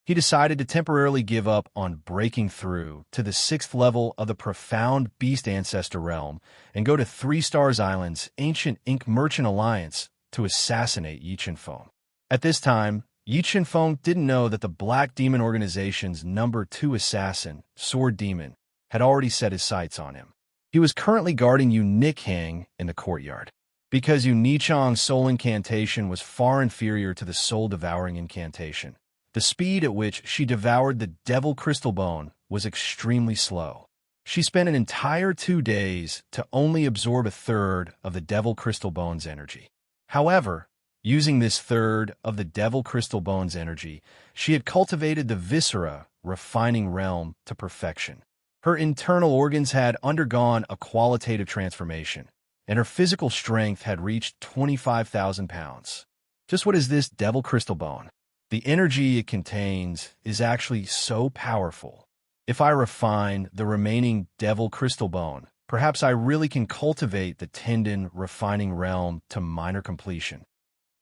He decided to temporarily give up on breaking through to the 6th level of the profound Beast Ancestor realm and go to 3 Stars Island's ancient Ink Merchant Alliance to assassinate Yi Chenfeng. At this time, Yi Chenfeng didn't know that the Black Demon organization's number 2 assassin, Sword Demon, had already set his sights on him. He was currently guarding Yu Nikhang in the courtyard. Because Yu Nichang's soul incantation was far inferior to the soul-devouring incantation, the speed at which she devoured the Devil Crystal Bone was extremely slow. She spent an entire 2 days to only absorb a third of the Devil Crystal Bone's energy. However, using this third of the Devil Crystal Bone's energy, she had cultivated the Viscera refining realm to perfection. Her internal organs had undergone a qualitative transformation, and her physical strength had reached 25,000 pounds. Just what is this Devil Crystal Bone? The energy it contains is actually so powerful. If I refine the remaining Devil Crystal Bone, perhaps I really can cultivate the tendon refining realm to minor completion.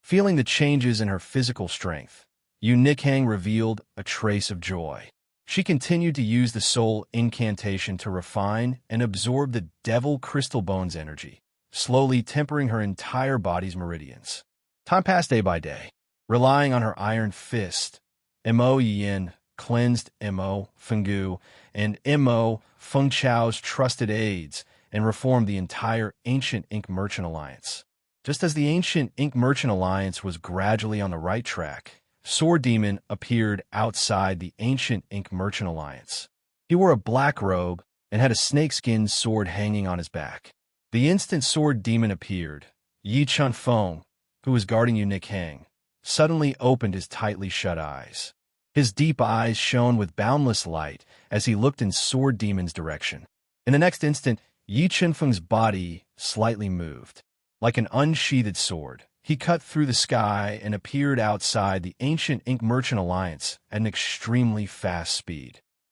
Feeling the changes in her physical strength, Yu Nikhang revealed a trace of joy. She continued to use the soul incantation to refine and absorb the Devil Crystal Bone's energy, slowly tempering her entire body's meridians. Time passed day by day. Relying on her iron fist, Mo Yin cleansed Mo Fenggu and Mo Feng Chao's trusted aides and reformed the entire ancient Ink Merchant Alliance. Just as the ancient Ink Merchant Alliance was gradually on the right track, Sword Demon appeared outside the ancient Ink Merchant Alliance. He wore a black robe and had a snakeskin sword hanging on his back. The instant Sword Demon appeared, Yi Chenfeng, who was guarding Yu Nikhang, suddenly opened his tightly shut eyes. His deep eyes shone with boundless light as he looked in Sword Demon's direction. In the next instant, Yi Chenfeng's body slightly moved. Like an unsheathed sword, he cut through the sky and appeared outside the ancient Ink Merchant Alliance at an extremely fast speed.